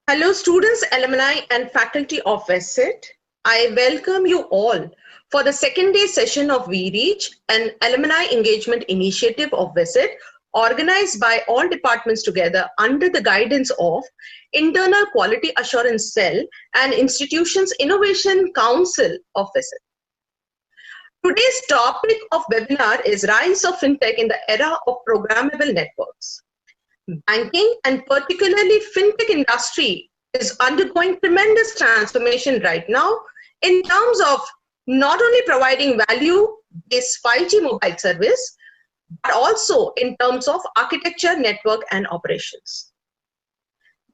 Hello, students, alumni, and faculty of VESIT. I welcome you all for the second day session of We Reach, an alumni engagement initiative of VESIT, organized by all departments together under the guidance of Internal Quality Assurance Cell and Institutions Innovation Council of VESIT. Today's topic of webinar is Rise of Fintech in the Era of Programmable Networks. Banking and particularly fintech industry is undergoing tremendous transformation right now in terms of not only providing value-based 5G mobile service, but also in terms of architecture, network, and operations.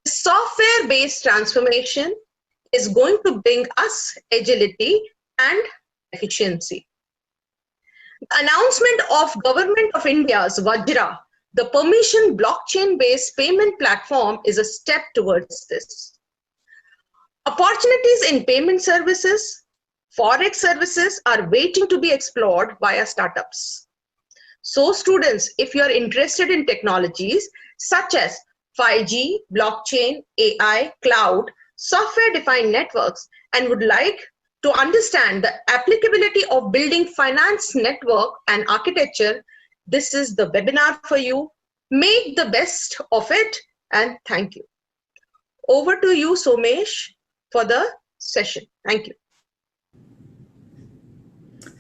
The software-based transformation is going to bring us agility and efficiency. The announcement of Government of India's Gajare, the permission blockchain-based payment platform, is a step towards this. Opportunities in payment services, forex services are waiting to be explored via startups. So students, if you are interested in technologies such as 5G, blockchain, AI, cloud, software-defined networks, and would like to understand the applicability of building finance network and architecture, this is the webinar for you. Make the best of it, and thank you. Over to you, Somesh, for the session. Thank you.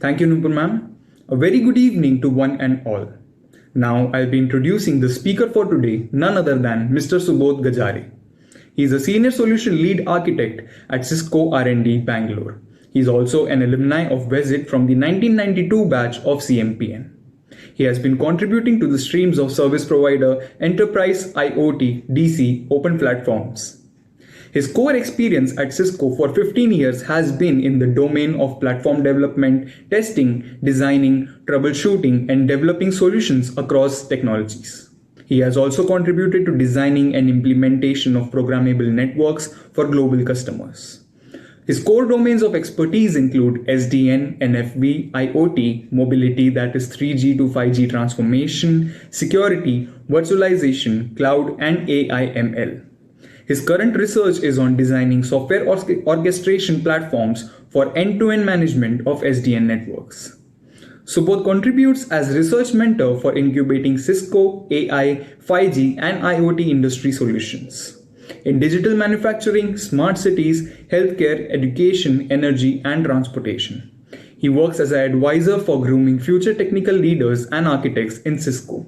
Thank you, Nupur ma'am. A very good evening to one and all. Now I'll be introducing the speaker for today, none other than Mr. Subodh Gajare. He is a Senior Solution Lead Architect at Cisco R&D Bangalore. He is also an alumni of VESIT from the 1992 batch of CMPN. He has been contributing to the streams of service provider, enterprise, IoT, DC, open platforms. His core experience at Cisco for 15 years has been in the domain of platform development, testing, designing, troubleshooting, and developing solutions across technologies. He has also contributed to designing and implementation of programmable networks for global customers. His core domains of expertise include SDN, NFV, IoT, mobility, that is 3G to 5G transformation, security, virtualization, cloud, and AI/ML. His current research is on designing software orchestration platforms for end-to-end management of SDN networks. Subodh contributes as research mentor for incubating Cisco, AI, 5G, and IoT industry solutions in digital manufacturing, smart cities, healthcare, education, energy, and transportation. He works as an advisor for grooming future technical leaders and architects in Cisco.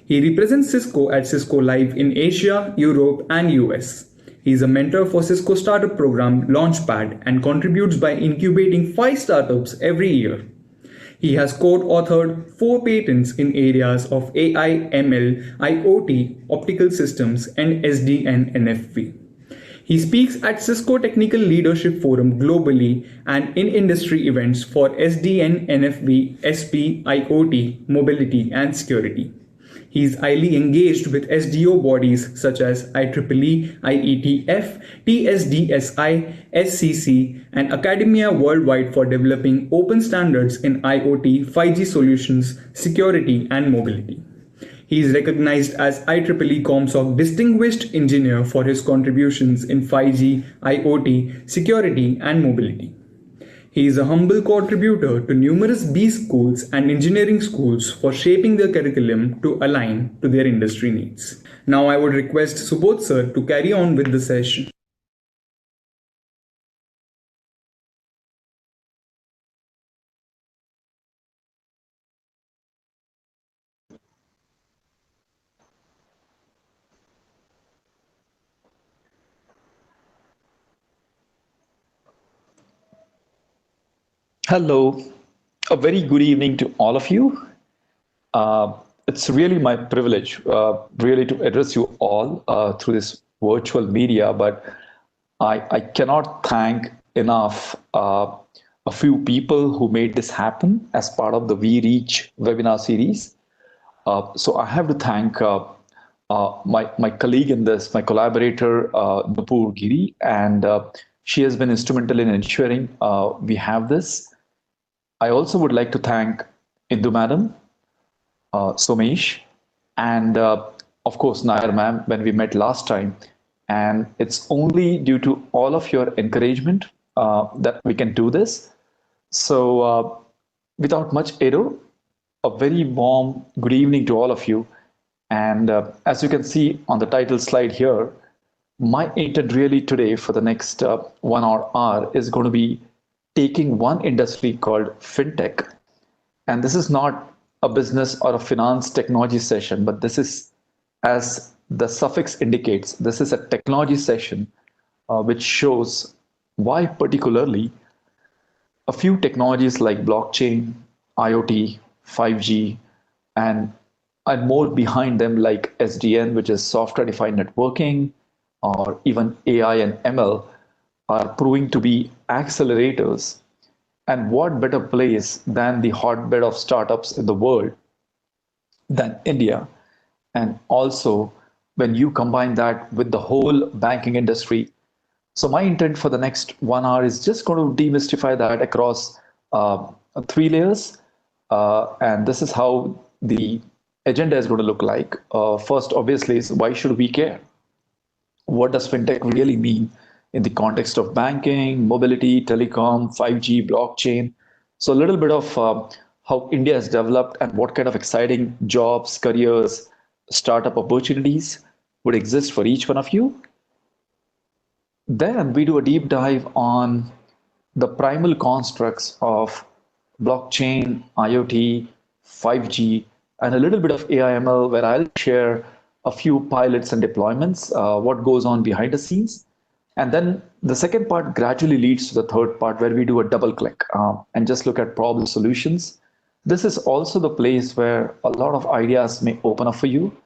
He represents Cisco at Cisco Live in Asia, Europe, and US. He is a mentor for Cisco startup program Launchpad and contributes by incubating 5 startups every year. He has co-authored 4 patents in areas of AI, ML, IoT, optical systems, and SDN NFV. He speaks at Cisco Technical Leadership Forum globally and in industry events for SDN, NFV, SP, IoT, mobility, and security. He is highly engaged with SDO bodies such as IEEE, IETF, TSDSI, SCC, and academia worldwide for developing open standards in IoT, 5G solutions, security, and mobility. He is recognized as IEEE ComSoc Distinguished Engineer for his contributions in 5G, IoT, security, and mobility. He is a humble contributor to numerous B schools and engineering schools for shaping their curriculum to align to their industry needs. Now I would request Subodh sir to carry on with the session. Hello, a very good evening to all of you. It's really my privilege really to address you all through this virtual media, but I cannot thank enough a few people who made this happen as part of the We Reach webinar series. So I have to thank my colleague in this, my collaborator, Nupur Giri, and she has been instrumental in ensuring we have this. I also would like to thank Indu Madam, Somesh, and of course Nair Ma'am when we met last time, And it's only due to all of your encouragement that we can do this. So, without much ado, a very warm good evening to all of you. And as you can see on the title slide here, my intent really today for the next 1 hour is going to be taking one industry called fintech. And this is not a business or a finance technology session, but this is, as the suffix indicates, this is a technology session which shows why particularly a few technologies like blockchain, IoT, 5G, and and more behind them like SDN, which is software defined networking, or even AI and ML, are proving to be accelerators. And what better place than the hotbed of startups in the world than India? And also, when you combine that with the whole banking industry. So, my intent for the next 1 hour is just going to demystify that across 3 layers. And this is how the agenda is going to look like. First, obviously, is why should we care? What does fintech really mean in the context of banking, mobility, telecom, 5G, blockchain? So, a little bit of how India has developed and what kind of exciting jobs, careers, startup opportunities would exist for each one of you. Then we do a deep dive on the primal constructs of blockchain, IoT, 5G, and a little bit of AI/ML, where I'll share a few pilots and deployments, what goes on behind the scenes. And then the second part gradually leads to the third part, where we do a double click and just look at problem solutions. This is also the place where a lot of ideas may open up for you.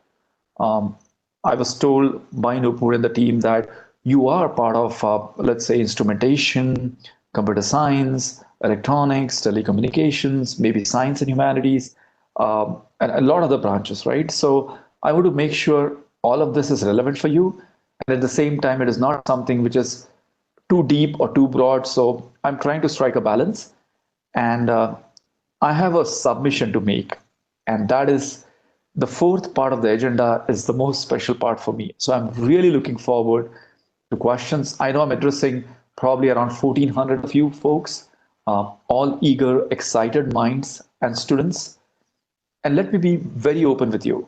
Um, I was told by Nupur and the team that you are part of, let's say, instrumentation, computer science, electronics, telecommunications, maybe science and humanities, and a lot of the branches, right? So I want to make sure all of this is relevant for you. And at the same time, it is not something which is too deep or too broad. So I'm trying to strike a balance. And I have a submission to make. And that is the fourth part of the agenda is the most special part for me. So I'm really looking forward to questions. I know I'm addressing probably around 1,400 of you folks, all eager, excited minds and students. And let me be very open with you.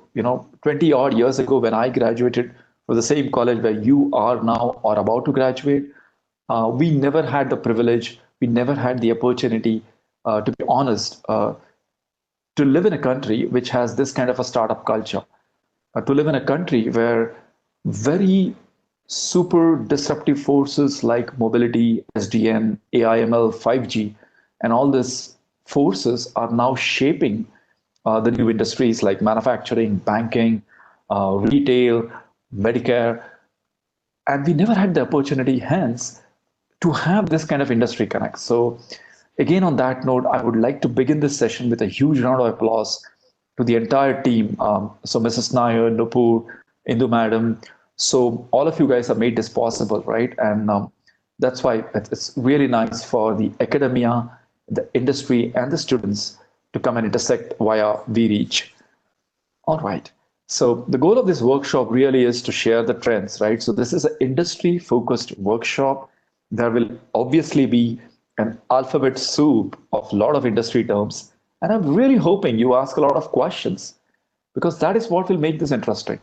20 odd years ago, when I graduated from the same college where you are now or about to graduate, we never had the privilege, we never had the opportunity, to be honest, to live in a country which has this kind of a startup culture, to live in a country where very super disruptive forces like mobility, SDN, AI/ML, 5G, and all these forces are now shaping the new industries like manufacturing, banking, retail, Medicare. And we never had the opportunity, hence, to have this kind of industry connect. So, again, on that note, I would like to begin this session with a huge round of applause to the entire team. So, Mrs. Nair, Nupur, Indu Madam. So, all of you guys have made this possible, right? And that's why it's really nice for the academia, the industry, and the students to come and intersect via vReach. All right. So the goal of this workshop really is to share the trends, right? So this is an industry-focused workshop. There will obviously be an alphabet soup of a lot of industry terms. And I'm really hoping you ask a lot of questions because that is what will make this interesting.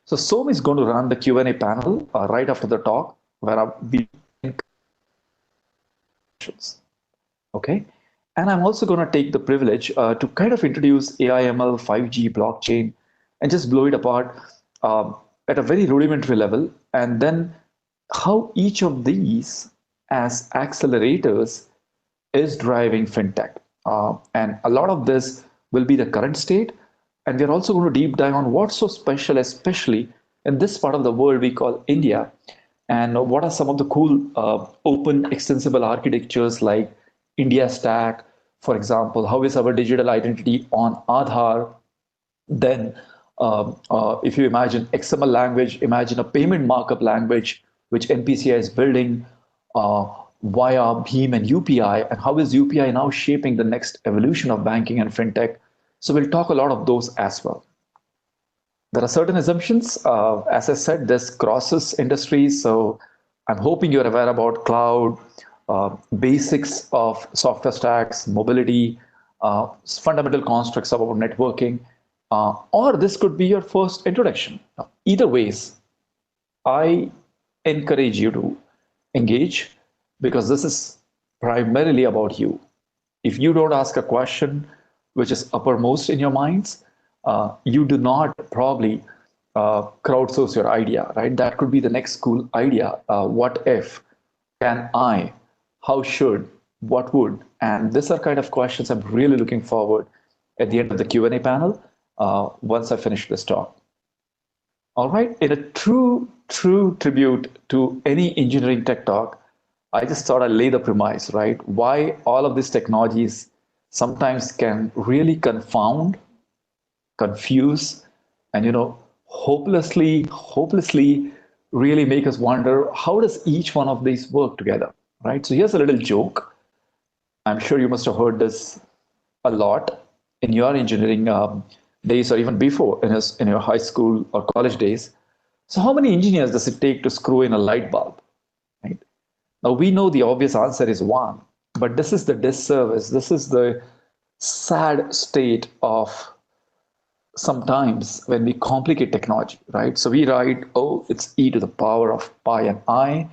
So Som is going to run the Q&A panel right after the talk where I'll be questions. Okay. And I'm also going to take the privilege to kind of introduce AI/ML, 5G, blockchain, and just blow it apart at a very rudimentary level. And then how each of these as accelerators is driving fintech. And a lot of this will be the current state. And we're also going to deep dive on what's so special, especially in this part of the world we call India. And what are some of the cool open extensible architectures like India Stack, for example, how is our digital identity on Aadhaar? Then, if you imagine XML language, imagine a payment markup language, which NPCI is building via Bheem and UPI, and how is UPI now shaping the next evolution of banking and fintech? So we'll talk a lot of those as well. There are certain assumptions. As I said, this crosses industries. So I'm hoping you're aware about cloud, basics of software stacks, mobility, fundamental constructs about networking, or this could be your first introduction. Either ways, I encourage you to engage because this is primarily about you. If you don't ask a question which is uppermost in your minds, you do not probably crowdsource your idea, right? That could be the next cool idea. What if? Can I? How should? What would? And these are kind of questions I'm really looking forward at the end of the Q&A panel once I finish this talk. All right, in a true tribute to any engineering tech talk, I just thought I'd lay the premise, right? Why all of these technologies sometimes can really confound, confuse, and hopelessly really make us wonder how does each one of these work together, right? So here's a little joke. I'm sure you must have heard this a lot in your engineering days or even before in your high school or college days. So how many engineers does it take to screw in a light bulb, right? Now we know the obvious answer is one, but this is the disservice. This is the sad state of sometimes when we complicate technology, right? So we write, oh, it's e to the power of pi and I.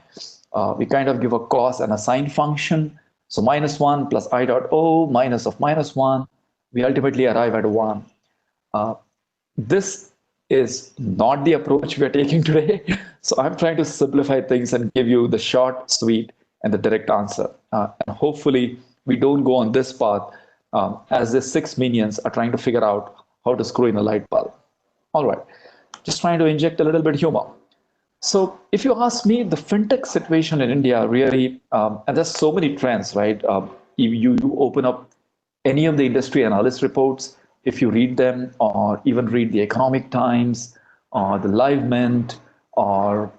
We kind of give a cos and a sine function. So -1 plus I dot O minus of -1. We ultimately arrive at 1. This is not the approach we are taking today. So I'm trying to simplify things and give you the short, sweet, and the direct answer. And hopefully we don't go on this path as the 6 minions are trying to figure out how to screw in a light bulb. All right, just trying to inject a little bit of humor. So if you ask me, the fintech situation in India really, and there's so many trends, right? You open up any of the industry analyst reports, if you read them or even read the Economic Times or the Live Mint or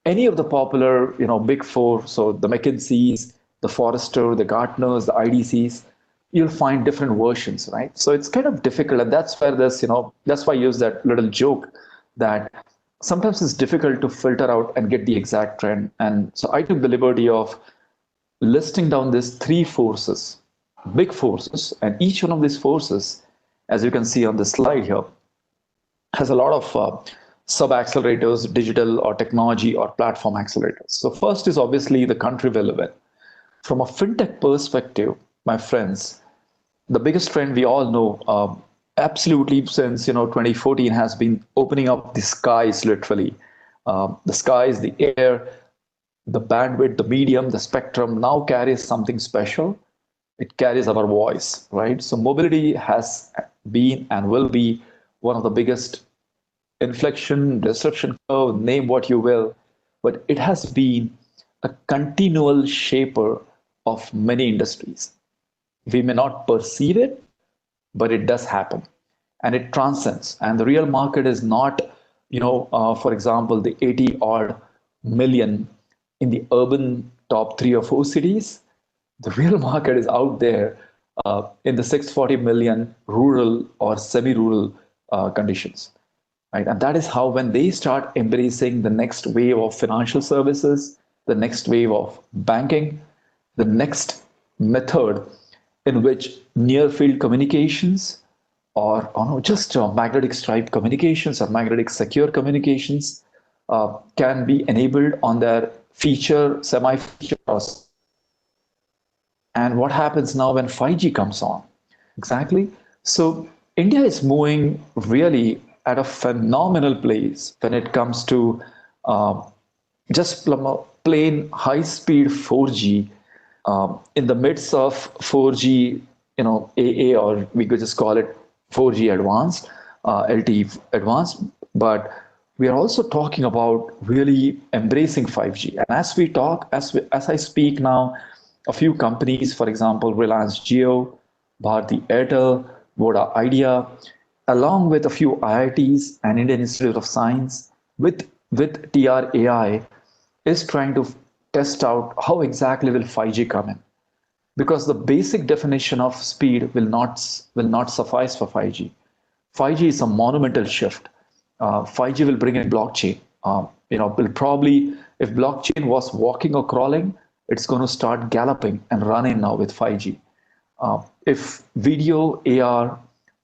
any of the popular, big four, so the McKinseys, the Forrester, the Gartners, the IDCs, you'll find different versions, right? So it's kind of difficult, and that's where this, that's why I use that little joke that sometimes it's difficult to filter out and get the exact trend. And so I took the liberty of listing down these 3 forces, big forces, and each one of these forces, as you can see on the slide here, has a lot of sub-accelerators, digital or technology or platform accelerators. So first is obviously the country we live in. From a fintech perspective, my friends, the biggest trend we all know, absolutely since 2014 has been opening up the skies literally. The skies, the air, the bandwidth, the medium, the spectrum now carries something special. It carries our voice, right? So mobility has been and will be one of the biggest inflection, disruption curve, name what you will, but it has been a continual shaper of many industries. We may not perceive it, but it does happen and it transcends. And the real market is not, for example, the 80 odd million in the urban top 3 or 4 cities. The real market is out there in the 640 million rural or semi-rural conditions. Right? And that is how when they start embracing the next wave of financial services, the next wave of banking, the next method in which near field communications or just magnetic stripe communications or magnetic secure communications can be enabled on their feature, semi-feature. And what happens now when 5G comes on? Exactly. So India is moving really at a phenomenal place when it comes to just plain high-speed 4G in the midst of 4G, AA, or we could just call it 4G advanced, LTE advanced. But we are also talking about really embracing 5G. And as we talk, as I speak now, a few companies, for example, Reliance Jio, Bharti Airtel, Voda Idea, along with a few IITs and Indian Institute of Science, with TRAI, is trying to test out how exactly will 5G come in. Because the basic definition of speed will not suffice for 5G. 5G is a monumental shift. 5G will bring in blockchain. Will probably, if blockchain was walking or crawling, it's going to start galloping and running now with 5G. If video, AR,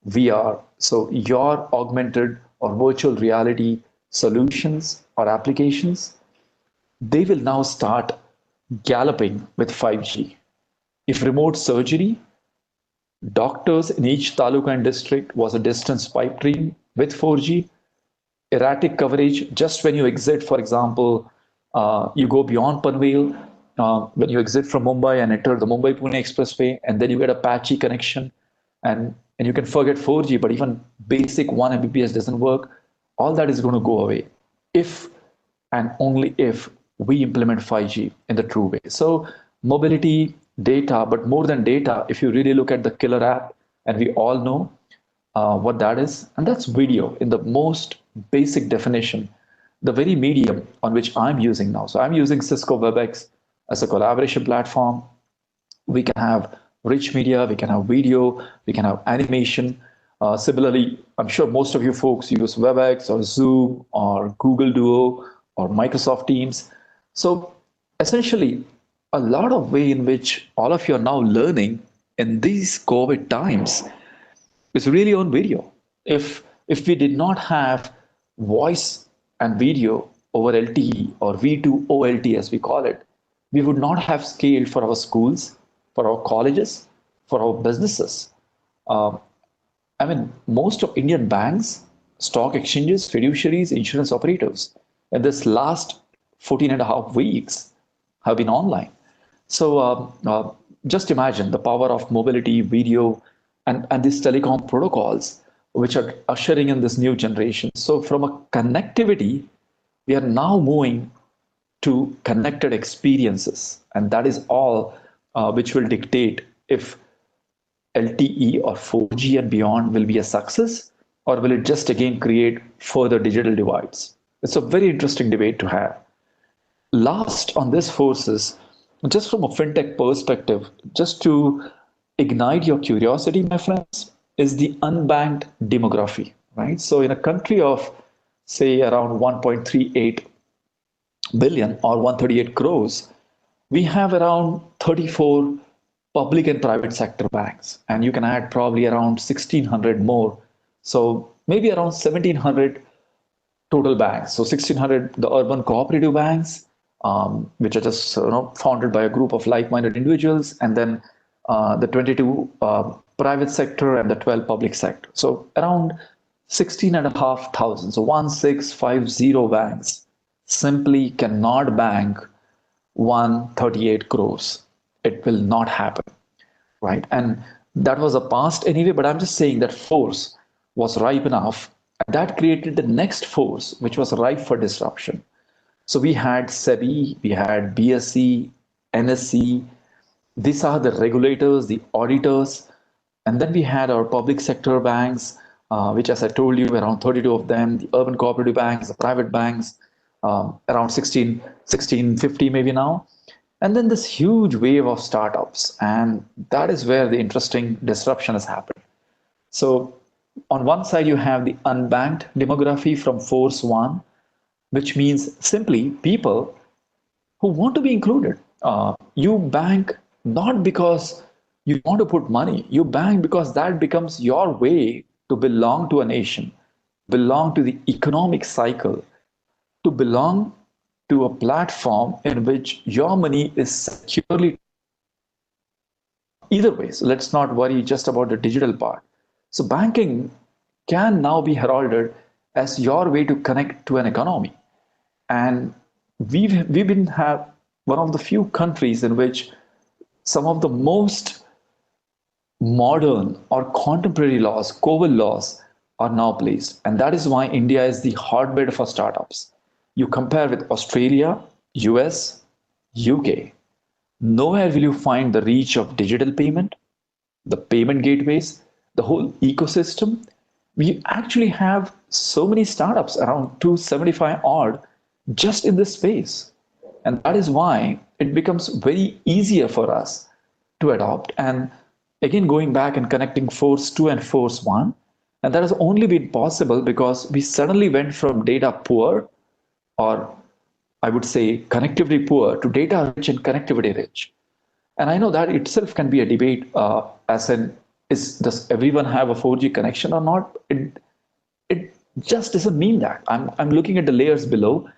VR, so your augmented or virtual reality solutions or applications, they will now start galloping with 5G. If remote surgery, doctors in each taluka and district was a distance pipe dream with 4G, erratic coverage just when you exit, for example, you go beyond Panvel, when you exit from Mumbai and enter the Mumbai-Pune Expressway, and then you get a patchy connection, and you can forget 4G, but even basic 1 Mbps doesn't work. All that is going to go away if and only if we implement 5G in the true way. So mobility, data, but more than data, if you really look at the killer app, and we all know what that is, and that's video in the most basic definition, the very medium on which I'm using now. So I'm using Cisco WebEx as a collaboration platform. We can have rich media, we can have video, we can have animation. Similarly, I'm sure most of you folks use WebEx or Zoom or Google Duo or Microsoft Teams. So essentially, a lot of way in which all of you are now learning in these COVID times is really on video. If we did not have voice and video over LTE or V2OLT as we call it, we would not have scaled for our schools, for our colleges, for our businesses. Most of Indian banks, stock exchanges, fiduciaries, insurance operators in this last 14 and a half weeks have been online. So just imagine the power of mobility, video, and these telecom protocols, which are ushering in this new generation. So from a connectivity, we are now moving to connected experiences. And that is all which will dictate if LTE or 4G and beyond will be a success, or will it just again create further digital divides? It's a very interesting debate to have. Last on this forces, just from a fintech perspective, just to ignite your curiosity, my friends, is the unbanked demography, right? So in a country of, say, around 1.38 billion or 138 crores, we have around 34 public and private sector banks, and you can add probably around 1,600 more. So maybe around 1,700 total banks. So 1,600, the urban cooperative banks, which are just founded by a group of like-minded individuals, and then the 22 private sector and the 12 public sector. So around 16,500. So 1,650 banks simply cannot bank 138 crores. It will not happen, right? And that was a past anyway, but I'm just saying that force was ripe enough. And that created the next force, which was ripe for disruption. So we had SEBI, we had BSE, NSE. These are the regulators, the auditors. And then we had our public sector banks, which, as I told you, around 32 of them, the urban cooperative banks, the private banks, around 1650 maybe now. And then this huge wave of startups. And that is where the interesting disruption has happened. So on one side, you have the unbanked demography from Force 1, which means simply people who want to be included. You bank not because you want to put money, you bank because that becomes your way to belong to a nation, belong to the economic cycle, to belong to a platform in which your money is securely. Either way, so let's not worry just about the digital part. So banking can now be heralded as your way to connect to an economy. And we've been have one of the few countries in which some of the most modern or contemporary laws, COVID laws, are now placed. And that is why India is the hotbed for startups. You compare with Australia, US, UK, nowhere will you find the reach of digital payment, the payment gateways, the whole ecosystem. We actually have so many startups, around 275 odd, just in this space. And that is why it becomes very easier for us to adopt. And again, going back and connecting Force 2 and Force 1, And that has only been possible because we suddenly went from data poor, or I would say connectivity poor, to data rich and connectivity rich. And I know that itself can be a debate, as in, does everyone have a 4G connection or not? It just doesn't mean that. I'm looking at the layers below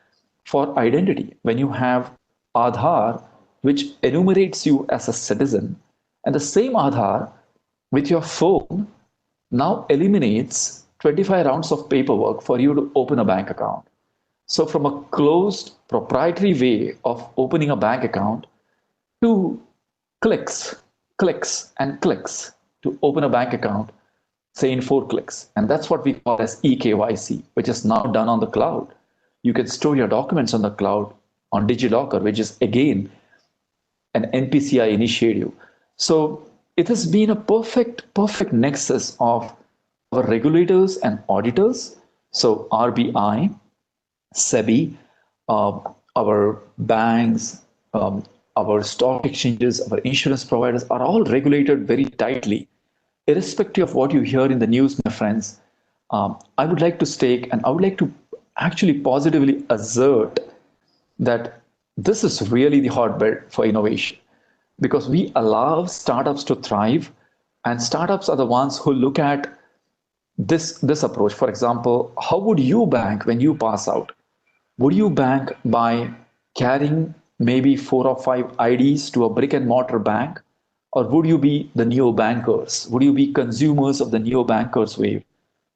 for identity. When you have Aadhaar, which enumerates you as a citizen, and the same Aadhaar with your phone now eliminates 25 rounds of paperwork for you to open a bank account. So from a closed proprietary way of opening a bank account to clicks, clicks, and clicks to open a bank account, say in 4 clicks. And that's what we call as eKYC, which is now done on the cloud. You can store your documents on the cloud on DigiLocker, which is again an NPCI initiative. So it has been a perfect nexus of our regulators and auditors. So RBI, SEBI, our banks, our stock exchanges, our insurance providers are all regulated very tightly. Irrespective of what you hear in the news, my friends, I would like to stake and I would like to actually positively assert that this is really the hotbed for innovation, because we allow startups to thrive, and startups are the ones who look at this approach. For example, how would you bank when you pass out? Would you bank by carrying maybe 4 or 5 IDs to a brick and mortar bank? Or would you be the neo bankers? Would you be consumers of the neo bankers wave,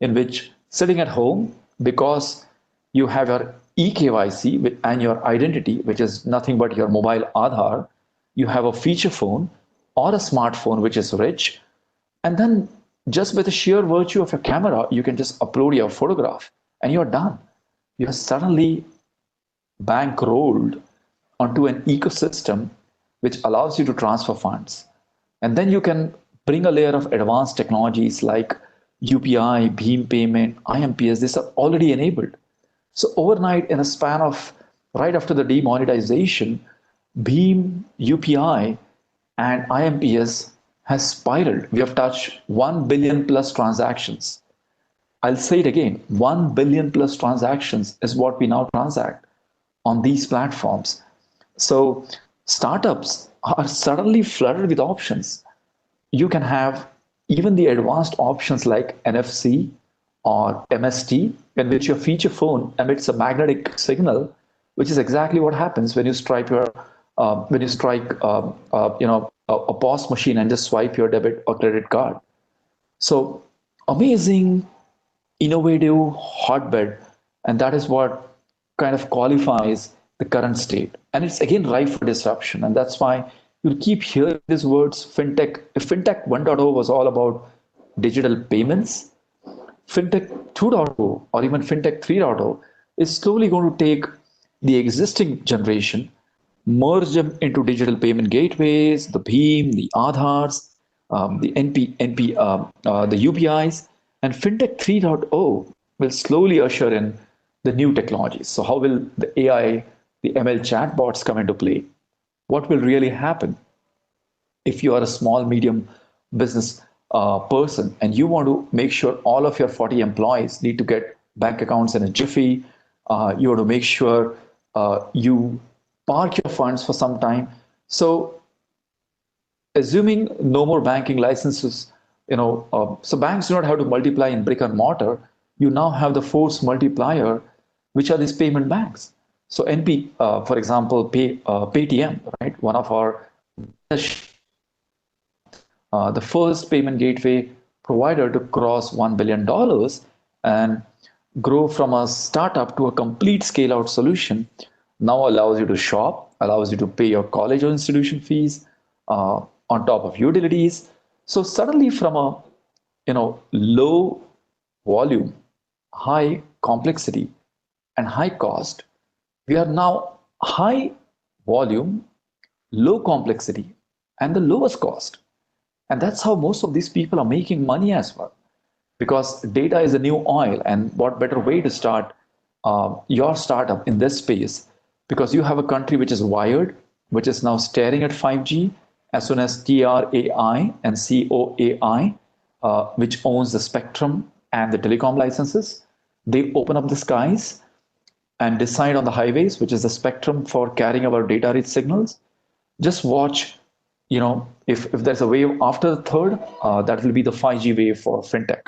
in which sitting at home, because you have your eKYC and your identity, which is nothing but your mobile Aadhaar, you have a feature phone or a smartphone which is rich, and then just with the sheer virtue of your camera, you can just upload your photograph and you're done. You're suddenly bankrolled onto an ecosystem which allows you to transfer funds. And then you can bring a layer of advanced technologies like UPI, Beam payment, IMPS. These are already enabled. So overnight, in a span of right after the demonetization, Beam, UPI, and IMPS has spiraled. We have touched 1 billion plus transactions. I'll say it again, 1 billion plus transactions is what we now transact on these platforms. So startups are suddenly flooded with options. You can have even the advanced options like NFC or MST, in which your feature phone emits a magnetic signal, which is exactly what happens when you strike a POS machine and just swipe your debit or credit card. So amazing, innovative hotbed, and that is what kind of qualifies the current state. And it's again ripe for disruption, and that's why you'll keep hearing these words. Fintech. If Fintech 1.0 was all about digital payments, Fintech 2.0 or even Fintech 3.0 is slowly going to take the existing generation, merge them into digital payment gateways, the Beam, the Aadhaars, the the UPIs, and Fintech 3.0 will slowly usher in the new technologies. So how will the AI, the ML chatbots come into play? What will really happen if you are a small, medium business person and you want to make sure all of your 40 employees need to get bank accounts in a jiffy? You want to make sure you park your funds for some time. So assuming no more banking licenses, so banks do not have to multiply in brick and mortar. You now have the force multiplier, which are these payment banks. So for example, Paytm, right? One of our the first payment gateway provider to cross $1 billion and grow from a startup to a complete scale out solution, now allows you to shop, allows you to pay your college or institution fees on top of utilities. So suddenly from a low volume, high complexity, and high cost, we are now high volume, low complexity, and the lowest cost. And that's how most of these people are making money as well, because data is the new oil. And what better way to start your startup in this space? Because you have a country which is wired, which is now staring at 5G, as soon as TRAI and COAI, which owns the spectrum and the telecom licenses. They open up the skies and decide on the highways, which is the spectrum for carrying our data rich signals. Just watch, if there's a wave after the third, that will be the 5G wave for fintech.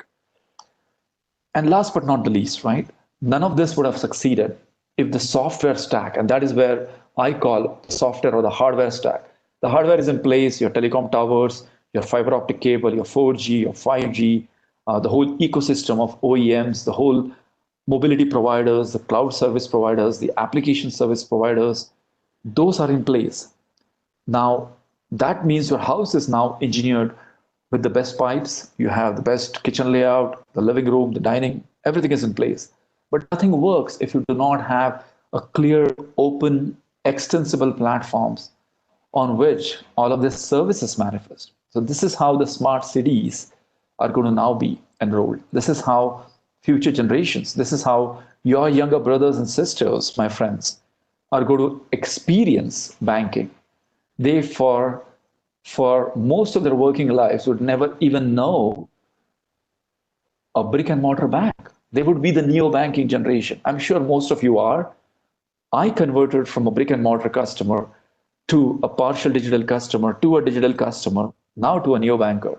And last but not the least, right? None of this would have succeeded if the software stack, and that is where I call software or the hardware stack. The hardware is in place, your telecom towers, your fiber optic cable, your 4G, your 5G, the whole ecosystem of OEMs, the whole mobility providers, the cloud service providers, the application service providers, those are in place. Now, that means your house is now engineered with the best pipes, you have the best kitchen layout, the living room, the dining, everything is in place. But nothing works if you do not have a clear, open, extensible platforms on which all of these services manifest. So this is how the smart cities are going to now be enrolled. This is how future generations, this is how your younger brothers and sisters, my friends, are going to experience banking. They, for most of their working lives, would never even know a brick and mortar bank. They would be the neo-banking generation. I'm sure most of you are. I converted from a brick and mortar customer to a partial digital customer, to a digital customer, now to a neo-banker.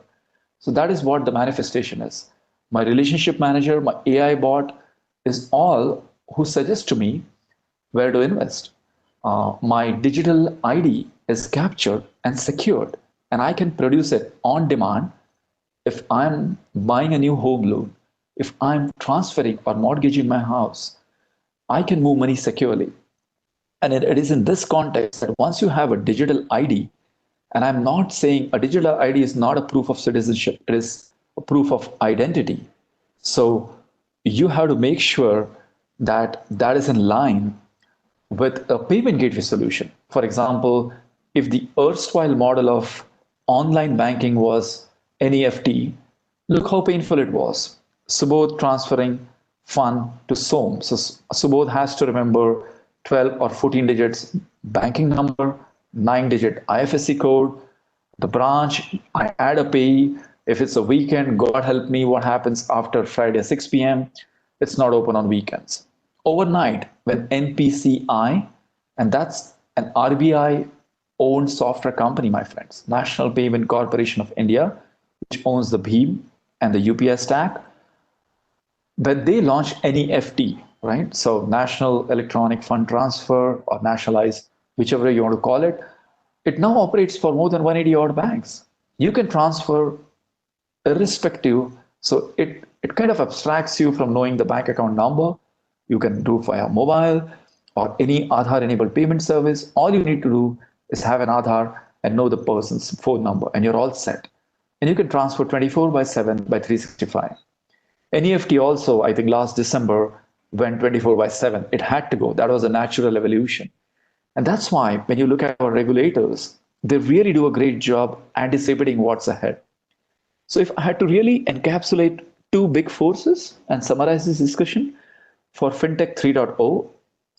So that is what the manifestation is. My relationship manager, my AI bot is all who suggest to me where to invest. My digital ID is captured and secured, and I can produce it on demand. If I'm buying a new home loan, if I'm transferring or mortgaging my house, I can move money securely. And it is in this context that once you have a digital ID, and I'm not saying a digital ID is not a proof of citizenship, it is a proof of identity. So you have to make sure that that is in line with a payment gateway solution. For example, if the erstwhile model of online banking was NEFT, look how painful it was. Subodh transferring fund to Som. So Subodh has to remember 12 or 14 digits banking number, 9-digit IFSC code, the branch, I add a payee. If it's a weekend, God help me, what happens after Friday 6 p.m.? It's not open on weekends. Overnight, when NPCI, and that's an RBI owned software company, my friends, National Payment Corporation of India, which owns the BHIM and the UPI stack, when they launch NEFT, right? So National Electronic Fund Transfer or nationalized, whichever you want to call it, it now operates for more than 180 odd banks. You can transfer irrespective. So it kind of abstracts you from knowing the bank account number. You can do via mobile or any Aadhaar enabled payment service. All you need to do is have an Aadhaar and know the person's phone number, and you're all set. And you can transfer 24/7 by 365. NEFT also, I think last December, went 24/7. It had to go. That was a natural evolution. And that's why when you look at our regulators, they really do a great job anticipating what's ahead. So if I had to really encapsulate two big forces and summarize this discussion for FinTech 3.0,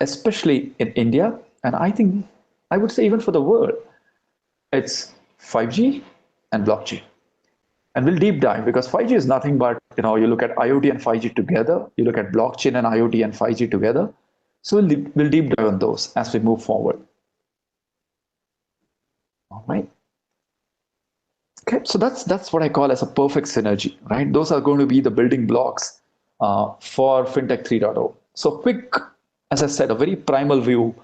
especially in India, and I think I would say even for the world, it's 5G and blockchain. And we'll deep dive because 5G is nothing but, you look at IoT and 5G together, you look at blockchain and IoT and 5G together. So we'll deep dive on those as we move forward. All right. Okay, so that's what I call as a perfect synergy, right? Those are going to be the building blocks for FinTech 3.0. So quick, as I said, a very primal view.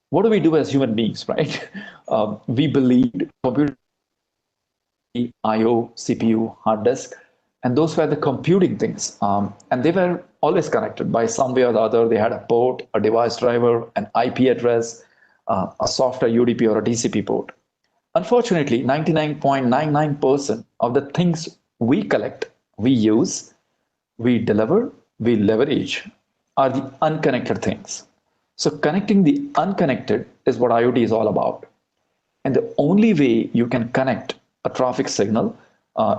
What do we do as human beings, right? We believed computer, IO, CPU, hard disk, and those were the computing things. And they were always connected by some way or the other. They had a port, a device driver, an IP address, a software UDP or a TCP port. Unfortunately, 99.99% of the things we collect, we use, we deliver, we leverage are the unconnected things. So connecting the unconnected is what IoT is all about. And the only way you can connect a traffic signal,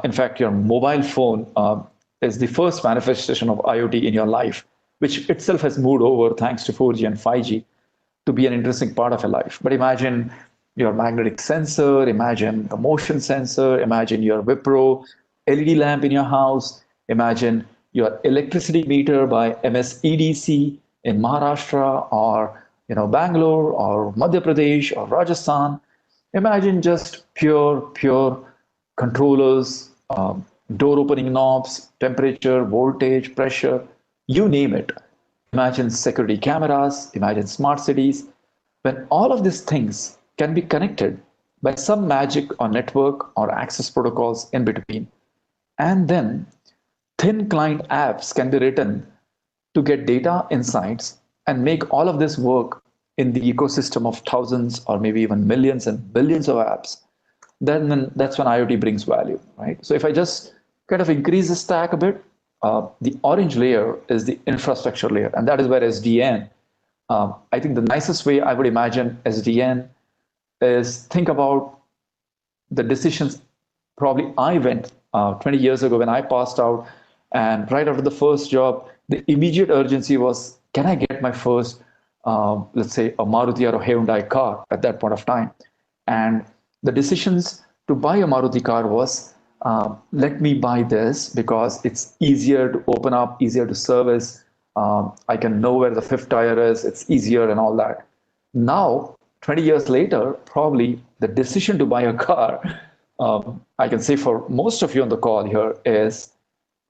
in fact, your mobile phone is the first manifestation of IoT in your life, which itself has moved over thanks to 4G and 5G to be an interesting part of your life. But imagine your magnetic sensor, imagine the motion sensor, imagine your Wipro LED lamp in your house, Imagine your electricity meter by MSEDC in Maharashtra or Bangalore or Madhya Pradesh or Rajasthan. Imagine just pure controllers, door opening knobs, temperature, voltage, pressure, you name it. Imagine security cameras, imagine smart cities. When all of these things can be connected by some magic or network or access protocols in between, and then thin client apps can be written to get data insights and make all of this work in the ecosystem of thousands or maybe even millions and billions of apps, then that's when IoT brings value, right? So if I just kind of increase the stack a bit, the orange layer is the infrastructure layer, and that is where SDN, I think the nicest way I would imagine SDN is think about the decisions probably I went 20 years ago when I passed out, and right after the first job, the immediate urgency was, can I get my first, let's say, a Maruti or a Hyundai car at that point of time? And the decisions to buy a Maruti car was, let me buy this because it's easier to open up, easier to service. I can know where the fifth tire is, it's easier and all that. Now, 20 years later, probably the decision to buy a car, I can say for most of you on the call here, is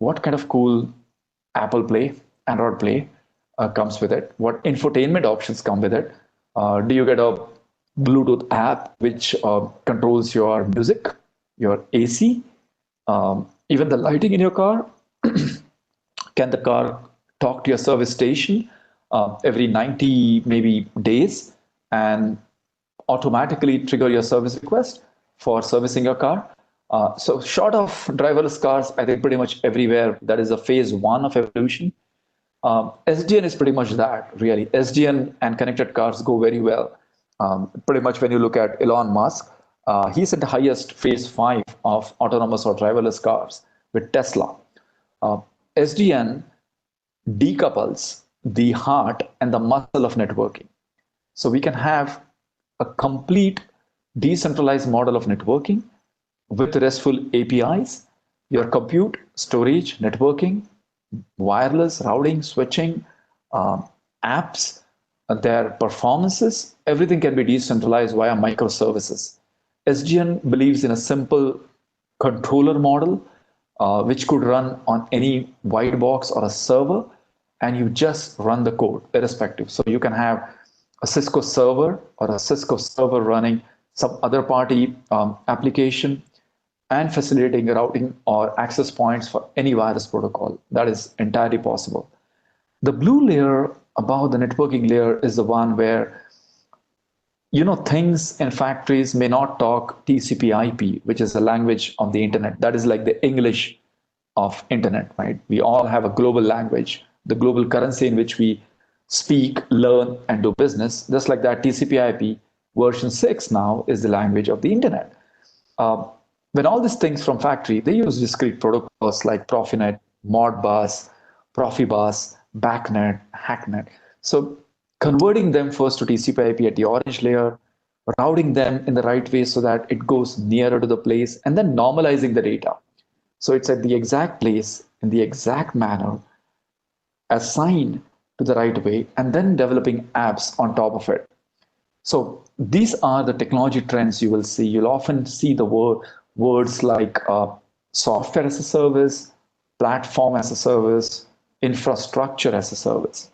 what kind of cool Apple Play, Android Play comes with it? What infotainment options come with it? Do you get a Bluetooth app which controls your music, your AC, even the lighting in your car? Can the car talk to your service station every 90 maybe days and automatically trigger your service request for servicing your car? So short of driverless cars, I think pretty much everywhere, that is a phase one of evolution. SDN is pretty much that, really. SDN and connected cars go very well. Pretty much when you look at Elon Musk, he's at the highest phase 5 of autonomous or driverless cars with Tesla. SDN decouples the heart and the muscle of networking. So we can have a complete decentralized model of networking with RESTful APIs, your compute, storage, networking, wireless, routing, switching, apps, their performances, everything can be decentralized via microservices. SDN believes in a simple controller model, which could run on any white box or a server, and you just run the code irrespective. So you can have a Cisco server or a Cisco server running some other party application and facilitating routing or access points for any wireless protocol. That is entirely possible. The blue layer above the networking layer is the one where things in factories may not talk TCP/IP, which is the language of the internet. That is like the English of internet, right? We all have a global language, the global currency in which we speak, learn, and do business. Just like that, TCP/IP version 6 now is the language of the internet. When all these things from factory, they use discrete protocols like Profinet, Modbus, Profibus, BACnet, HackNet. So converting them first to TCP/IP at the orange layer, routing them in the right way so that it goes nearer to the place, and then normalizing the data. So it's at the exact place, in the exact manner, assigned to the right way, and then developing apps on top of it. So these are the technology trends you will see. You'll often see the words like software as a service, platform as a service, infrastructure as a service.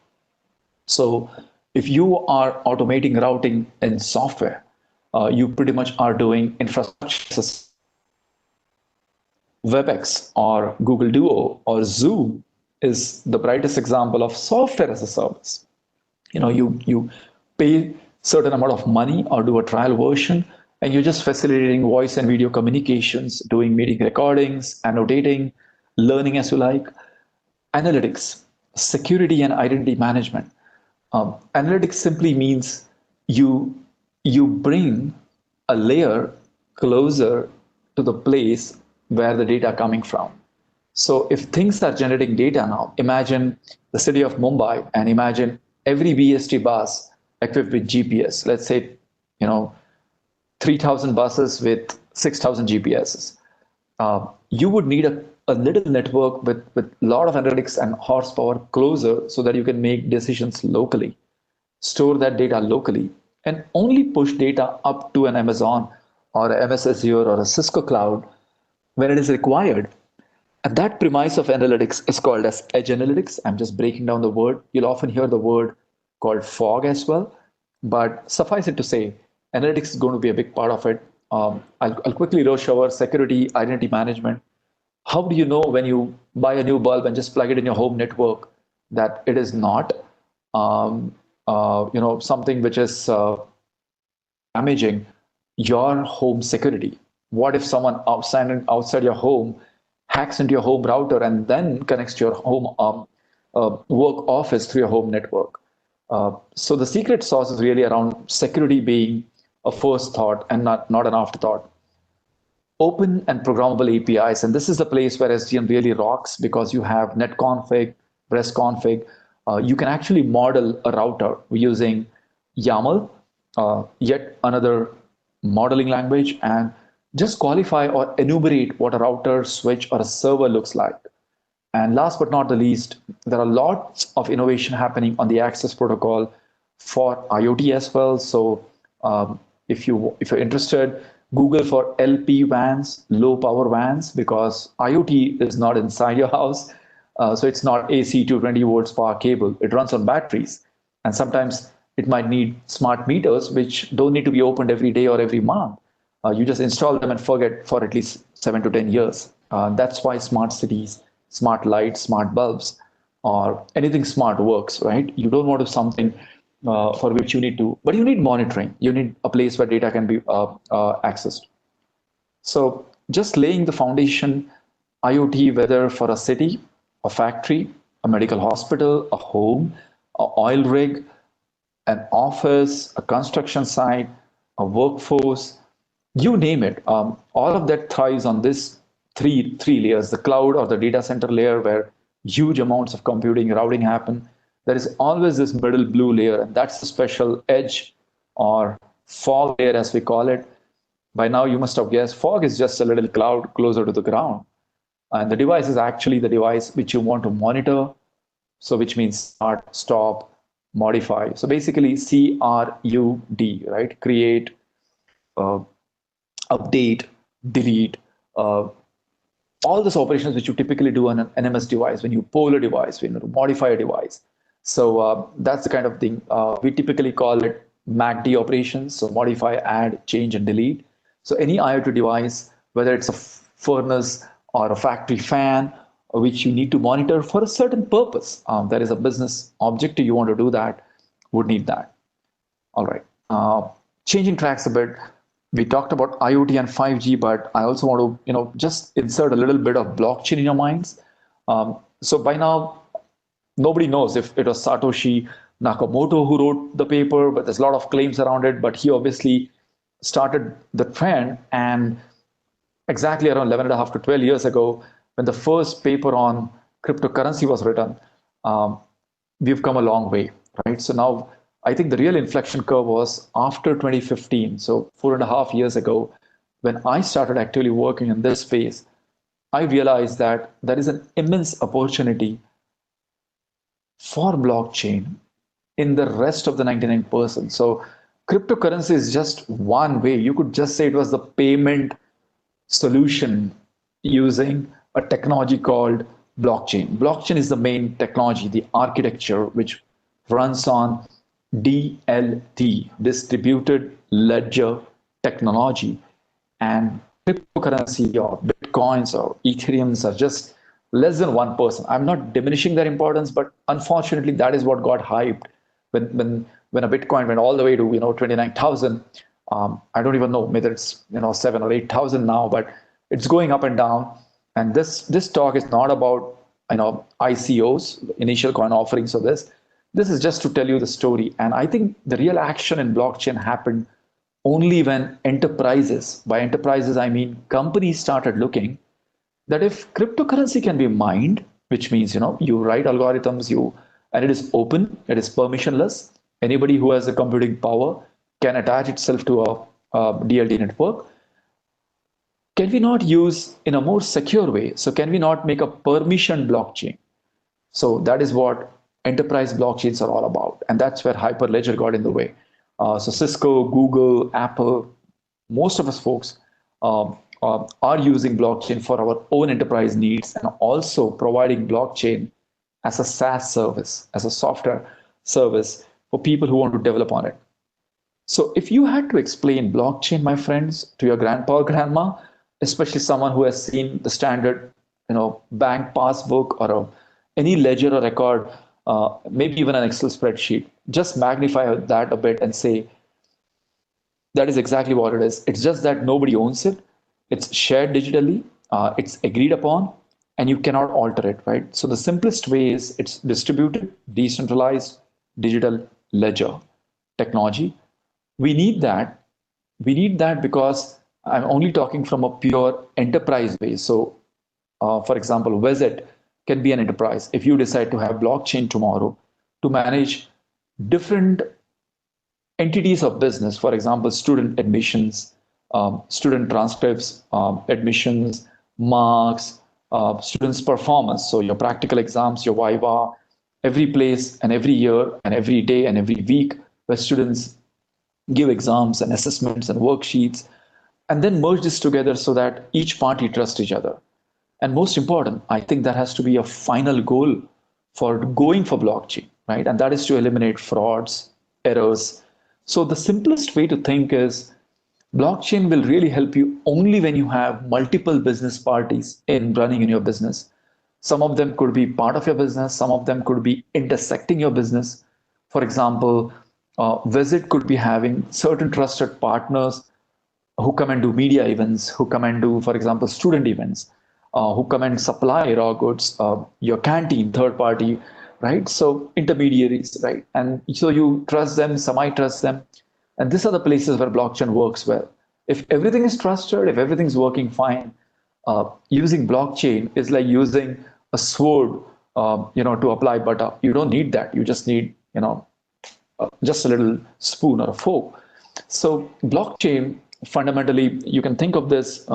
So if you are automating routing in software, you pretty much are doing infrastructure as a service. WebEx or Google Duo or Zoom is the brightest example of software as a service. You pay certain amount of money or do a trial version, and you're just facilitating voice and video communications, doing meeting recordings, annotating, learning as you like. Analytics, security and identity management. Analytics simply means you bring a layer closer to the place where the data are coming from. So if things are generating data now, imagine the city of Mumbai and imagine every BST bus equipped with GPS. Let's say, 3,000 buses with 6,000 GPSs. You would need a a little network with a lot of analytics and horsepower closer so that you can make decisions locally, store that data locally, and only push data up to an Amazon or a MS Azure or a Cisco cloud when it is required. And that premise of analytics is called as edge analytics. I'm just breaking down the word. You'll often hear the word called fog as well. But suffice it to say, analytics is going to be a big part of it. I'll quickly rush over security, identity management. How do you know when you buy a new bulb and just plug it in your home network that it is not, something which is damaging your home security? What if someone outside your home hacks into your home router and then connects to your home work office through your home network? So the secret sauce is really around security being a first thought and not an afterthought. Open and programmable APIs, and this is the place where SDN really rocks because you have netconfig, REST config. You can actually model a router using YAML, yet another modeling language, and just qualify or enumerate what a router, switch, or a server looks like. And last but not the least, there are lots of innovation happening on the access protocol for IoT as well. So if you're interested, Google for LP WANs, low power WANs, because IoT is not inside your house. So it's not AC 220 volts power cable. It runs on batteries. And sometimes it might need smart meters, which don't need to be opened every day or every month. You just install them and forget for at least 7 to 10 years. That's why smart cities, smart lights, smart bulbs, or anything smart works, right? You don't want to something for which you need to, but you need monitoring. You need a place where data can be accessed. So just laying the foundation, IoT, whether for a city, a factory, a medical hospital, a home, an oil rig, an office, a construction site, a workforce, you name it. All of that thrives on this three layers: the cloud or the data center layer, where huge amounts of computing, routing happen. There is always this middle blue layer, and that's the special edge or fog layer, as we call it. By now, you must have guessed fog is just a little cloud closer to the ground. And the device is actually the device which you want to monitor. So which means start, stop, modify. So basically CRUD, right? Create, update, delete, all those operations which you typically do on an NMS device, when you poll a device, when you modify a device. So that's the kind of thing. We typically call it MACD operations. So modify, add, change, and delete. So any IoT device, whether it's a furnace or a factory fan, which you need to monitor for a certain purpose, there is a business objective you want to do that, would need that. All right. Changing tracks a bit. We talked about IoT and 5G, but I also want to, just insert a little bit of blockchain in your minds. So by now, nobody knows if it was Satoshi Nakamoto who wrote the paper, but there's a lot of claims around it. But he obviously started the trend, and exactly around 11 and a half to 12 years ago, when the first paper on cryptocurrency was written, we've come a long way, right? So now I think the real inflection curve was after 2015. So 4.5 years ago, when I started actively working in this space, I realized that there is an immense opportunity for blockchain in the rest of the 99%. So cryptocurrency is just one way. You could just say it was the payment solution using a technology called blockchain. Blockchain is the main technology, the architecture, which runs on DLT, distributed ledger technology. And cryptocurrency or Bitcoins or Ethereums are just less than 1%. I'm not diminishing their importance, but unfortunately, that is what got hyped when a Bitcoin went all the way to 29,000. I don't even know whether it's 7 or 8,000 now, but it's going up and down. And this talk is not about ICOs, initial coin offerings of this. This is just to tell you the story. And I think the real action in blockchain happened only when enterprises, by enterprises I mean companies, started looking that if cryptocurrency can be mined, which means you write algorithms, and it is open, it is permissionless. Anybody who has the computing power can attach itself to a DLT network. can we not use in a more secure way? So can we not make a permission blockchain? So that is what enterprise blockchains are all about. And that's where Hyperledger got in the way. So Cisco, Google, Apple, most of us folks are using blockchain for our own enterprise needs and also providing blockchain as a SaaS service, as a software service for people who want to develop on it. So if you had to explain blockchain, my friends, to your grandpa or grandma, especially someone who has seen the standard, bank passbook or any ledger or record, maybe even an Excel spreadsheet, just magnify that a bit and say, that is exactly what it is. It's just that nobody owns it. It's shared digitally. It's agreed upon, and you cannot alter it, right? So the simplest way is it's distributed, decentralized, digital ledger technology. We need that. We need that because I'm only talking from a pure enterprise way. So, for example, Visit can be an enterprise. If you decide to have blockchain tomorrow to manage different entities of business, for example, student admissions, student transcripts, admissions, marks, students' performance. So your practical exams, your Viva, every place and every year and every day and every week where students give exams and assessments and worksheets, and then merge this together so that each party trusts each other. And most important, I think that has to be a final goal for going for blockchain, right? And that is to eliminate frauds, errors. So the simplest way to think is blockchain will really help you only when you have multiple business parties in running in your business. Some of them could be part of your business. Some of them could be intersecting your business. For example, Visit could be having certain trusted partners who come and do media events, who come and do, for example, student events, who come and supply raw goods, your canteen, third party, right? So intermediaries, right? And so you trust them, semi-trust them. And these are the places where blockchain works well. If everything is trusted, if everything's working fine, using blockchain is like using a sword, to apply butter. You don't need that. You just need, just a little spoon or a fork. So blockchain, fundamentally, you can think of this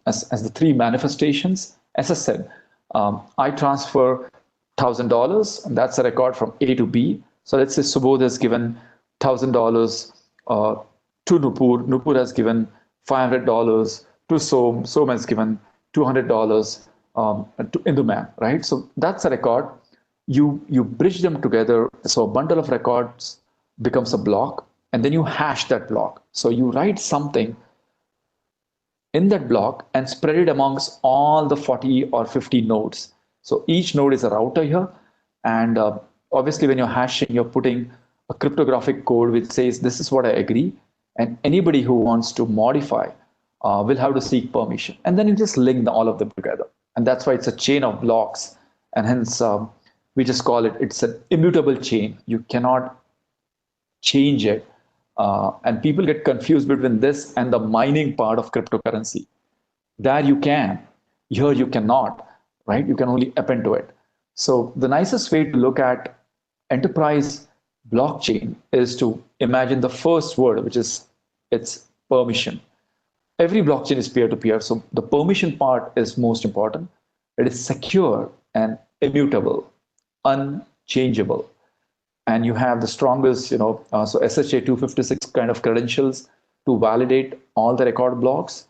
as the three manifestations. As I said, I transfer $1,000, and that's a record from A to B. So let's say Subodh has given $1,000 to Nupur. Nupur has given $500 to Som. Som has given $200 to Indu, right? So that's a record. You bridge them together. So a bundle of records becomes a block, and then you hash that block. So you write something in that block and spread it amongst all the 40 or 50 nodes. So each node is a router here. And obviously, when you're hashing, you're putting a cryptographic code which says, this is what I agree. And anybody who wants to modify will have to seek permission. And then you just link all of them together. And that's why it's a chain of blocks. And hence, we just call it's an immutable chain. You cannot change it. And people get confused between this and the mining part of cryptocurrency. There you can, here you cannot, right? You can only append to it. So the nicest way to look at enterprise blockchain is to imagine the first word, which is its permission. Every blockchain is peer-to-peer, so the permission part is most important. It is secure and immutable, unchangeable. And you have the strongest, so SHA 256 kind of credentials to validate all the record blocks.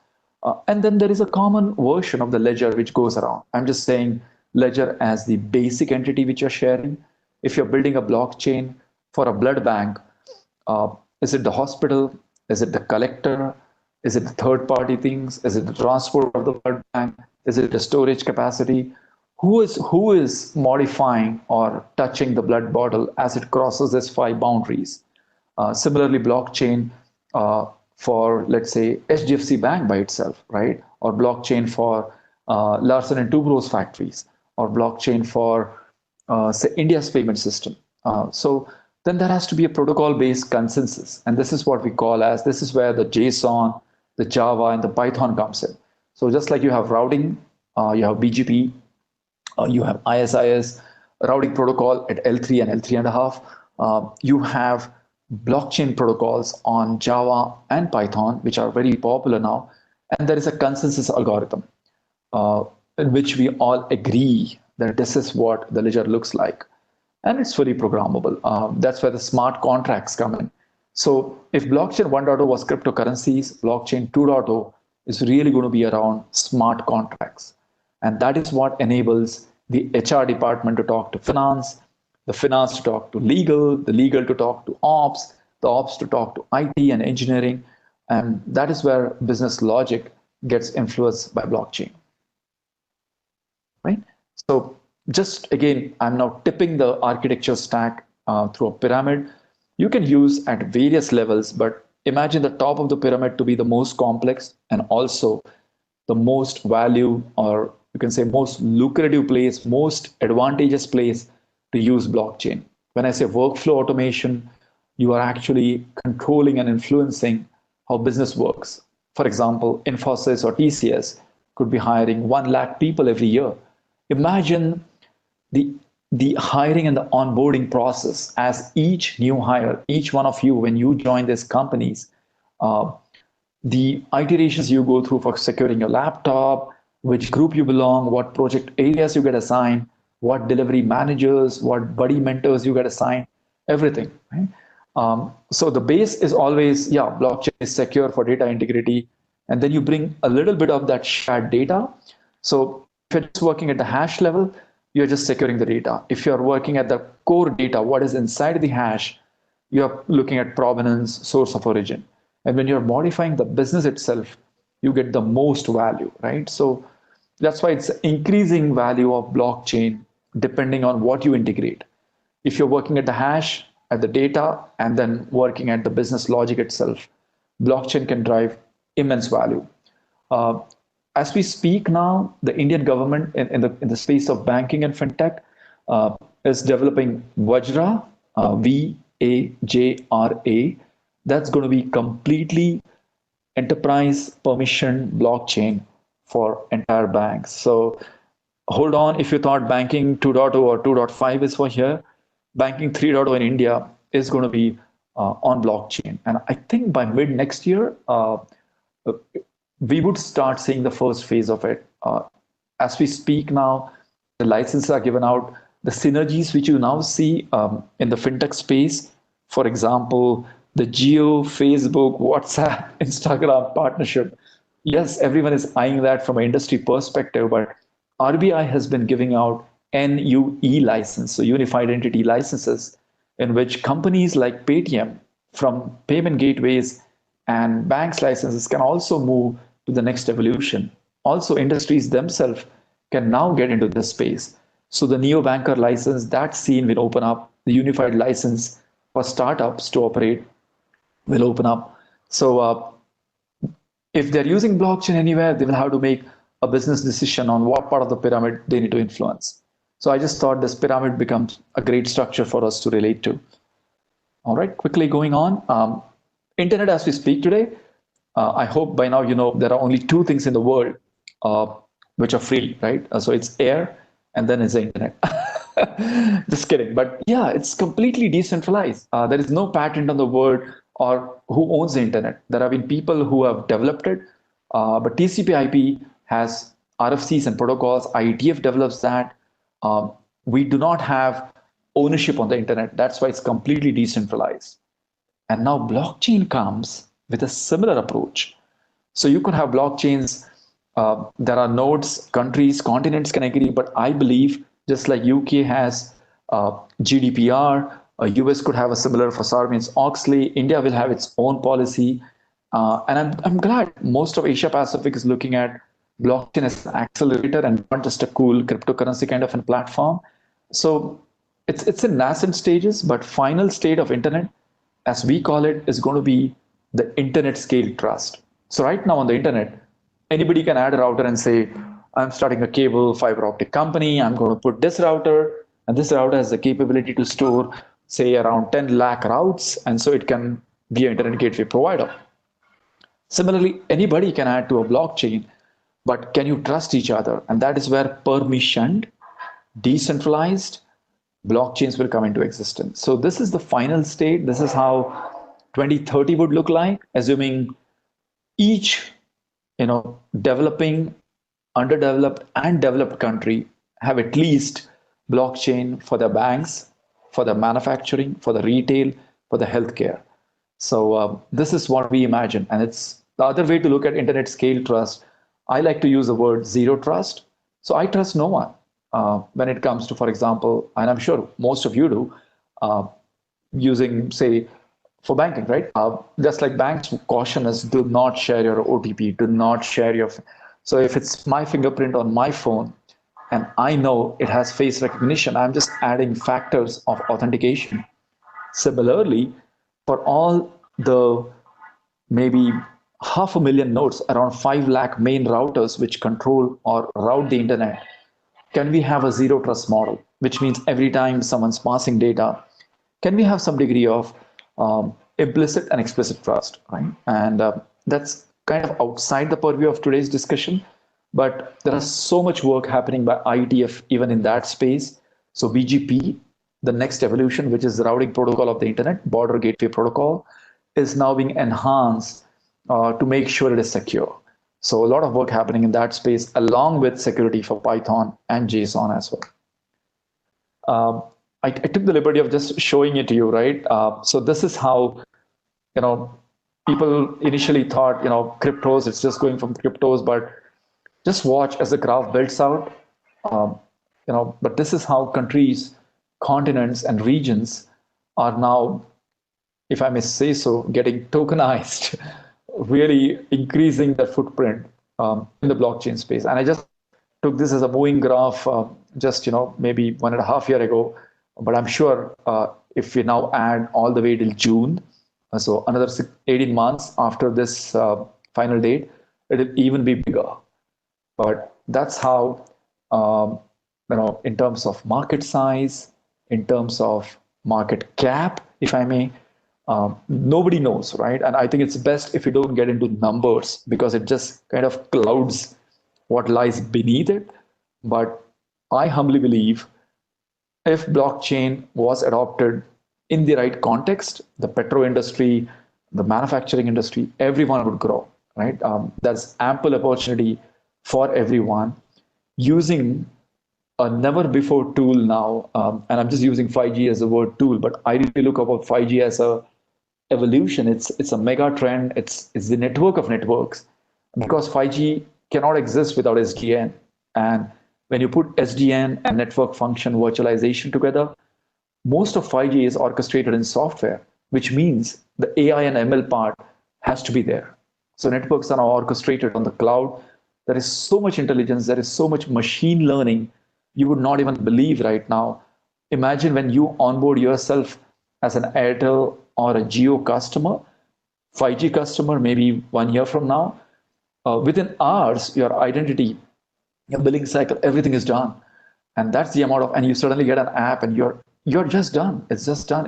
And then there is a common version of the ledger which goes around. I'm just saying ledger as the basic entity which you're sharing. If you're building a blockchain for a blood bank, is it the hospital? Is it the collector? Is it the third-party things? Is it the transport of the blood bank? Is it the storage capacity? Who is modifying or touching the blood bottle as it crosses these 5 boundaries? Similarly, blockchain for, let's say, HDFC Bank by itself, right? Or blockchain for Larsen and Toubro's factories, or blockchain for, say, India's payment system. So then there has to be a protocol-based consensus. And this is what we call as, this is where the JSON, the Java, and the Python comes in. So just like you have routing, you have BGP, you have ISIS, routing protocol at L3 and L3.5. You have blockchain protocols on Java and Python, which are very popular now. And there is a consensus algorithm in which we all agree that this is what the ledger looks like. And it's fully programmable. That's where the smart contracts come in. So if blockchain 1.0 was cryptocurrencies, blockchain 2.0 is really going to be around smart contracts. And that is what enables the HR department to talk to finance, the finance to talk to legal, the legal to talk to ops, the ops to talk to IT and engineering. And that is where business logic gets influenced by blockchain. Right? So just again, I'm now tipping the architecture stack through a pyramid. You can use at various levels, but imagine the top of the pyramid to be the most complex and also the most value, or you can say most lucrative place, most advantageous place to use blockchain. When I say workflow automation, you are actually controlling and influencing how business works. For example, Infosys or TCS could be hiring 1 lakh people every year. Imagine the hiring and the onboarding process as each new hire, each one of you, when you join these companies, the iterations you go through for securing your laptop, which group you belong, what project areas you get assigned, what delivery managers, what buddy mentors you get assigned, everything. Right? So the base is always, yeah, blockchain is secure for data integrity. And then you bring a little bit of that shared data. So if you're just working at the hash level, you're just securing the data. If you're working at the core data, what is inside the hash, you're looking at provenance, source of origin. And when you're modifying the business itself, you get the most value, right? So that's why it's increasing value of blockchain depending on what you integrate. If you're working at the hash, at the data, and then working at the business logic itself, blockchain can drive immense value. As we speak now, the Indian government in the space of banking and fintech is developing Vajra, VAJRA. That's going to be completely enterprise permission blockchain for entire banks. So hold on, if you thought banking 2.0 or 2.5 is for here, banking 3.0 in India is going to be on blockchain. And I think by mid next year, we would start seeing the first phase of it. As we speak now, the licenses are given out. The synergies which you now see in the fintech space, for example, the Geo, Facebook, WhatsApp, Instagram partnership. Yes, everyone is eyeing that from an industry perspective, but RBI has been giving out NUE license, so unified entity licenses, in which companies like Paytm from payment gateways and banks licenses can also move to the next evolution. Also, industries themselves can now get into this space. So the neobanker license, that scene will open up. The unified license for startups to operate will open up. So if they're using blockchain anywhere, they will have to make a business decision on what part of the pyramid they need to influence. So I just thought this pyramid becomes a great structure for us to relate to. All right, quickly going on. Internet as we speak today, I hope by now you know there are only 2 things in the world which are free, right? So it's air and then it's the internet. Just kidding. But yeah, it's completely decentralized. There is no patent on the word or who owns the internet. There have been people who have developed it, but TCP/IP has RFCs and protocols. IETF develops that. We do not have ownership on the internet. That's why it's completely decentralized. And now blockchain comes with a similar approach. So you could have blockchains. There are nodes, countries, continents can agree, but I believe just like UK has GDPR, US could have a similar for Sarbanes-Oxley. India will have its own policy. And I'm glad most of Asia Pacific is looking at blockchain as an accelerator and not just a cool cryptocurrency kind of a platform. So it's in nascent stages, but final state of internet, as we call it, is going to be the internet scale trust. So right now on the internet, anybody can add a router and say, I'm starting a cable fiber optic company. I'm going to put this router, and this router has the capability to store, say, around 10 lakh routes. And so it can be an internet gateway provider. Similarly, anybody can add to a blockchain, but can you trust each other? And that is where permissioned, decentralized blockchains will come into existence. So this is the final state. This is how 2030 would look like, assuming each developing, underdeveloped, and developed country have at least blockchain for the banks, for the manufacturing, for the retail, for the healthcare. So this is what we imagine. And it's the other way to look at internet scale trust. I like to use the word zero trust. So I trust no one when it comes to, for example, and I'm sure most of you do, using, say, for banking, right? Just like banks caution us, do not share your OTP, do not share your. So if it's my fingerprint on my phone and I know it has face recognition, I'm just adding factors of authentication. Similarly, for all the maybe 500,000 nodes, around 5 lakh main routers which control or route the internet, can we have a zero trust model, which means every time someone's passing data, can we have some degree of implicit and explicit trust, right? And that's kind of outside the purview of today's discussion, but there is so much work happening by IETF even in that space. So BGP, the next evolution, which is the routing protocol of the internet, border gateway protocol, is now being enhanced to make sure it is secure. So a lot of work happening in that space, along with security for Python and JSON as well. I took the liberty of just showing it to you, right? So this is how, people initially thought, cryptos, it's just going from cryptos, but just watch as the graph builds out. But this is how countries, continents, and regions are now, if I may say so, getting tokenized, really increasing their footprint in the blockchain space. And I just took this as a moving graph just, maybe 1.5 years ago. But I'm sure if we now add all the way till June, so another 18 months after this final date, it'll even be bigger. But that's how, in terms of market size, in terms of market cap, if I may, nobody knows, right? And I think it's best if you don't get into numbers because it just kind of clouds what lies beneath it. But I humbly believe if blockchain was adopted in the right context, the petro industry, the manufacturing industry, everyone would grow, right? There's ample opportunity for everyone using a never before tool now. And I'm just using 5G as a word tool, but I really look about 5G as a evolution. It's a mega trend. It's the network of networks because 5G cannot exist without SDN. And when you put SDN and network function virtualization together, most of 5G is orchestrated in software, which means the AI and ML part has to be there. So networks are now orchestrated on the cloud. There is so much intelligence. There is so much machine learning. You would not even believe right now. Imagine when you onboard yourself as an Airtel or a Jio customer, 5G customer, maybe 1 year from now, within hours, your identity, your billing cycle, everything is done. And that's the amount of, and you suddenly get an app and you're just done. It's just done.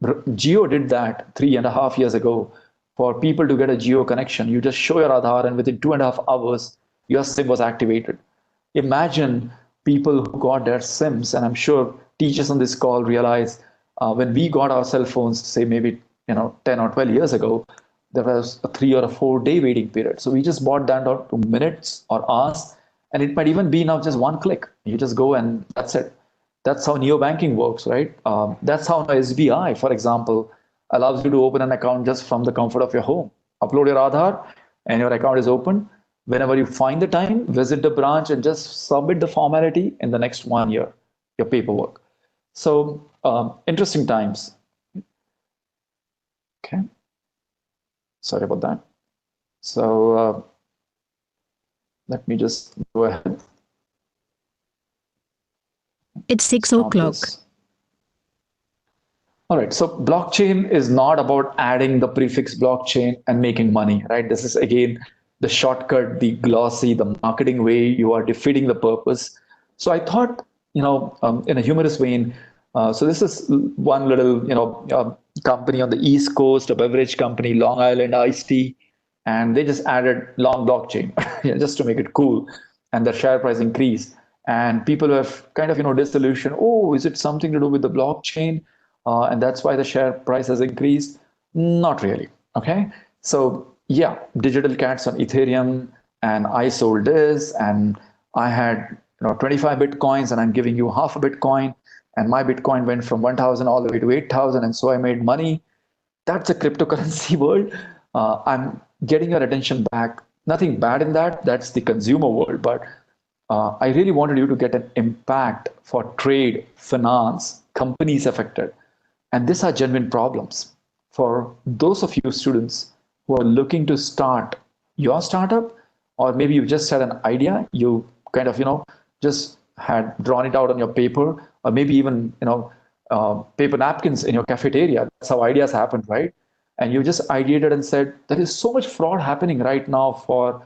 Jio did that 3.5 years ago. For people to get a Jio connection, you just show your Aadhaar and within 2.5 hours, your SIM was activated. Imagine people who got their SIMs, and I'm sure teachers on this call realize when we got our cell phones, say maybe 10 or 12 years ago, there was a 3 or a 4 day waiting period. So we just brought that down to minutes or hours, and it might even be now just one click. You just go and that's it. That's how neo-banking works, right? That's how SBI, for example, allows you to open an account just from the comfort of your home. Upload your Aadhaar and your account is open. Whenever you find the time, visit the branch and just submit the formality in the next 1 year, your paperwork. So interesting times. Okay. Sorry about that. So let me just go ahead. It's 6 o'clock. All right, so blockchain is not about adding the prefix blockchain and making money, right? This is again the shortcut, the glossy, the marketing way. You are defeating the purpose. So I thought, in a humorous vein, so this is one little, company on the East Coast, a beverage company, Long Island Iced Tea, and they just added long blockchain just to make it cool, and the share price increased. And people have kind of, disillusioned. Oh, is it something to do with the blockchain? And that's why the share price has increased? Not really. Okay. So yeah, digital cats on Ethereum, and I sold this, and I had 25 bitcoins, and I'm giving you half a bitcoin, and my bitcoin went from 1,000 all the way to 8,000, and so I made money. That's a cryptocurrency world. I'm getting your attention back. Nothing bad in that. That's the consumer world, but I really wanted you to get an impact for trade, finance, companies affected. And these are genuine problems. For those of you students who are looking to start your startup, or maybe you just had an idea, you kind of, just had drawn it out on your paper, or maybe even, paper napkins in your cafeteria. That's how ideas happen, right? And you just ideated and said, there is so much fraud happening right now for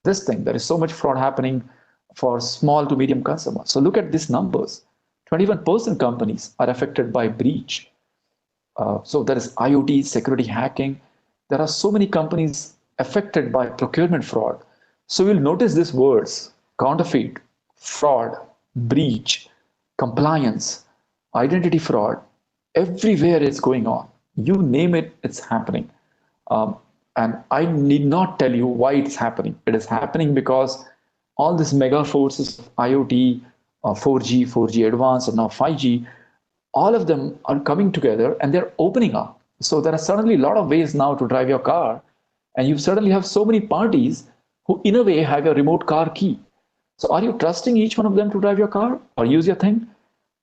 this thing. There is so much fraud happening for small to medium customers. So look at these numbers. 21% companies are affected by breach. So there is IoT, security hacking. There are so many companies affected by procurement fraud. So you'll notice these words: counterfeit, fraud, breach, compliance, identity fraud. Everywhere it's going on. You name it, it's happening. And I need not tell you why it's happening. It is happening because all these mega forces of IoT, 4G, 4G Advanced, and now 5G, all of them are coming together and they're opening up. So there are suddenly a lot of ways now to drive your car, and you suddenly have so many parties who in a way have your remote car key. So are you trusting each one of them to drive your car or use your thing?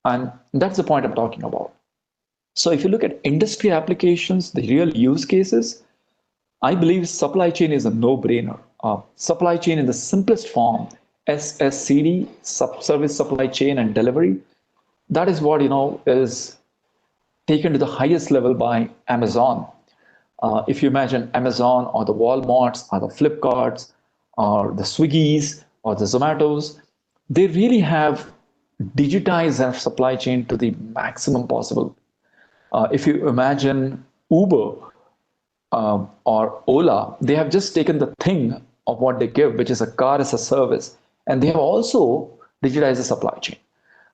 And that's the point I'm talking about. So if you look at industry applications, the real use cases, I believe supply chain is a no-brainer. Supply chain in the simplest form, SSCD, service supply chain and delivery, that is what is taken to the highest level by Amazon. If you imagine Amazon or the Walmarts or the Flipkarts or the Swiggies or the Zomatos, they really have digitized their supply chain to the maximum possible. If you imagine Uber or Ola, they have just taken the thing of what they give, which is a car as a service, and they have also digitized the supply chain.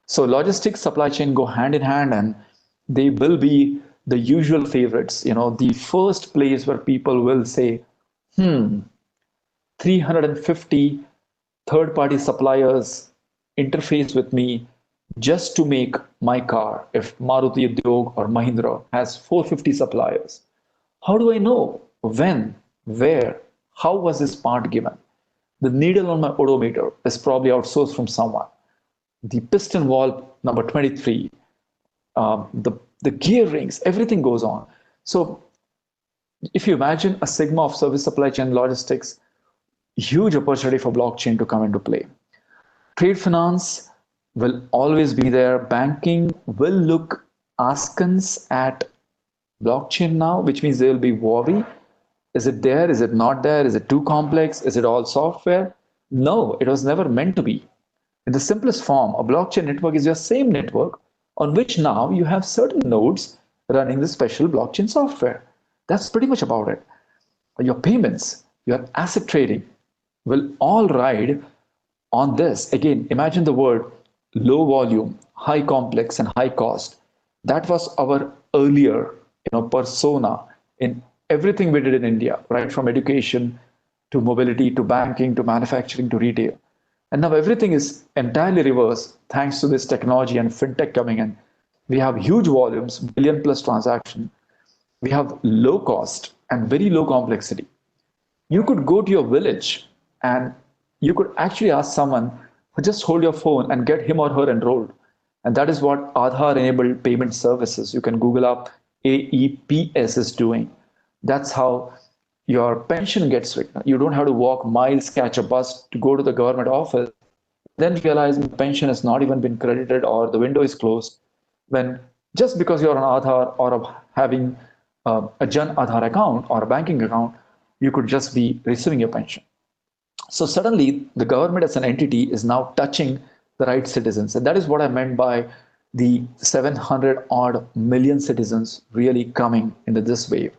So logistics, supply chain go hand in hand, and they will be the usual favorites. The first place where people will say, 350 third-party suppliers interface with me just to make my car. If Maruti Udyog or Mahindra has 450 suppliers, how do I know when, where, how was this part given? The needle on my odometer is probably outsourced from someone. The piston valve number 23, the gear rings, everything goes on. So if you imagine a sigma of service supply chain logistics, huge opportunity for blockchain to come into play. Trade finance will always be there. Banking will look askance at blockchain now, which means there will be worry. Is it there? Is it not there? Is it too complex? Is it all software? No, it was never meant to be. In the simplest form, a blockchain network is your same network on which now you have certain nodes running the special blockchain software. That's pretty much about it. Your payments, your asset trading will all ride on this. Again, imagine the word low volume, high complex, and high cost. That was our earlier persona in everything we did in India, right from education to mobility to banking to manufacturing to retail. And now everything is entirely reversed thanks to this technology and fintech coming in. We have huge volumes, billion plus transaction. We have low cost and very low complexity. You could go to your village and you could actually ask someone to just hold your phone and get him or her enrolled. And that is what Aadhaar enabled payment services, you can Google up, AEPS is doing. That's how your pension gets written. You don't have to walk miles, catch a bus to go to the government office, then realize the pension has not even been credited or the window is closed. When just because you're on Aadhaar or having a Jan Aadhaar account or a banking account, you could just be receiving your pension. So suddenly the government as an entity is now touching the right citizens. And that is what I meant by the 700 odd million citizens really coming into this wave.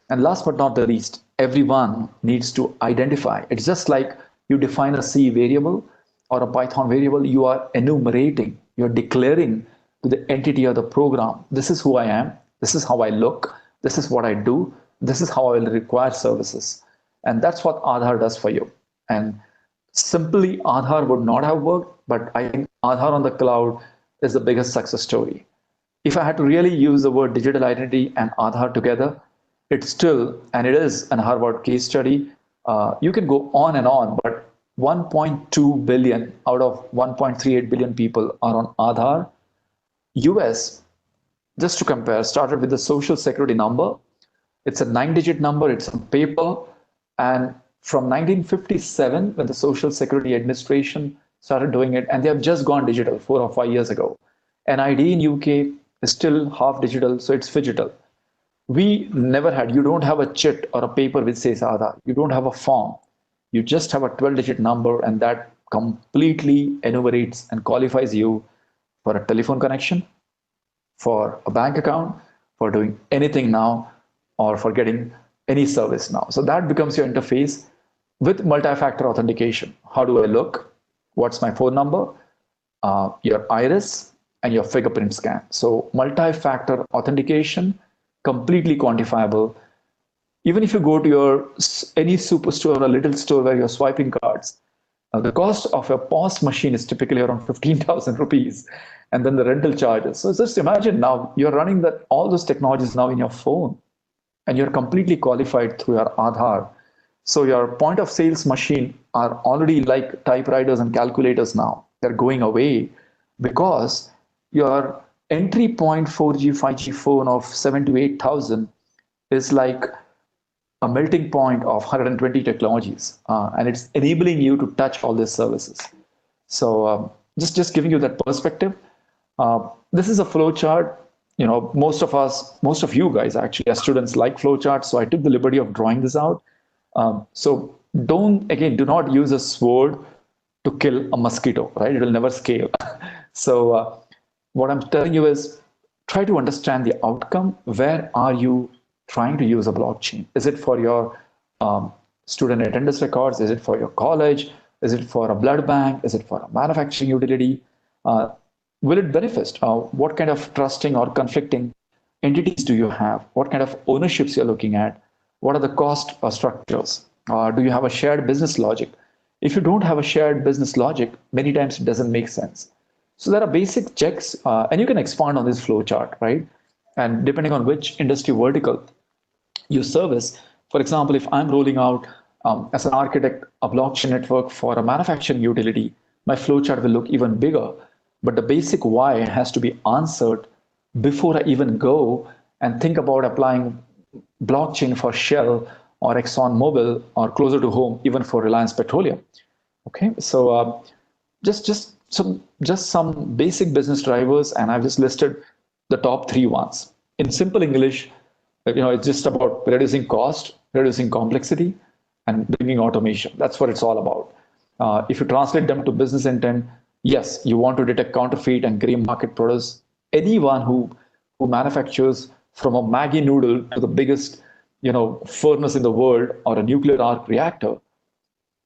And last but not the least, everyone needs to identify. It's just like you define a C variable or a Python variable, you are enumerating, you're declaring to the entity or the program, this is who I am, this is how I look, this is what I do, this is how I will require services. And that's what Aadhaar does for you. And simply Aadhaar would not have worked, but I think Aadhaar on the cloud is the biggest success story. If I had to really use the word digital identity and Aadhaar together, it's still, and it is an Harvard case study. You can go on, but 1.2 billion out of 1.38 billion people are on Aadhaar. US, just to compare, started with the social security number. It's a 9-digit number, it's on paper. And from 1957, when the Social Security Administration started doing it, and they have just gone digital 4 or 5 years ago. NID in UK is still half digital, so it's phygital. We never had, you don't have a chit or a paper which says Aadhaar. You don't have a form. You just have a 12-digit number, and that completely enumerates and qualifies you for a telephone connection, for a bank account, for doing anything now, or for getting any service now. So that becomes your interface with multi-factor authentication. How do I look? What's my phone number? Your iris and your fingerprint scan. So multi-factor authentication, completely quantifiable. Even if you go to your any superstore or a little store where you're swiping cards, the cost of a POS machine is typically around 15,000 rupees, and then the rental charges. So just imagine now you're running that all those technologies now in your phone, and you're completely qualified through your Aadhaar. So your point of sales machine are already like typewriters and calculators now. They're going away because your entry point 4G, 5G phone of 7 to 8,000 is like a melting point of 120 technologies, and it's enabling you to touch all these services. So just giving you that perspective. This is a flow chart. You know, most of you guys actually as students like flowcharts, so I took the liberty of drawing this out. So do not use a sword to kill a mosquito, right? It will never scale. So what I'm telling you is try to understand the outcome. Where are you trying to use a blockchain? Is it for your student attendance records? Is it for your college? Is it for a blood bank? Is it for a manufacturing utility? Will it benefit? What kind of trusting or conflicting entities do you have? What kind of ownerships you're looking at? What are the cost structures? Do you have a shared business logic? If you don't have a shared business logic, many times it doesn't make sense. So there are basic checks, and you can expand on this flow chart, right? And depending on which industry vertical you service, for example, if I'm rolling out as an architect a blockchain network for a manufacturing utility, my flow chart will look even bigger. But the basic why has to be answered before I even go and think about applying blockchain for Shell or ExxonMobil or closer to home, even for Reliance Petroleum. Okay, so just some basic business drivers, and I've just listed the top 3 ones. In simple English, it's just about reducing cost, reducing complexity, and bringing automation. That's what it's all about. If you translate them to business intent, yes, you want to detect counterfeit and gray market products. Anyone who manufactures from a Maggi noodle to the biggest, furnace in the world or a nuclear arc reactor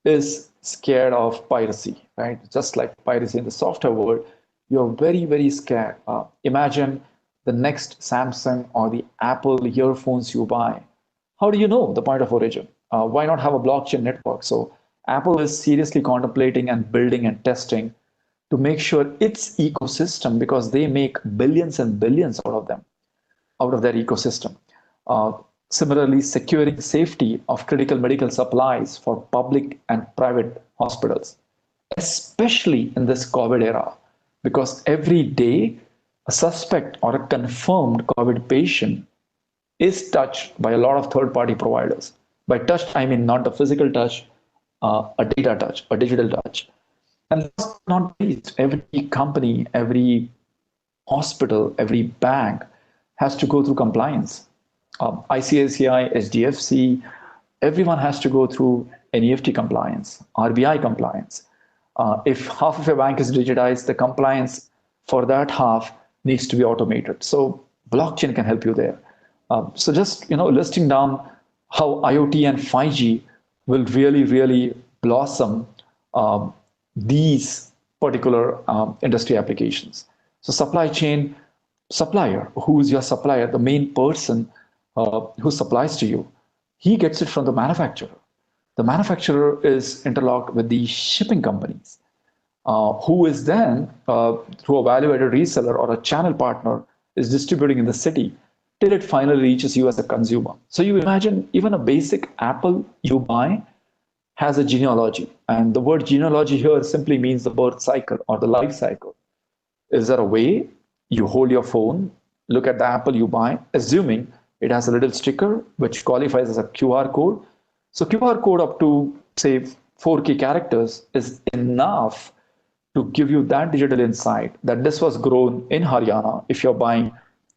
is scared of piracy, right? Just like piracy in the software world, you're very, very scared. Imagine the next Samsung or the Apple earphones you buy. How do you know the point of origin? Why not have a blockchain network? So Apple is seriously contemplating and building and testing to make sure its ecosystem, because they make billions and billions out of their ecosystem. Similarly, securing safety of critical medical supplies for public and private hospitals, especially in this COVID era, because every day a suspect or a confirmed COVID patient is touched by a lot of third-party providers. By touched, I mean not a physical touch, a data touch, a digital touch. And last but not least, every company, every hospital, every bank has to go through compliance. ICICI, SDFC, everyone has to go through NEFT compliance, RBI compliance. If half of a bank is digitized, the compliance for that half needs to be automated. So blockchain can help you there. So just listing down how IoT and 5G will really, really blossom these particular industry applications. So supply chain, supplier, who is your supplier, the main person who supplies to you, he gets it from the manufacturer. The manufacturer is interlocked with the shipping companies, who is then, through a value-added reseller or a channel partner, is distributing in the city till it finally reaches you as a consumer. So you imagine even a basic apple you buy has a genealogy. And the word genealogy here simply means the birth cycle or the life cycle. Is there a way you hold your phone, look at the apple you buy, assuming it has a little sticker which qualifies as a QR code? So QR code up to, say, 4K characters is enough to give you that digital insight that this was grown in Haryana if you're buying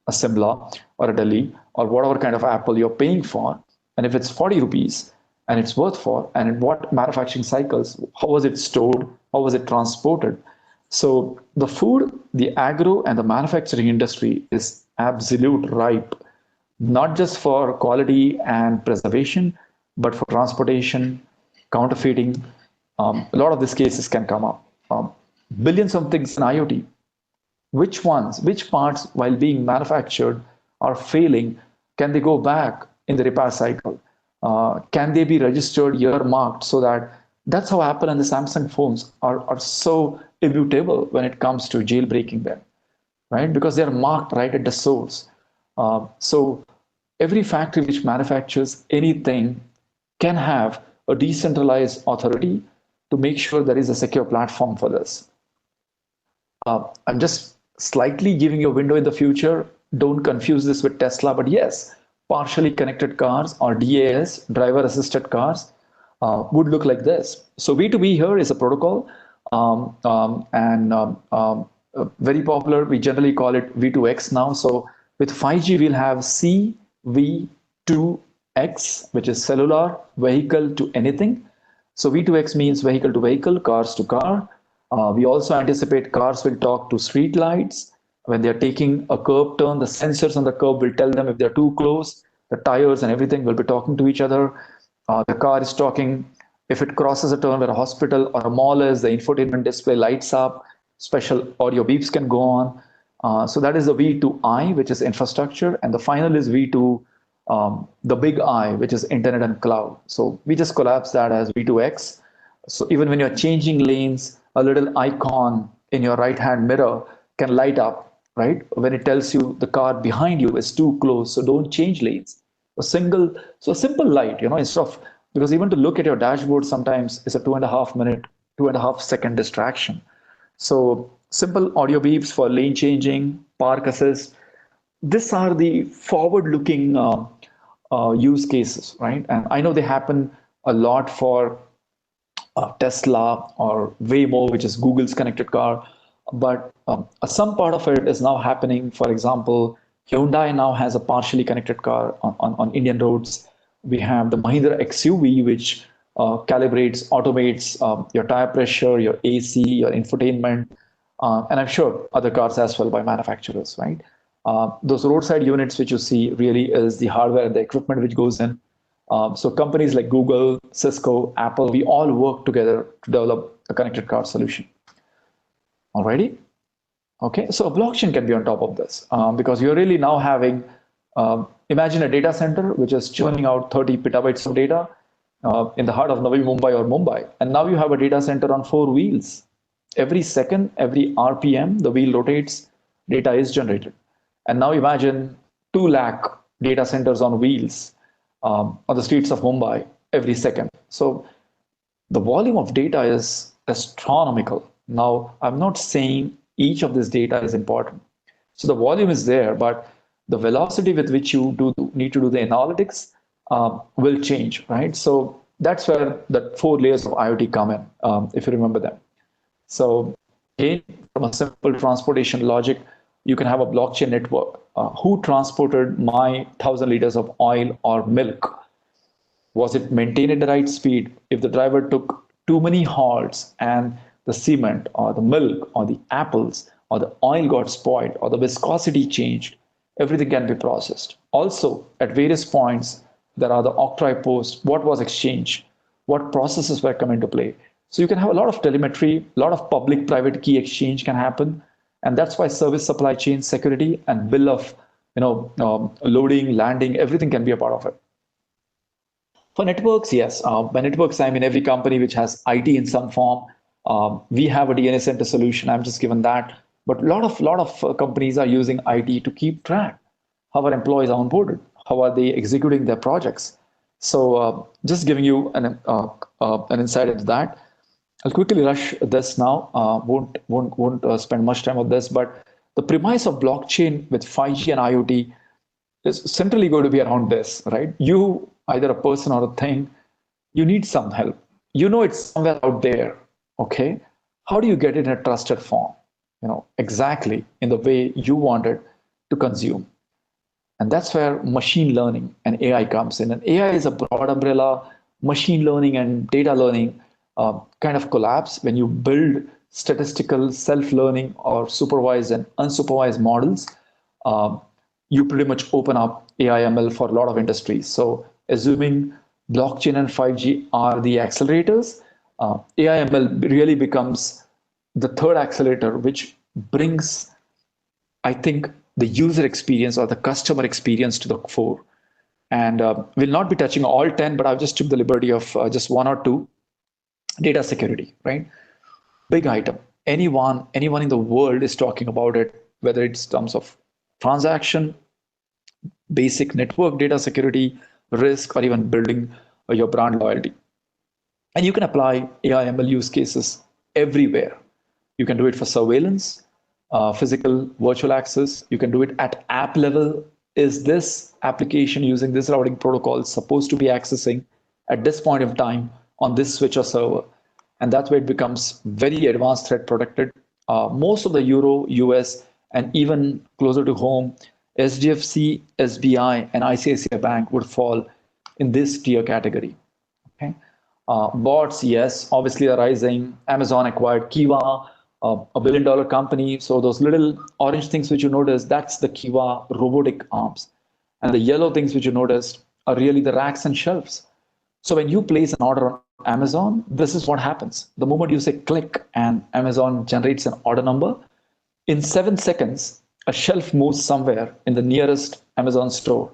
a Simla or a Delhi or whatever kind of apple you're paying for. And if it's 40 rupees and it's worth for, and in what manufacturing cycles, how was it stored, how was it transported? So the food, the agro, and the manufacturing industry is absolute ripe, not just for quality and preservation, but for transportation, counterfeiting. A lot of these cases can come up. Billions of things in IoT. Which ones, which parts, while being manufactured, are failing? Can they go back in the repair cycle? Can they be registered, earmarked, so that's how Apple and the Samsung phones are so immutable when it comes to jailbreaking them, right? Because they're marked right at the source. So every factory which manufactures anything can have a decentralized authority to make sure there is a secure platform for this. I'm just slightly giving you a window in the future. Don't confuse this with Tesla, but yes, partially connected cars or DAS, driver assisted cars, would look like this. So V2V here is a protocol, very popular. We generally call it V2X now. So with 5G, we'll have CV2X, which is cellular, vehicle to anything. So V2X means vehicle to vehicle, cars to car. We also anticipate cars will talk to street lights. When they're taking a curb turn, the sensors on the curb will tell them if they're too close. The tires and everything will be talking to each other. The car is talking. If it crosses a turn where a hospital or a mall is, the infotainment display lights up. Special audio beeps can go on. So that is the V2I, which is infrastructure. And the final is V2, the big I, which is internet and cloud. So we just collapse that as V2X. So even when you're changing lanes, a little icon in your right-hand mirror can light up, right? When it tells you the car behind you is too close, so don't change lanes. A simple light, instead of, because even to look at your dashboard sometimes is a 2.5 second distraction. So simple audio beeps for lane changing, park assist. These are the forward-looking use cases, right? And I know they happen a lot for Tesla or Waymo, which is Google's connected car. But some part of it is now happening. For example, Hyundai now has a partially connected car on Indian roads. We have the Mahindra XUV, which calibrates, automates your tire pressure, your AC, your infotainment, and I'm sure other cars as well by manufacturers, right? Those roadside units which you see really is the hardware and the equipment which goes in. So companies like Google, Cisco, Apple, we all work together to develop a connected car solution. Alrighty? Okay, so a blockchain can be on top of this because you're really now having, imagine a data center which is churning out 30 petabytes of data in the heart of Navi Mumbai or Mumbai. And now you have a data center on 4 wheels. Every second, every RPM, the wheel rotates, data is generated. And now imagine 2 lakh data centers on wheels on the streets of Mumbai every second. So the volume of data is astronomical. Now, I'm not saying each of this data is important. So the volume is there, but the velocity with which you need to do the analytics will change, right? So that's where the 4 layers of IoT come in, if you remember them. So again, from a simple transportation logic, you can have a blockchain network. Who transported my 1,000 liters of oil or milk? Was it maintained at the right speed? If the driver took too many halts and the cement or the milk or the apples or the oil got spoiled or the viscosity changed, everything can be processed. Also, at various points, there are the octroi posts, what was exchanged, what processes were come into play. So you can have a lot of telemetry, a lot of public-private key exchange can happen. And that's why service supply chain security and bill of loading, landing, everything can be a part of it. For networks, yes. By networks, I mean every company which has IT in some form. We have a DNA center solution. I'm just given that. But a lot of companies are using IT to keep track. How are employees onboarded? How are they executing their projects? So just giving you an insight into that. I'll quickly rush this now. Won't spend much time on this. But the premise of blockchain with 5G and IoT is centrally going to be around this, right? You, either a person or a thing, you need some help. You know it's somewhere out there, okay? How do you get it in a trusted form? Exactly in the way you want it to consume. And that's where machine learning and AI comes in. And AI is a broad umbrella. Machine learning and data learning kind of collapse when you build statistical self-learning or supervised and unsupervised models. You pretty much open up AI ML for a lot of industries. So assuming blockchain and 5G are the accelerators, AI ML really becomes the third accelerator, which brings, I think, the user experience or the customer experience to the fore. And we'll not be touching all 10, but I've just took the liberty of just one or two. Data security, right? Big item. Anyone in the world is talking about it, whether it's terms of transaction, basic network data security, risk, or even building your brand loyalty. And you can apply AI ML use cases everywhere. You can do it for surveillance, physical virtual access. You can do it at app level. Is this application using this routing protocol supposed to be accessing at this point of time on this switch or server? And that's where it becomes very advanced threat protected. Most of the Euro, US, and even closer to home, SDFC, SBI, and ICICI Bank would fall in this tier category. Okay. Bots, yes, obviously are rising. Amazon acquired Kiva, a $1 billion company. So those little orange things which you notice, that's the Kiva robotic arms. And the yellow things which you noticed are really the racks and shelves. So when you place an order on Amazon, this is what happens. The moment you say click and Amazon generates an order number, in 7 seconds, a shelf moves somewhere in the nearest Amazon store.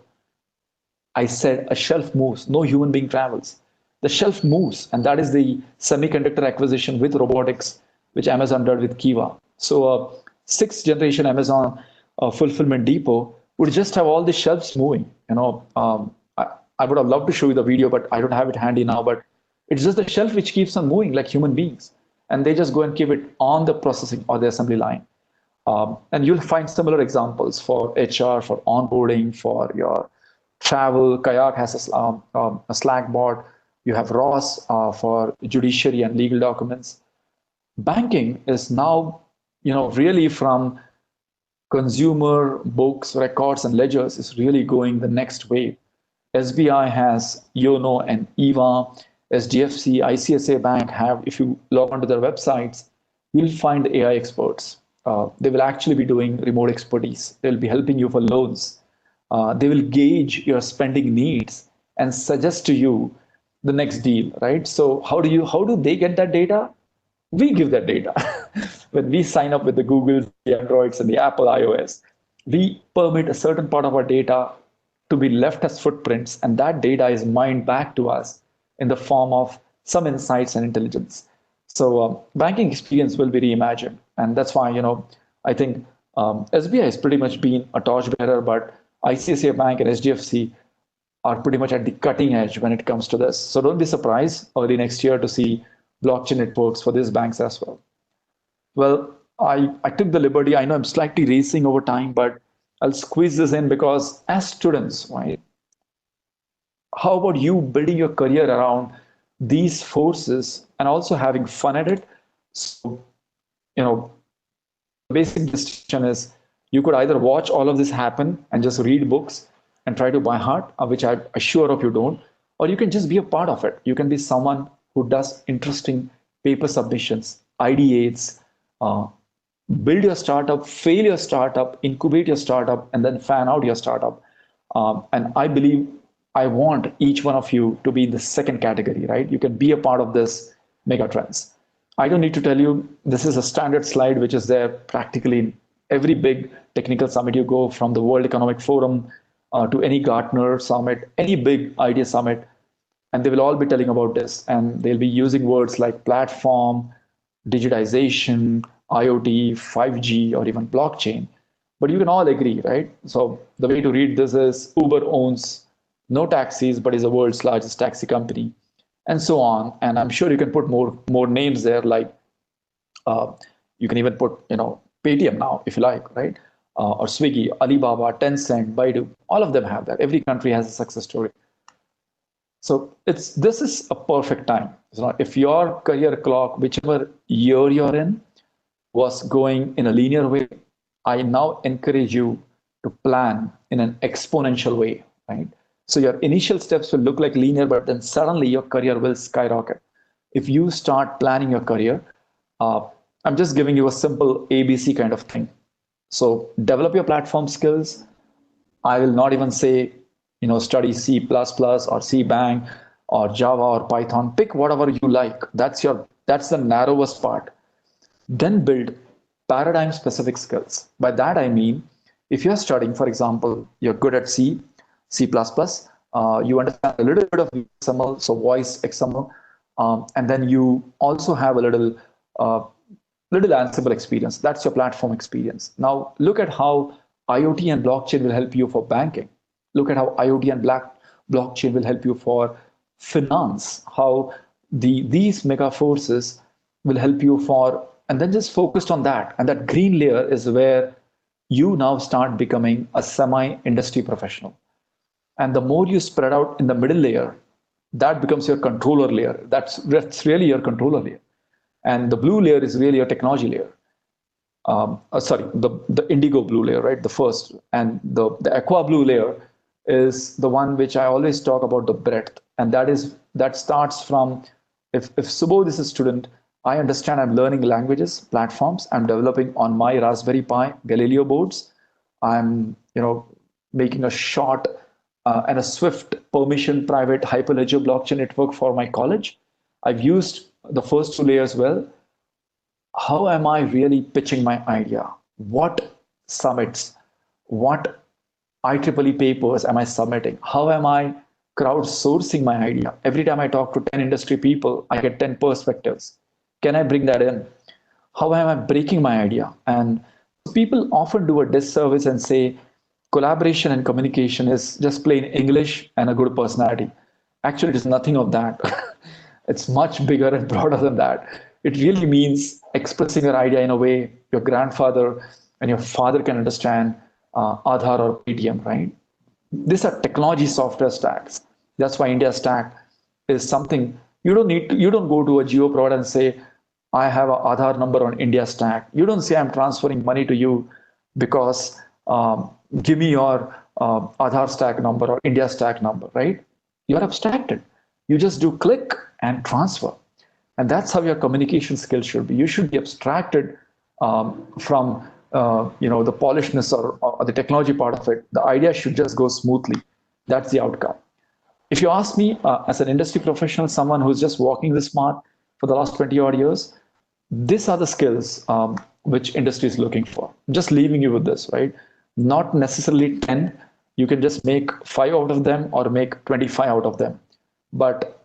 I said a shelf moves, no human being travels. The shelf moves, and that is the semiconductor acquisition with robotics, which Amazon did with Kiva. So 6th generation Amazon fulfillment depot would just have all the shelves moving. I would have loved to show you the video, but I don't have it handy now. But it's just the shelf which keeps on moving like human beings. And they just go and keep it on the processing or the assembly line. And you'll find similar examples for HR, for onboarding, for your travel. Kayak has a Slack bot. You have ROS for judiciary and legal documents. Banking is now, really from consumer books, records, and ledgers is really going the next wave. SBI has YONO and EVA. SDFC, ICICI Bank have, if you log onto their websites, you'll find AI experts. They will actually be doing remote expertise. They'll be helping you for loans. They will gauge your spending needs and suggest to you the next deal, right? So how do they get that data? We give that data. When we sign up with the Googles, the Androids, and the Apple iOS, we permit a certain part of our data to be left as footprints, and that data is mined back to us in the form of some insights and intelligence. So banking experience will be reimagined. And that's why, I think SBI has pretty much been a torchbearer, but ICICI Bank and SDFC are pretty much at the cutting edge when it comes to this. So don't be surprised early next year to see blockchain networks for these banks as well. Well, I took the liberty. I know I'm slightly racing over time, but I'll squeeze this in because as students, right? How about you building your career around these forces and also having fun at it? So, the basic distinction is you could either watch all of this happen and just read books and try to by heart, which I'm sure of you don't, or you can just be a part of it. You can be someone who does interesting paper submissions, ideates, build your startup, fail your startup, incubate your startup, and then fan out your startup. And I believe I want each one of you to be in the second category, right? You can be a part of this mega trends. I don't need to tell you, this is a standard slide which is there practically in every big technical summit you go, from the World Economic Forum to any Gartner summit, any big idea summit, and they will all be telling about this. And they'll be using words like platform, digitization, IoT, 5G, or even blockchain. But you can all agree, right? So the way to read this is Uber owns no taxis, but is the world's largest taxi company, and so on. And I'm sure you can put more names there, like you can even put, Paytm now, if you like, right? Or Swiggy, Alibaba, Tencent, Baidu, all of them have that. Every country has a success story. So this is a perfect time. So if your career clock, whichever year you're in, was going in a linear way, I now encourage you to plan in an exponential way, right? So your initial steps will look like linear, but then suddenly your career will skyrocket. If you start planning your career, I'm just giving you a simple ABC kind of thing. So develop your platform skills. I will not even say, study C++ or C Bang or Java or Python. Pick whatever you like. That's the narrowest part. Then build paradigm specific skills. By that I mean, if you're studying, for example, you're good at C, C++, you understand a little bit of XML, so voice XML, and then you also have a little Ansible experience. That's your platform experience. Now look at how IoT and blockchain will help you for banking. Look at how IoT and blockchain will help you for finance, how these mega forces will help you for, and then just focused on that. And that green layer is where you now start becoming a semi-industry professional. And the more you spread out in the middle layer, that becomes your controller layer. That's really your controller layer. And the blue layer is really your technology layer. Sorry, the indigo blue layer, right? The first. And the aqua blue layer is the one which I always talk about, the breadth. And that starts from, if Subodh is a student, I understand I'm learning languages, platforms. I'm developing on my Raspberry Pi Galileo boards. I'm, making a short and a Swift permission private Hyperledger blockchain network for my college. I've used the first two layers well. How am I really pitching my idea? What summits, what IEEE papers am I submitting? How am I crowdsourcing my idea? Every time I talk to 10 industry people, I get 10 perspectives. Can I bring that in? How am I breaking my idea? And people often do a disservice and say collaboration and communication is just plain English and a good personality. Actually, it is nothing of that. It's much bigger and broader than that. It really means expressing your idea in a way your grandfather and your father can understand, Aadhaar or Paytm, right? These are technology software stacks. That's why India Stack is something you don't go to a geo provider and say, I have an Aadhaar number on India Stack. You don't say I'm transferring money to you because give me your Aadhaar stack number or India Stack number, right? You're abstracted. You just do click and transfer. And that's how your communication skills should be. You should be abstracted from the polishedness or the technology part of it. The idea should just go smoothly. That's the outcome. If you ask me, as an industry professional, someone who's just walking this path for the last 20 odd years, these are the skills which industry is looking for. I'm just leaving you with this, right? Not necessarily 10. You can just make 5 out of them or make 25 out of them. But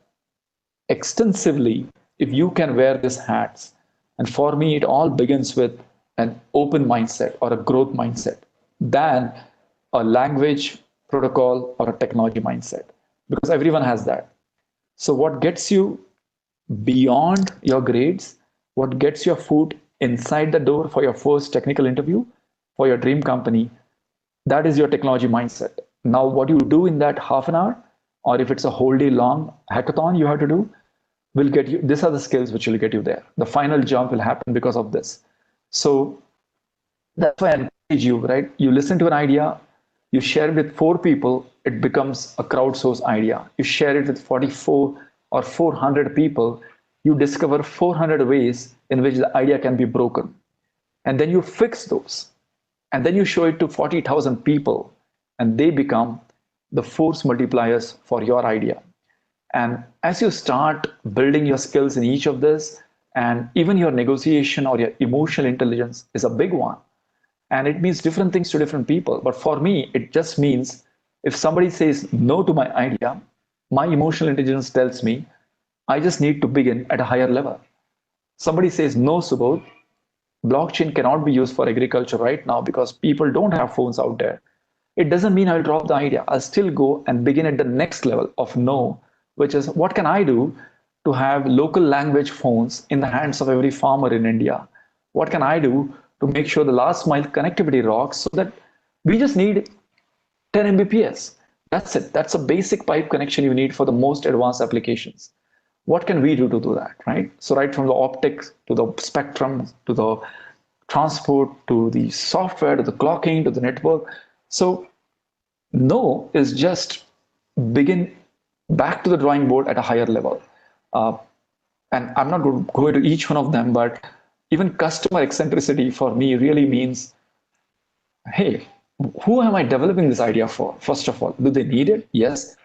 extensively, if you can wear these hats, and for me, it all begins with an open mindset or a growth mindset than a language, protocol, or a technology mindset, because everyone has that. So what gets you beyond your grades, what gets your foot inside the door for your first technical interview, for your dream company, that is your technology mindset. Now, what you do in that half an hour, or if it's a whole day long hackathon you have to do, will get you, these are the skills which will get you there. The final jump will happen because of this. So that's why I encourage you, right? You listen to an idea, you share it with 4 people, it becomes a crowdsourced idea. You share it with 44 or 400 people, you discover 400 ways in which the idea can be broken. And then you fix those. And then you show it to 40,000 people, and they become the force multipliers for your idea. And as you start building your skills in each of this, and even your negotiation or your emotional intelligence is a big one. And it means different things to different people. But for me, it just means if somebody says no to my idea, my emotional intelligence tells me I just need to begin at a higher level. Somebody says no, Subodh, blockchain cannot be used for agriculture right now because people don't have phones out there. It doesn't mean I'll drop the idea. I'll still go and begin at the next level of no, which is what can I do to have local language phones in the hands of every farmer in India? What can I do to make sure the last mile connectivity rocks so that we just need 10 Mbps? That's it. That's a basic pipe connection you need for the most advanced applications. What can we do to do that, right? So right from the optics to the spectrum to the transport to the software to the clocking to the network. So no is just begin back to the drawing board at a higher level. Uh, and I'm not going to go into each one of them, but even customer eccentricity for me really means, hey, who am I developing this idea for? First of all, do they need it? Yes.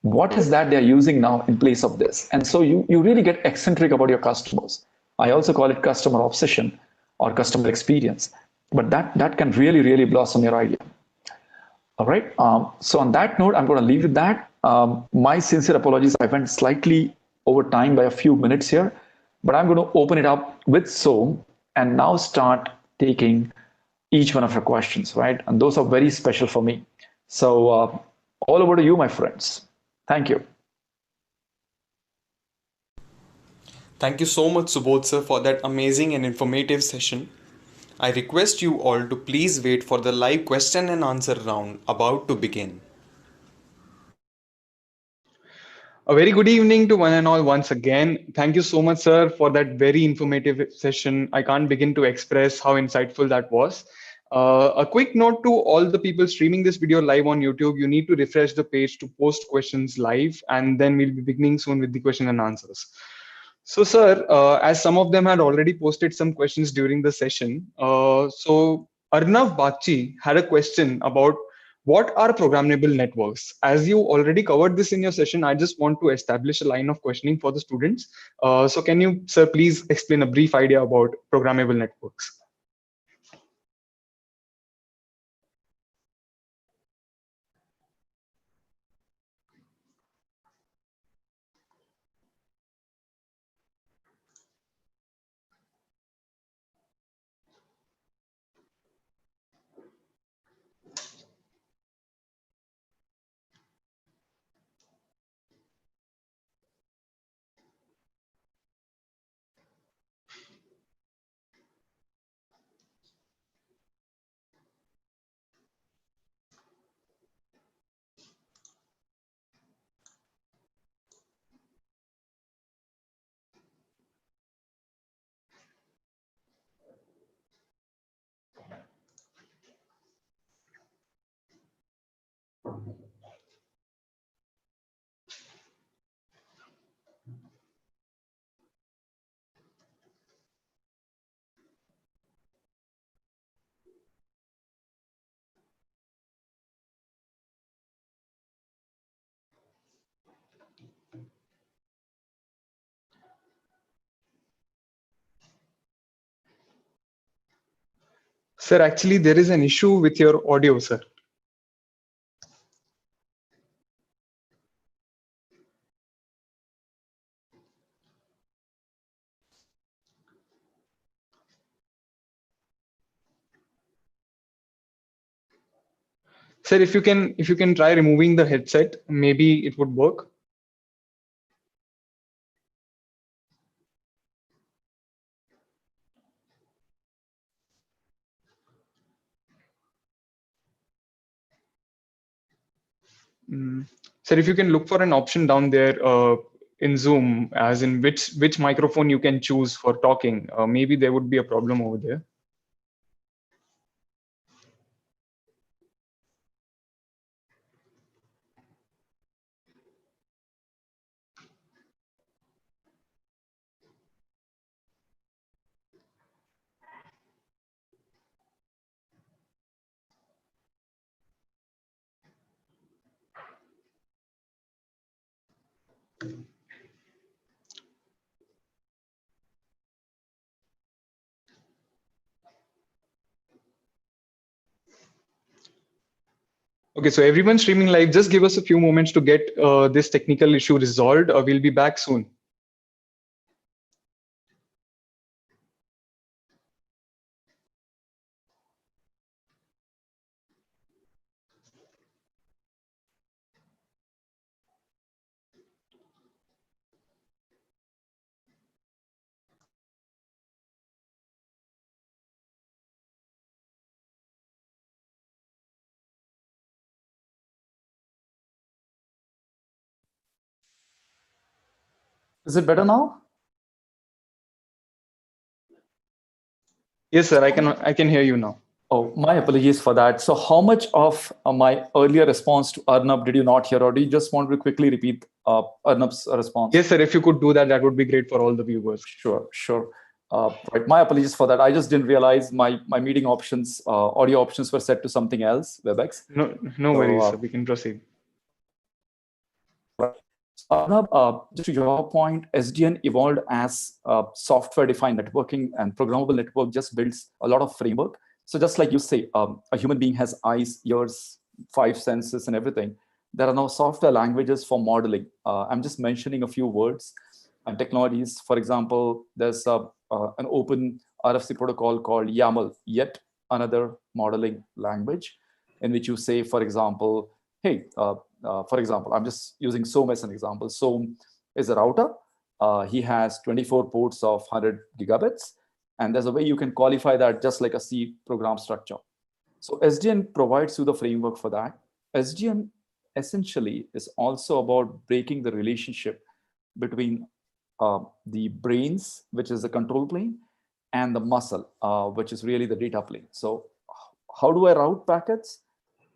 What is that they're using now in place of this? And so you really get eccentric about your customers. I also call it customer obsession or customer experience. But that can really, really blossom your idea. All right. So on that note, I'm going to leave with that. My sincere apologies. I went slightly over time by a few minutes here, but I'm going to open it up with Som and now start taking each one of your questions, right? And those are very special for me. So all over to you, my friends. Thank you. Thank you so much, Subodh sir, for that amazing and informative session. I request you all to please wait for the live question and answer round about to begin. A very good evening to one and all once again. Thank you so much, sir, for that very informative session. I can't begin to express how insightful that was. A quick note to all the people streaming this video live on YouTube, you need to refresh the page to post questions live, and then we'll be beginning soon with the question and answers. So, sir, as some of them had already posted some questions during the session, so Arnav Bakchi had a question about what are programmable networks? As you already covered this in your session, I just want to establish a line of questioning for the students. So can you, sir, please explain a brief idea about programmable networks? Sir, actually, there is an issue with your audio, sir. Sir, if you can try removing the headset, maybe it would work. Sir, if you can look for an option down there in Zoom, as in which microphone you can choose for talking, maybe there would be a problem over there. Okay, so everyone streaming live, just give us a few moments to get this technical issue resolved. We'll be back soon. Is it better now? Yes, sir, I can hear you now. Oh, my apologies for that. So how much of my earlier response to Arnab did you not hear, or do you just want to quickly repeat Arnab's response? Yes, sir, if you could do that, that would be great for all the viewers. Sure. Right. My apologies for that. I just didn't realize my meeting options, audio options were set to something else, WebEx. No worries, sir. We can proceed. Arnab, just to your point, SDN evolved as software-defined networking, and programmable network just builds a lot of framework. So just like you say, a human being has eyes, ears, 5 senses and everything. There are now software languages for modeling. I'm just mentioning a few words and technologies. For example, there's an open RFC protocol called YAML, yet another modeling language, in which you say, for example, hey, for example, I'm just using Som as an example. Som is a router. He has 24 ports of 100 gigabits. And there's a way you can qualify that just like a C program structure. So SDN provides you the framework for that. SDN essentially is also about breaking the relationship between the brains, which is the control plane, and the muscle, which is really the data plane. So how do I route packets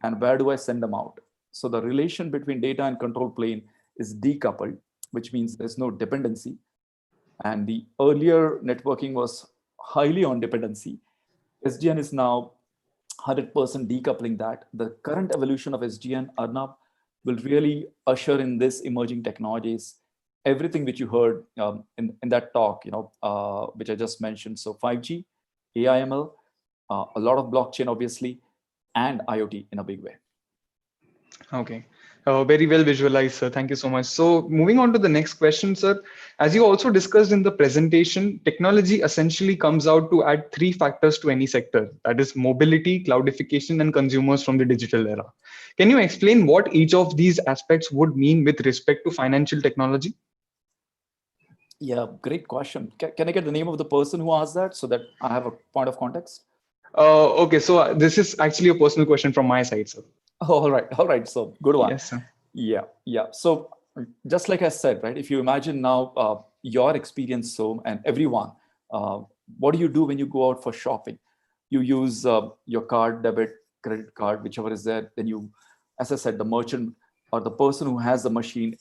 and where do I send them out? So the relation between data and control plane is decoupled, which means there's no dependency. And the earlier networking was highly on dependency. SDN is now 100% decoupling that. The current evolution of SDN, Arnab, will really usher in this emerging technologies, everything which you heard in that talk, which I just mentioned. So 5G, AIML, a lot of blockchain, obviously, and IoT in a big way. Okay. Very well visualized, sir. Thank you so much. So moving on to the next question, sir. As you also discussed in the presentation, technology essentially comes out to add 3 factors to any sector. That is mobility, cloudification, and consumers from the digital era. Can you explain what each of these aspects would mean with respect to financial technology? Yeah, great question. Can I get the name of the person who asked that so that I have a point of context? Okay, so this is actually a personal question from my side, sir. Oh, all right. So good one. Yes, sir. Yeah. So just like I said, right, if you imagine now your experience, so, and everyone, what do you do when you go out for shopping? You use your card, debit, credit card, whichever is there. Then you, as I said, the merchant or the person who has the machine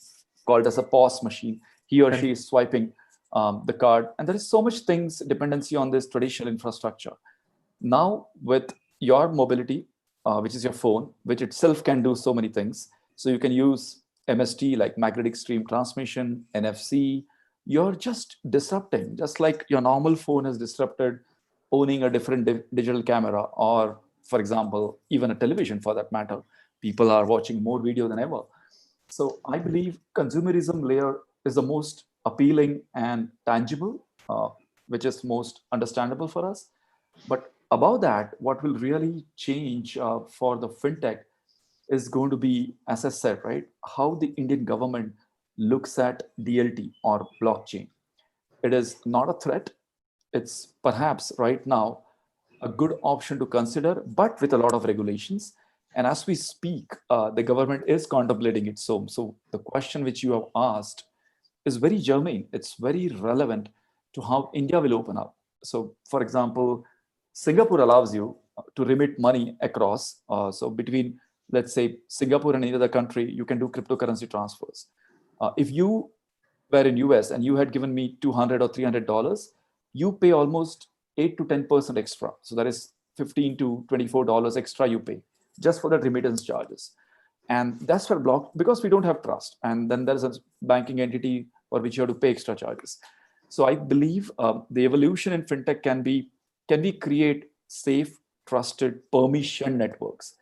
called as a POS machine, he or she is swiping the card. And there is so much things, dependency on this traditional infrastructure. Now with your mobility, which is your phone, which itself can do so many things. So you can use MST, like magnetic stream transmission, NFC. You're just disrupting, just like your normal phone has disrupted owning a different digital camera, or for example, even a television for that matter. People are watching more video than ever. So I believe consumerism layer is the most appealing and tangible, which is most understandable for us. But above that, what will really change for the fintech is going to be, as I said, right, how the Indian government looks at DLT or blockchain. It is not a threat. It's perhaps right now a good option to consider, but with a lot of regulations. And as we speak, the government is contemplating it. So the question which you have asked is very germane. It's very relevant to how India will open up. So, for example, Singapore allows you to remit money across. So between, let's say, Singapore and any other country, you can do cryptocurrency transfers. If you were in US and you had given me $200 or $300, you pay almost 8 to 10% extra. So that is $15 to $24 extra you pay just for the remittance charges. And that's for block, because we don't have trust. And then there's a banking entity for which you have to pay extra charges. So I believe the evolution in fintech can we create safe, trusted, permission networks.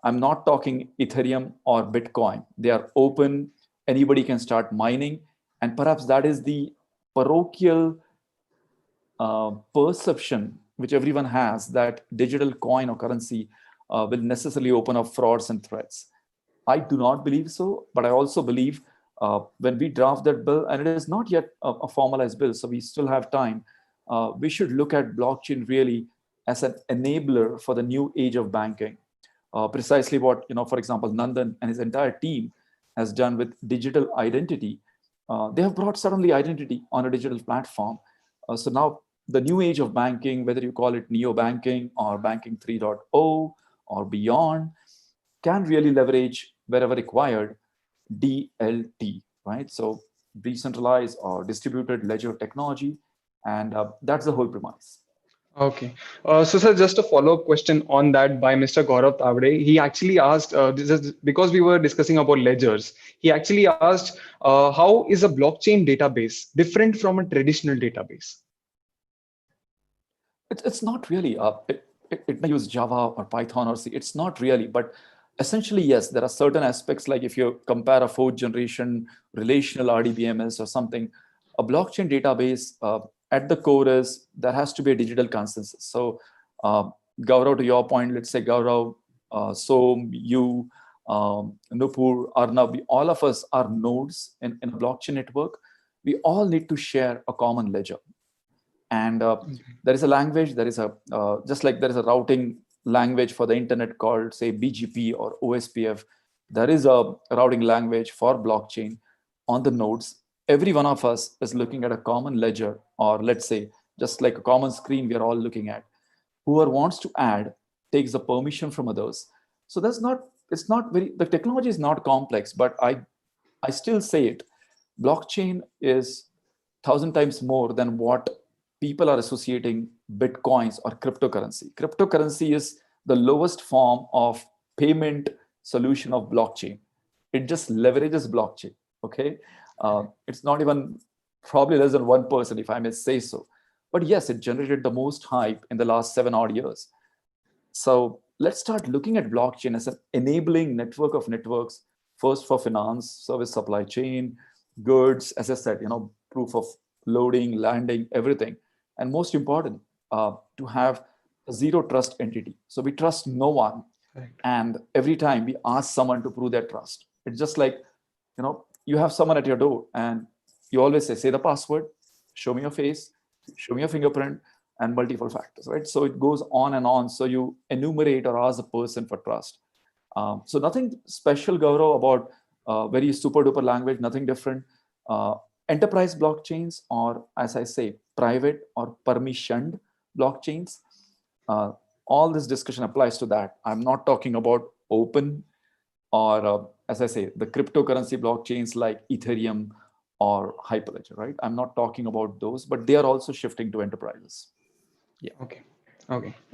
I'm not talking Ethereum or Bitcoin. They are open. Anybody can start mining. And perhaps that is the parochial perception which everyone has, that digital coin or currency will necessarily open up frauds and threats. I do not believe so, but I also believe when we draft that bill, and it is not yet a formalized bill, so we still have time, we should look at blockchain really as an enabler for the new age of banking. Precisely what, for example, Nandan and his entire team has done with digital identity. They have brought suddenly identity on a digital platform. So now the new age of banking, whether you call it neo-banking or banking 3.0 or beyond, can really leverage wherever required DLT, right? So decentralized or distributed ledger technology. And that's the whole premise. Okay. So, sir, just a follow-up question on that by Mr. Gaurav Tavade. He actually asked, this is because we were discussing about ledgers, he actually asked, how is a blockchain database different from a traditional database? It's not really. It may use Java or Python or C. It's not really, but essentially, yes, there are certain aspects, like if you compare a fourth generation relational RDBMS or something, a blockchain database at the core is there has to be a digital consensus. So Gaurav, to your point, let's say Gaurav, Som, you, Nupur, Arnab, all of us are nodes in a blockchain network. We all need to share a common ledger. And there is a language, there is a, just like there is a routing language for the internet called, say, BGP or OSPF, there is a routing language for blockchain on the nodes. Every one of us is looking at a common ledger, or let's say, just like a common screen we are all looking at. Whoever wants to add takes the permission from others. So that's not, it's not very, the technology is not complex, but I still say it. Blockchain is 1,000 times more than what people are associating Bitcoins or cryptocurrency. Cryptocurrency is the lowest form of payment solution of blockchain. It just leverages blockchain, okay? It's not even probably less than 1%, if I may say so. But yes, it generated the most hype in the last 7 odd years. So let's start looking at blockchain as an enabling network of networks, first for finance, service supply chain, goods, as I said, proof of loading, landing, everything. And most important, to have a zero trust entity. So we trust no one. Right. And every time we ask someone to prove their trust, it's just like, you have someone at your door and you always say the password, show me your face, show me your fingerprint, and multiple factors, right? So it goes on and on. So you enumerate or ask the person for trust. So nothing special, Gaurav, about very super duper language, nothing different. Enterprise blockchains, or as I say, private or permissioned blockchains, all this discussion applies to that. I'm not talking about open or, as I say, the cryptocurrency blockchains like Ethereum or Hyperledger, right? I'm not talking about those, but they are also shifting to enterprises. Yeah. Okay.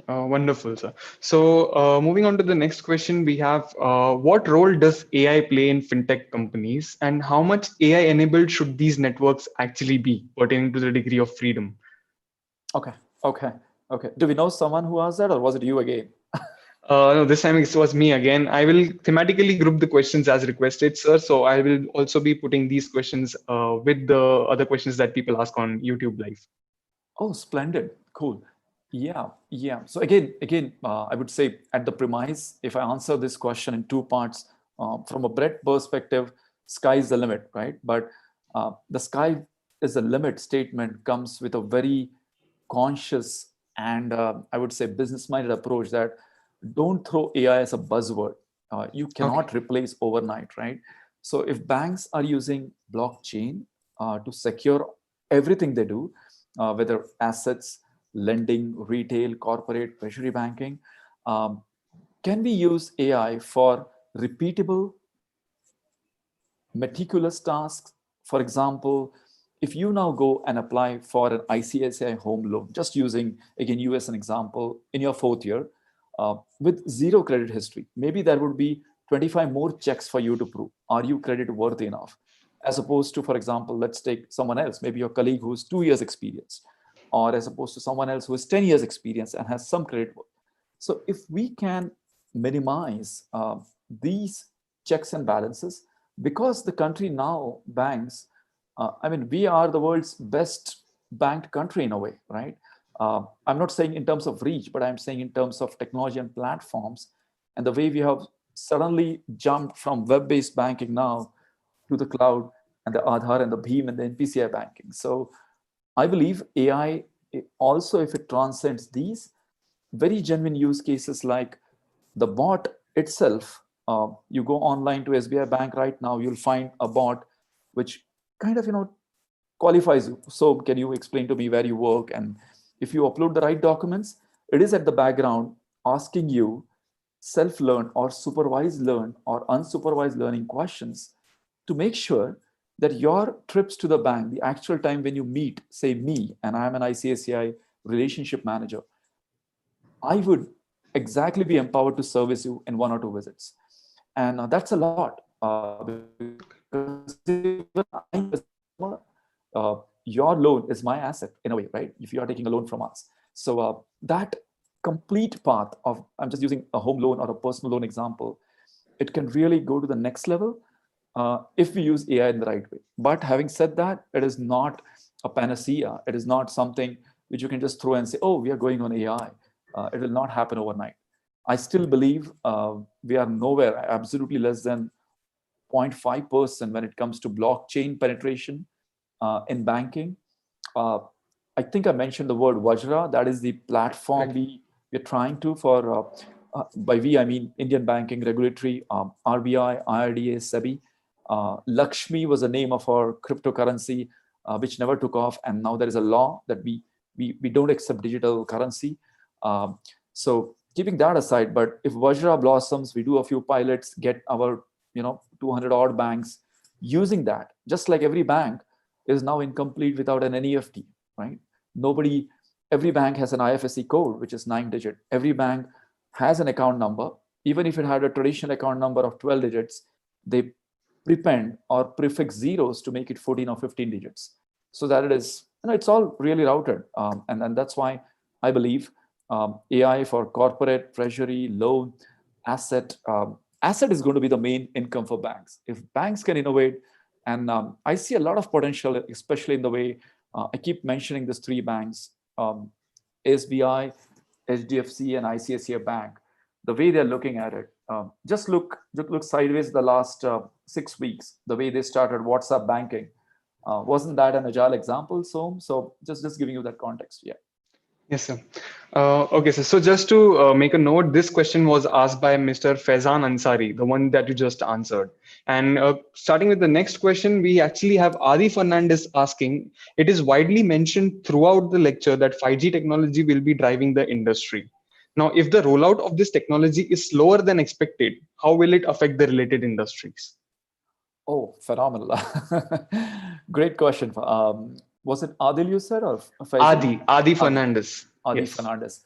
Wonderful, sir. So moving on to the next question, we have what role does AI play in fintech companies, and how much AI enabled should these networks actually be, pertaining to the degree of freedom? Okay. Do we know someone who asked that, or was it you again? No, this time it was me again. I will thematically group the questions as requested, sir. So I will also be putting these questions with the other questions that people ask on YouTube Live. Oh, splendid. Cool. Yeah. So again, I would say at the premise, if I answer this question in 2 parts, from a breadth perspective, sky's the limit, right? But the sky is the limit statement comes with a very conscious and I would say business-minded approach that don't throw AI as a buzzword. You cannot replace overnight, right? So if banks are using blockchain to secure everything they do, whether assets, lending, retail, corporate, treasury banking, can we use AI for repeatable, meticulous tasks? For example, if you now go and apply for an ICICI home loan, just using, again, you as an example, in your 4th year, with zero credit history, maybe there would be 25 more checks for you to prove, are you credit worthy enough? As opposed to, for example, let's take someone else, maybe your colleague who's 2 years experience, or as opposed to someone else who has 10 years experience and has some credit worth. So if we can minimize these checks and balances, because the country now banks, I mean, we are the world's best banked country in a way, right? I'm not saying in terms of reach, but I'm saying in terms of technology and platforms, and the way we have suddenly jumped from web-based banking now to the cloud and the Aadhaar and the Bheem and the NPCI banking. So I believe AI also, if it transcends these very genuine use cases like the bot itself, you go online to SBI Bank right now, you'll find a bot which kind of, qualifies you. So can you explain to me where you work? And if you upload the right documents, it is at the background asking you self-learn or supervised learn or unsupervised learning questions to make sure that your trips to the bank, the actual time when you meet, say me, and I'm an ICICI relationship manager, I would exactly be empowered to service you in 1 or 2 visits. And that's a lot. Your loan is my asset in a way, right? If you are taking a loan from us. So that complete path of, I'm just using a home loan or a personal loan example, it can really go to the next level if we use AI in the right way. But having said that, it is not a panacea. It is not something which you can just throw and say, oh, we are going on AI. It will not happen overnight. I still believe we are nowhere, absolutely less than 0.5% when it comes to blockchain penetration in banking. I think I mentioned the word Vajra. That is the platform we're trying to for, by we, I mean Indian banking regulatory, RBI, IRDA, SEBI. Lakshmi was the name of our cryptocurrency, which never took off. And now there is a law that we don't accept digital currency. So keeping that aside, but if Vajra blossoms, we do a few pilots, get our 200 odd banks using that, just like every bank is now incomplete without an NEFT, right? Every bank has an IFSC code, which is 9-digit. Every bank has an account number. Even if it had a traditional account number of 12 digits, they prepend or prefix zeros to make it 14 or 15 digits. So that it is, it's all really routed. And that's why I believe AI for corporate, treasury, loan, asset is going to be the main income for banks. If banks can innovate, and I see a lot of potential, especially in the way I keep mentioning these 3 banks, SBI, HDFC, and ICICI Bank, the way they're looking at it. Just look sideways the last 6 weeks, the way they started WhatsApp banking. Wasn't that an agile example, Som? So just giving you that context, yeah. Yes, sir. Okay, sir. So just to make a note, this question was asked by Mr. Faizan Ansari, the one that you just answered. And starting with the next question, we actually have Adi Fernandez asking, it is widely mentioned throughout the lecture that 5G technology will be driving the industry. Now, if the rollout of this technology is slower than expected, how will it affect the related industries? Oh, phenomenal. Great question. Was it Adil you said, or Faisal? Adi Fernandez. Adi Yes. Fernandez.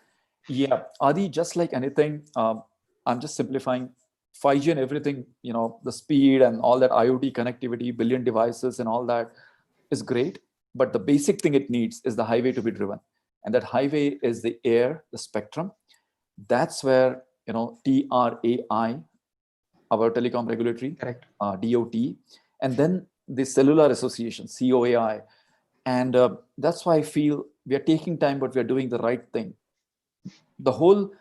Yeah, Adi, just like anything, I'm just simplifying 5G and everything, the speed and all that IoT connectivity, billion devices and all that is great. But the basic thing it needs is the highway to be driven. And that highway is the air, the spectrum. That's where, TRAI, our telecom regulatory, Correct. DOT, and then the cellular association, COAI. And that's why I feel we are taking time, but we are doing the right thing. The whole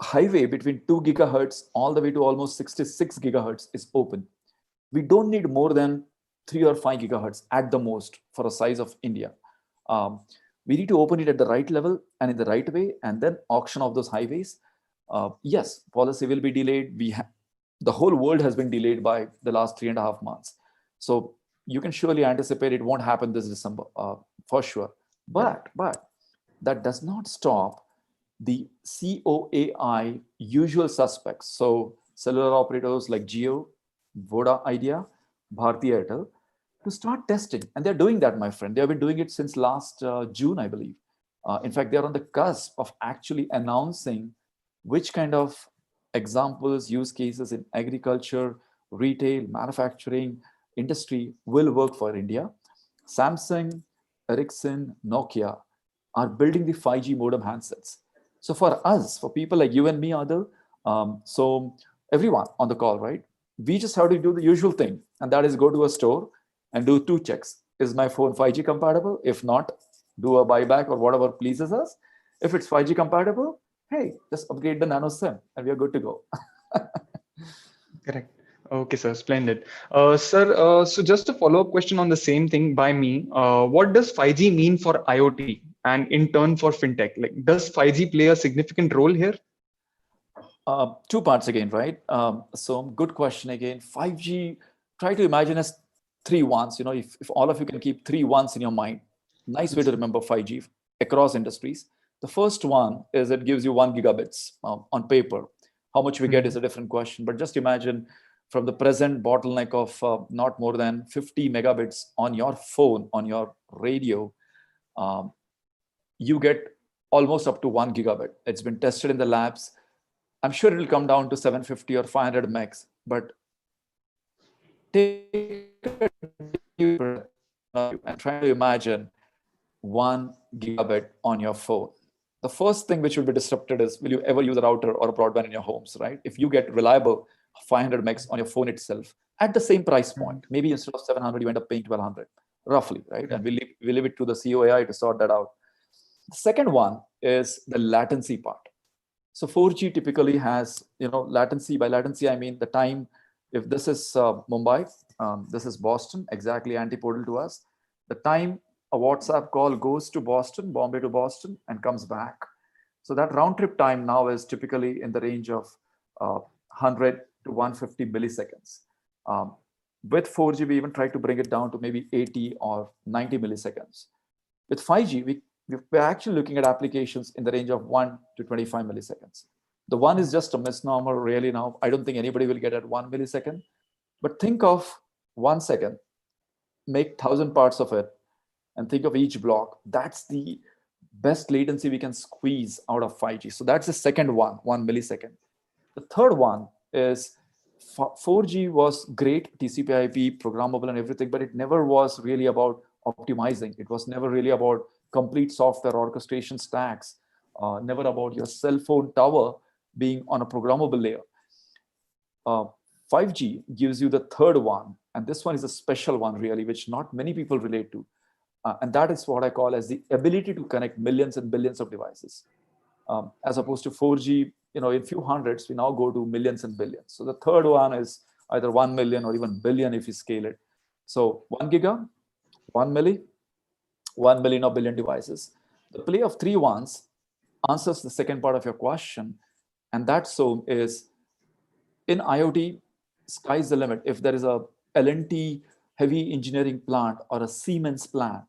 highway between 2 gigahertz all the way to almost 66 gigahertz is open. We don't need more than 3 or 5 gigahertz at the most for a size of India. We need to open it at the right level and in the right way, and then auction of those highways. Yes, policy will be delayed. The whole world has been delayed by the last 3.5 months. So you can surely anticipate it won't happen this December, for sure. But that does not stop the COAI usual suspects. So cellular operators like Jio, Voda Idea, Bharti Airtel, to start testing. And they're doing that, my friend. They have been doing it since last June, I believe. In fact, they're on the cusp of actually announcing which kind of examples, use cases in agriculture, retail, manufacturing, industry will work for India. Samsung, Ericsson, Nokia are building the 5G modem handsets. So for us, for people like you and me, Adil, So everyone on the call, right? We just have to do the usual thing, and that is go to a store and do 2 checks. Is my phone 5G compatible? If not, do a buyback or whatever pleases us. If it's 5G compatible, hey, just upgrade the nano SIM and we are good to go. Correct. Okay, sir. Splendid. Sir, so just a follow-up question on the same thing by me. What does 5G mean for IoT and in turn for fintech? Like, does 5G play a significant role here? 2 parts again, right? So good question again. 5G, try to imagine as 3 ones. You know, if all of you can keep 3 ones in your mind, nice way to remember 5G across industries. The first one is it gives you 1 gigabits on paper. How much we get is a different question, but just imagine from the present bottleneck of not more than 50 megabits on your phone, on your radio, you get almost up to 1 gigabit. It's been tested in the labs. I'm sure it will come down to 750 or 500 megs, but take and try to imagine 1 gigabit on your phone. The first thing which will be disrupted is, will you ever use a router or a broadband in your homes, right? If you get reliable 500 megs on your phone itself at the same price point, maybe instead of 700, you end up paying 1200, roughly, right? Yeah. And we leave it to the COAI to sort that out. The second one is the latency part. So 4G typically has, latency. By latency, I mean the time. If this is Mumbai, this is Boston, exactly antipodal to us. The time a WhatsApp call goes to Boston, Bombay to Boston, and comes back. So that round trip time now is typically in the range of 100 to 150 milliseconds. With 4G, we even try to bring it down to maybe 80 or 90 milliseconds. With 5G, we're actually looking at applications in the range of 1 to 25 milliseconds. The 1 is just a misnomer, really now. I don't think anybody will get at 1 millisecond. But think of 1 second, make 1,000 parts of it, and think of each block. That's the best latency we can squeeze out of 5G. So that's the second one, 1 millisecond. The third one is 4G was great, TCP/IP, programmable and everything, but it never was really about optimizing. It was never really about complete software orchestration stacks, never about your cell phone tower being on a programmable layer. 5G gives you the third one, and this one is a special one really, which not many people relate to. And that is what I call as the ability to connect millions and billions of devices. As opposed to 4G, in few hundreds, we now go to millions and billions. So the third one is either 1 million or even billion if you scale it. So 1 giga, 1 milli, 1 million or billion devices. The play of 3 ones answers the second part of your question. And that so is in IoT, sky's the limit. If there is a L&T heavy engineering plant or a Siemens plant,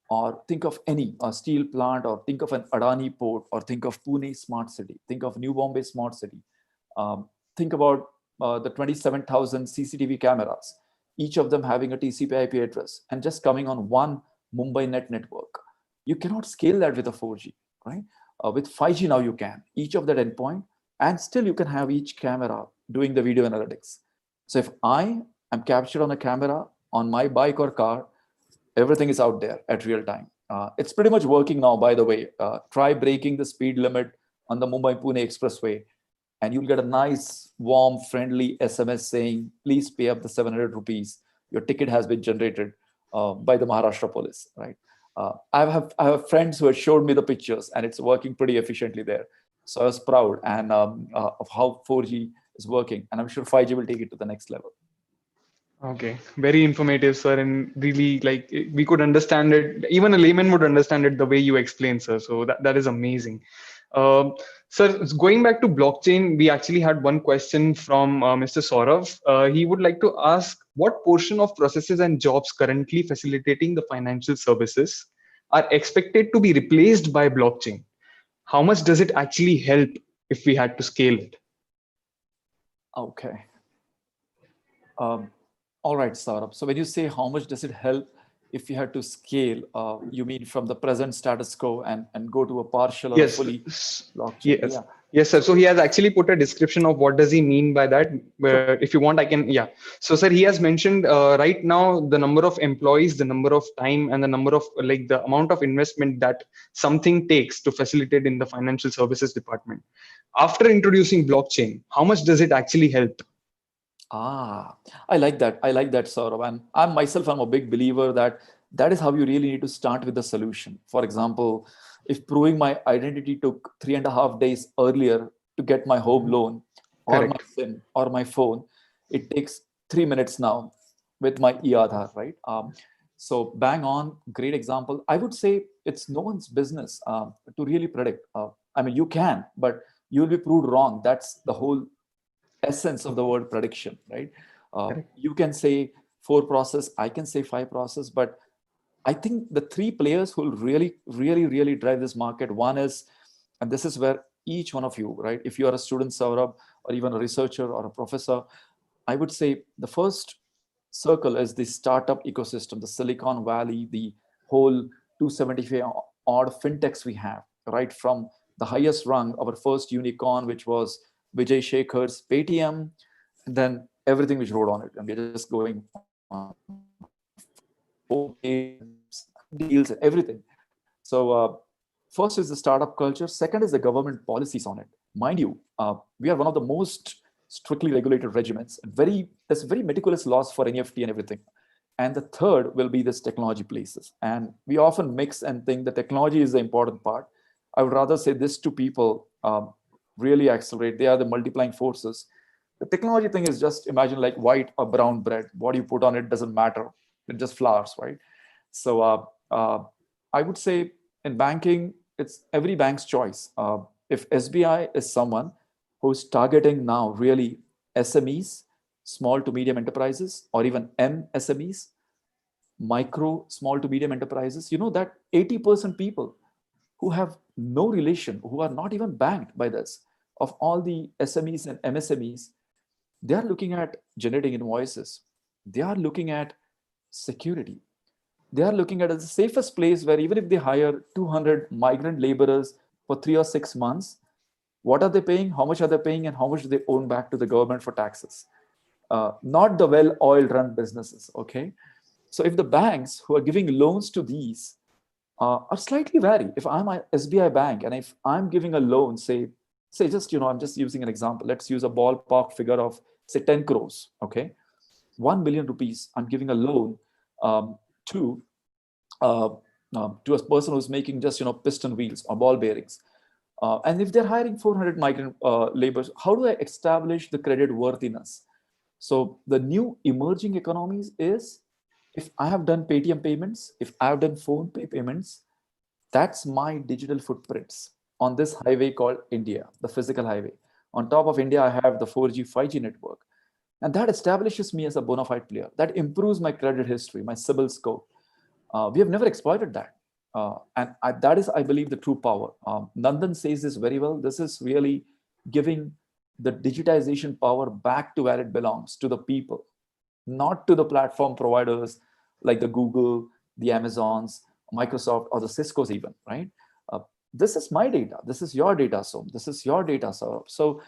or think of a steel plant, or think of an Adani port, or think of Pune smart city, think of New Bombay smart city. Think about the 27,000 CCTV cameras, each of them having a TCP/IP address and just coming on one Mumbai net network. You cannot scale that with a 4G, right? With 5G now you can, each of that endpoint, and still you can have each camera doing the video analytics. So if I am captured on a camera on my bike or car, everything is out there at real time. It's pretty much working now, by the way. Try breaking the speed limit on the Mumbai-Pune Expressway, and you'll get a nice, warm, friendly SMS saying, please pay up the 700 rupees. Your ticket has been generated by the Maharashtra police, right? I have friends who have showed me the pictures, and it's working pretty efficiently there. So I was proud of how 4G is working, and I'm sure 5G will take it to the next level. Okay, very informative, sir, and really, like, we could understand it. Even a layman would understand it the way you explain, sir. So that is amazing. Sir, going back to blockchain, we actually had one question from Mr. Saurav. He would like to ask, what portion of processes and jobs currently facilitating the financial services are expected to be replaced by blockchain? How much does it actually help if we had to scale it? Okay. All right, Saurabh. So when you say how much does it help if you had to scale, you mean from the present status quo and go to a partial or fully blockchain? Yes, sir. So he has actually put a description of what does he mean by that. If you want, I can, yeah. So, sir, he has mentioned right now the number of employees, the number of time, and the number of like the amount of investment that something takes to facilitate in the financial services department. After introducing blockchain, how much does it actually help? I like that. I like that, Saurabh. And I'm a big believer that that is how you really need to start with the solution. For example, if proving my identity took 3.5 days earlier to get my home loan or my Correct. SIM or my phone, it takes 3 minutes now with my e-Aadhaar, right? So bang on, great example. I would say it's no one's business to really predict. I mean, you can, but you'll be proved wrong. That's the whole essence of the word prediction, right? Correct. You can say 4 process, I can say 5 process, but I think the 3 players who will really drive this market. One is, and this is where each one of you, right? If you are a student, Saurabh, or even a researcher or a professor, I would say the first circle is the startup ecosystem, the Silicon Valley, the whole 275 odd fintechs we have, right? From the highest rung, our first unicorn, which was Vijay Shekhar's Paytm, and then everything which rode on it. And we're just going on deals and everything. So first is the startup culture. Second is the government policies on it. Mind you, we are one of the most strictly regulated regiments. There's very meticulous laws for NFT and everything. And the third will be this technology places. And we often mix and think the technology is the important part. I would rather say this to people really accelerate. They are the multiplying forces. The technology thing is just imagine like white or brown bread. What you put on it doesn't matter. It just flowers, right? So I would say in banking, it's every bank's choice. If SBI is someone who's targeting now really SMEs, small to medium enterprises, or even MSMEs, micro, small to medium enterprises, you know that 80% people who have no relation, who are not even banked by this, of all the SMEs and MSMEs, they are looking at generating invoices. They are looking at security. They are looking at it as the safest place where even if they hire 200 migrant laborers for 3 or 6 months, what are they paying? How much are they paying? And how much do they own back to the government for taxes? Not the well-oiled run businesses, okay? So if the banks who are giving loans to these are slightly vary, if I'm a SBI bank and if I'm giving a loan, say just, I'm just using an example. Let's use a ballpark figure of say 10 crores, okay? 1 billion rupees, I'm giving a loan to uh, to a person who's making just piston wheels or ball bearings. And if they're hiring 400 migrant laborers, how do I establish the credit worthiness? So the new emerging economies is if I have done Paytm payments, if I have done phone pay payments, that's my digital footprints on this highway called India, the physical highway. On top of India, I have the 4G, 5G network. And that establishes me as a bona fide player. That improves my credit history, my CIBIL score. We have never exploited that. That is, I believe, the true power. Nandan says this very well. This is really giving the digitization power back to where it belongs, to the people, not to the platform providers like the Google, the Amazons, Microsoft, or the Cisco's even, right? This is my data. This is your data, so this is your data, Saurabh. So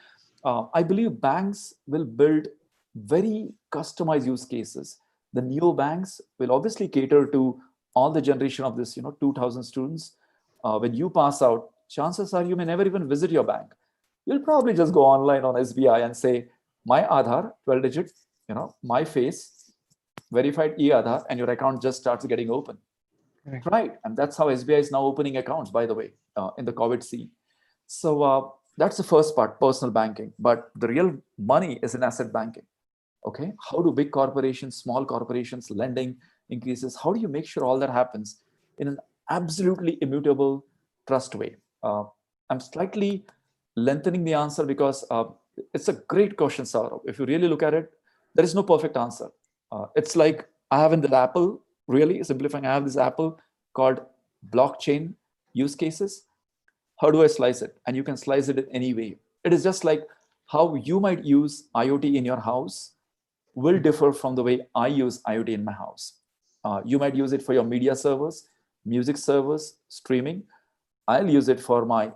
I believe banks will build very customized use cases. The neo banks will obviously cater to all the generation of this, 2000 students. When you pass out, chances are you may never even visit your bank. You'll probably just go online on SBI and say, my Aadhaar, 12 digit, my face, verified e-Aadhaar, and your account just starts getting open. Right. And that's how SBI is now opening accounts, by the way, in the COVID scene. So that's the first part, personal banking. But the real money is in asset banking. Okay. How do big corporations, small corporations, lending increases? How do you make sure all that happens in an absolutely immutable trust way? I'm slightly lengthening the answer because it's a great question, Saurabh. If you really look at it, there is no perfect answer. It's like I have in the Apple, really simplifying, I have this Apple called blockchain use cases. How do I slice it? And you can slice it in any way. It is just like how you might use IoT in your house will differ from the way I use IoT in my house. You might use it for your media servers, music servers, streaming. I'll use it for my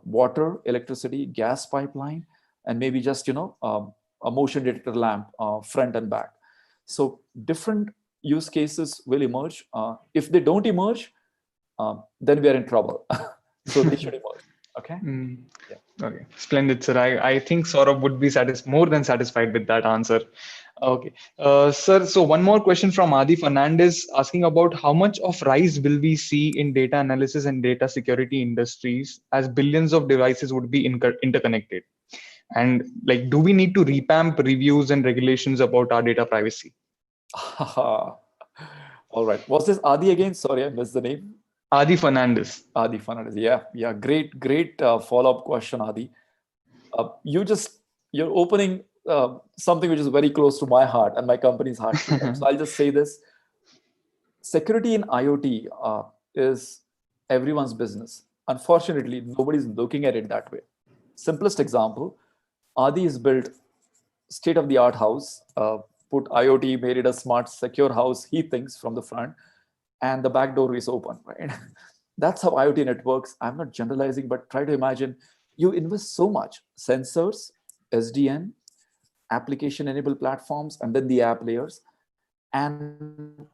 water, electricity, gas pipeline, and maybe just, a motion detector lamp, front and back. So different use cases will emerge. If they don't emerge, then we are in trouble. So they should emerge. Okay. Yeah. Okay. Splendid, sir. I think Saurabh would be more than satisfied with that answer. Okay. Sir, so one more question from Adi Fernandez asking about how much of rise will we see in data analysis and data security industries as billions of devices would be interconnected? And like, do we need to revamp reviews and regulations about our data privacy? All right. Was this Adi again? Sorry, I missed the name. Adi Fernandez. Adi Fernandez. Yeah. Great follow-up question, Adi. You're opening something which is very close to my heart and my company's heart. So I'll just say this. Security in IoT is everyone's business. Unfortunately, nobody's looking at it that way. Simplest example, Adi is built state-of-the-art house, put IoT, made it a smart, secure house, he thinks, from the front, and the back door is open, right? That's how IoT networks. I'm not generalizing, but try to imagine you invest so much, sensors, SDN, application-enabled platforms, and then the app layers, and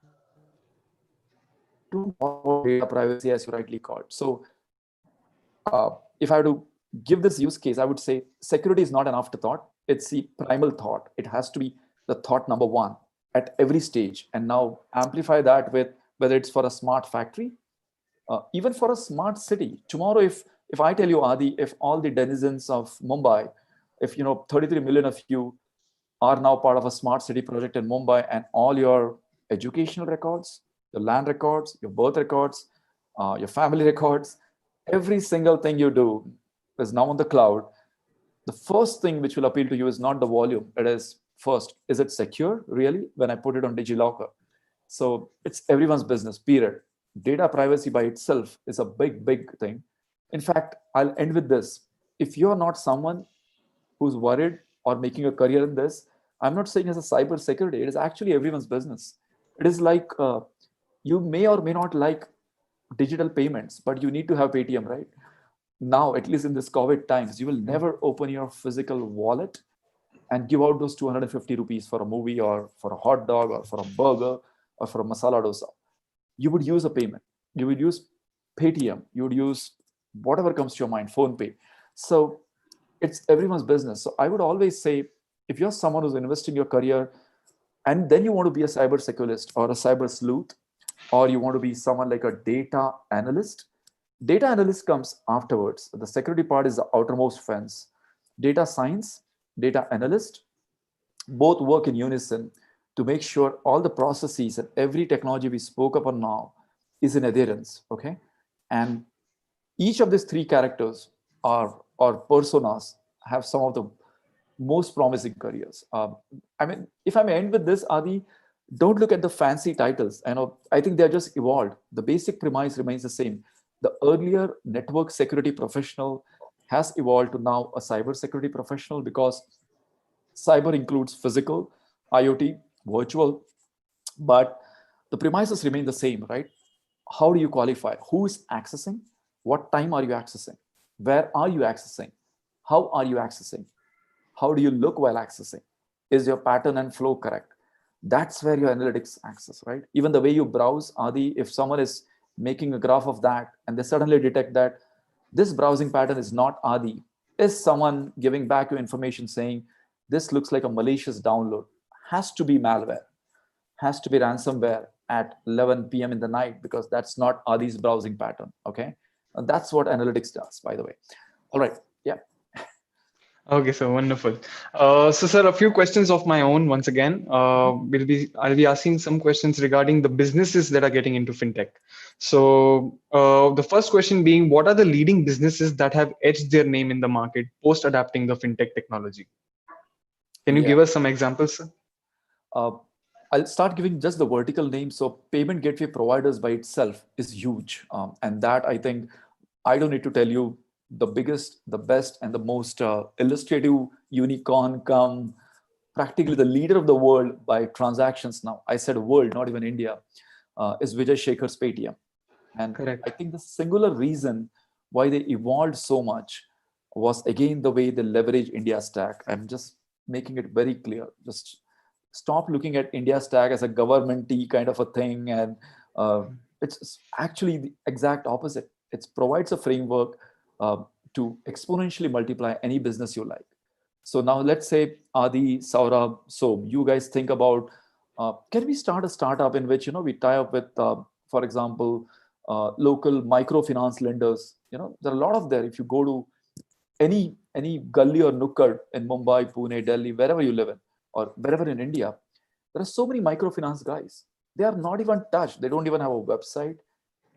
don't talk about data privacy as you rightly called. So if I were to give this use case, I would say security is not an afterthought. It's the primal thought. It has to be the thought number one at every stage. And now amplify that with whether it's for a smart factory, even for a smart city. Tomorrow, if I tell you, Adi, if all the denizens of Mumbai, if 33 million of you are now part of a smart city project in Mumbai, and all your educational records, your land records, your birth records, your family records, every single thing you do is now on the cloud. The first thing which will appeal to you is not the volume. It is first, is it secure really when I put it on DigiLocker? So it's everyone's business, period. Data privacy by itself is a big thing. In fact, I'll end with this. If you're not someone who's worried or making a career in this, I'm not saying as a cyber security, it is actually everyone's business. It is like you may or may not like digital payments, but you need to have Paytm, right? Now, at least in this COVID times, you will never open your physical wallet and give out those 250 rupees for a movie or for a hot dog or for a burger or for a masala dosa. You would use a payment. You would use Paytm. You would use whatever comes to your mind, phone pay. So it's everyone's business. So I would always say, if you're someone who's investing your career and then you want to be a cyber securist or a cyber sleuth, or you want to be someone like a data analyst comes afterwards. The security part is the outermost fence. Data science, data analyst, both work in unison to make sure all the processes and every technology we spoke upon now is in adherence, okay? And each of these three characters or personas have some of the most promising careers. I mean, if I may end with this, Adi, don't look at the fancy titles. I think they're just evolved. The basic premise remains the same. The earlier network security professional has evolved to now a cyber security professional, because cyber includes physical, IoT, virtual, but the premises remain the same, right? How do you qualify? Who is accessing? What time are you accessing? Where are you accessing? How are you accessing? How do you look while accessing? Is your pattern and flow correct? That's where your analytics access, right? Even the way you browse, Adi, if someone is making a graph of that and they suddenly detect that this browsing pattern is not Adi, is someone giving back your information saying, this looks like a malicious download, has to be malware, has to be ransomware at 11 p.m. in the night, because that's not Adi's browsing pattern, okay? And that's what analytics does, by the way. All right, yeah. Okay, so wonderful. So, sir, a few questions of my own once again. I'll be asking some questions regarding the businesses that are getting into fintech. So, the first question being, what are the leading businesses that have etched their name in the market post adapting the fintech technology? Can you give us some examples, sir? I'll start giving just the vertical name. So, payment gateway providers by itself is huge, and that I think I don't need to tell you. The biggest, the best, and the most illustrative unicorn come practically the leader of the world by transactions now. I said world, not even India, is Vijay Shekhar's Paytm. And correct. I think the singular reason why they evolved so much was again the way they leverage India Stack. I'm just making it very clear. Just stop looking at India Stack as a government-y kind of a thing, and it's actually the exact opposite. It provides a framework to exponentially multiply any business you like. So now let's say Adi, Saurabh, so you guys think about, can we start a startup in which, we tie up with, for example, local microfinance lenders? There are a lot of there. If you go to any gully or nukkad in Mumbai, Pune, Delhi, wherever you live in, or wherever in India, there are so many microfinance guys. They are not even touched. They don't even have a website.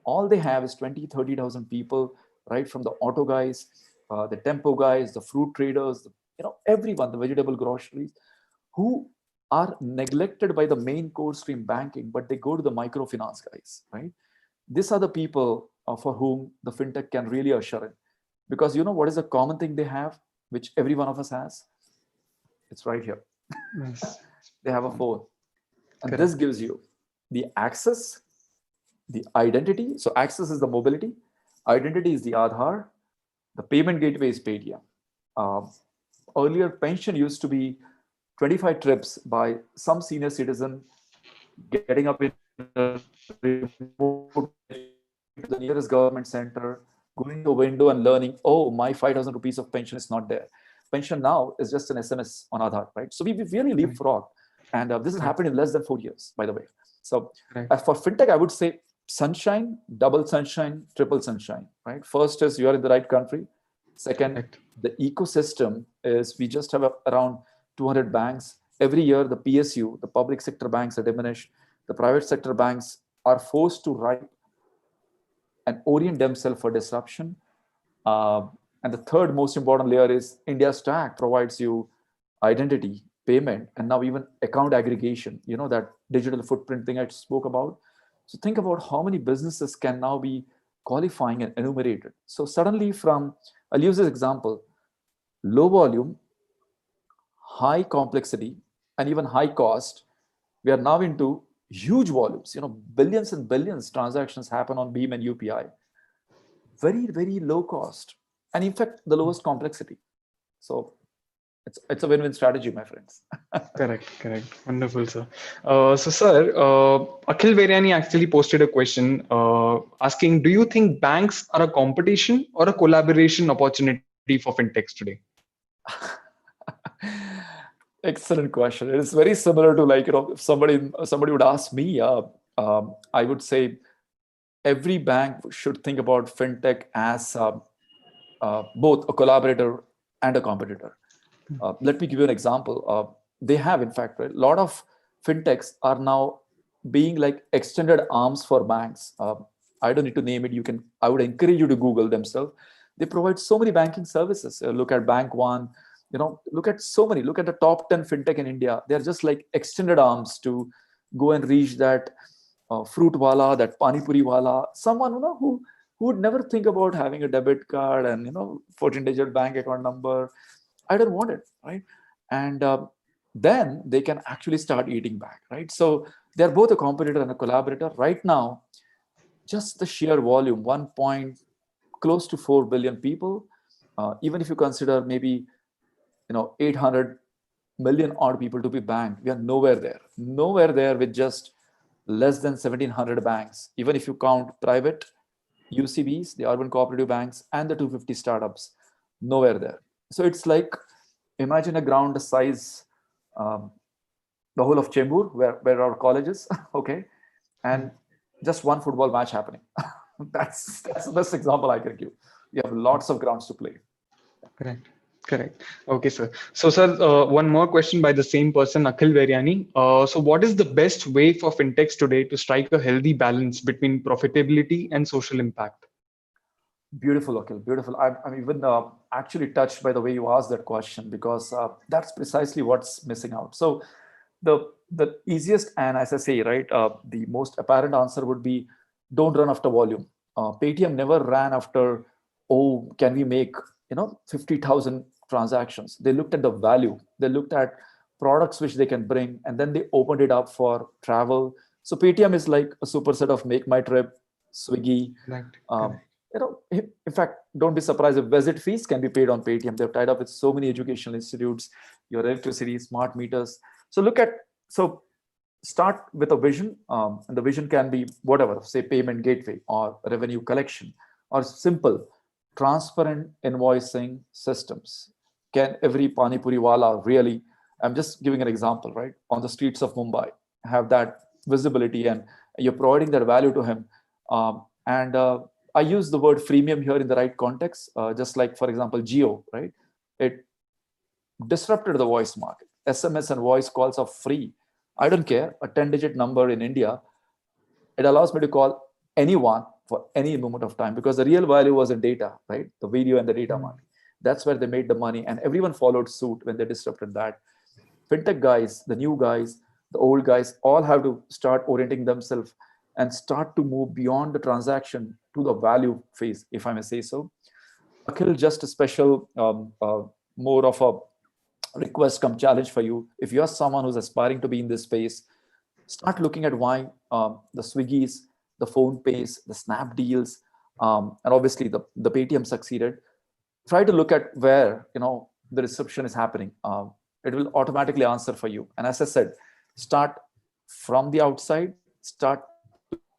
All they have is 20, 30,000 people, right? From the auto guys, the tempo guys, the fruit traders, everyone, the vegetable groceries, who are neglected by the main core stream banking, but they go to the microfinance guys, right? These are the people for whom the fintech can really usher in. Because what is the common thing they have, which every one of us has? It's right here. Yes. They have a phone. And Correct. this gives you the access, the identity. So access is the mobility. Identity is the Aadhaar. The payment gateway is Paytm. Earlier, pension used to be 25 trips by some senior citizen getting up in a remote to the nearest government center, going to a window and learning, oh, my 5,000 rupees of pension is not there. Pension now is just an SMS on Aadhaar, right? So we've really leapfrogged. And this has happened in less than 4 years, by the way. So for fintech, I would say sunshine, double sunshine, triple sunshine, right? First is you're in the right country. Second, the ecosystem is we just have around 200 banks. Every year, the PSU, the public sector banks are diminished. The private sector banks are forced to write and orient themselves for disruption. And the third most important layer is India Stack provides you identity, payment, and now even account aggregation, that digital footprint thing I spoke about. So think about how many businesses can now be qualifying and enumerated. So suddenly I'll use this example, low volume, high complexity, and even high cost, we are now into huge volumes, billions and billions transactions happen on Beam and UPI. Very, very low cost. And in fact, the lowest complexity. So it's a win-win strategy, my friends. Correct. Wonderful, sir. So, sir, Akhil Veriani actually posted a question asking, do you think banks are a competition or a collaboration opportunity for fintechs today? Excellent question. It is very similar to if somebody would ask me, I would say every bank should think about fintech as both a collaborator and a competitor. Let me give you an example. They have, in fact, right, a lot of fintechs are now being like extended arms for banks. I don't need to name it. I would encourage you to Google themselves. They provide so many banking services. Look at Bank One. Look at the top 10 fintech in India. They're just like extended arms to go and reach that fruit wala, that pani puri wala, someone who would never think about having a debit card and 14-digit bank account number. I don't want it, right? And then they can actually start eating back, right? So they're both a competitor and a collaborator. Right now, just the sheer volume, close to 4 billion people. Even if you consider maybe 800 million odd people to be banked, we are nowhere there with just less than 1,700 banks. Even if you count private UCBs, the urban cooperative banks, and the 250 startups, nowhere there. So it's like, imagine a ground size, the whole of Chembur, where our college is, okay, and just one football match happening. That's the best example I can give. You have lots of grounds to play. Correct. Okay, sir. So, sir, one more question by the same person, Akhil Veriani. So what is the best way for fintechs today to strike a healthy balance between profitability and social impact? Beautiful, Akhil, beautiful. I'm even actually touched by the way you asked that question, because that's precisely what's missing out. So the easiest, and as I say, right, the most apparent answer would be, don't run after volume. Paytm never ran after, oh, can we make 50,000 transactions? They looked at the value. They looked at products which they can bring, and then they opened it up for travel. So Paytm is like a superset of Make My Trip, Swiggy. In fact, don't be surprised if visit fees can be paid on Paytm. They've tied up with so many educational institutes, your electricity, smart meters. So start with a vision, and the vision can be whatever, say payment gateway or revenue collection or simple transparent invoicing systems. Can every pani puri wala really, I'm just giving an example, right, on the streets of Mumbai, have that visibility, and you're providing that value to him. And I use the word freemium here in the right context, just like, for example, Geo, right? It disrupted the voice market. SMS and voice calls are free. I don't care, a 10-digit number in India, it allows me to call anyone for any moment of time, because the real value was in data, right? The video and the data money. That's where they made the money, and everyone followed suit when they disrupted that. Fintech guys, the new guys, the old guys, all have to start orienting themselves and start to move beyond the transaction to the value phase, if I may say so. Akhil, just a special, more of a request come challenge for you. If you're someone who's aspiring to be in this space, start looking at why the Swiggies, the Phone Pays, the Snapdeals, and obviously the Paytm succeeded. Try to look at where the disruption is happening. It will automatically answer for you. And as I said, start from the outside, start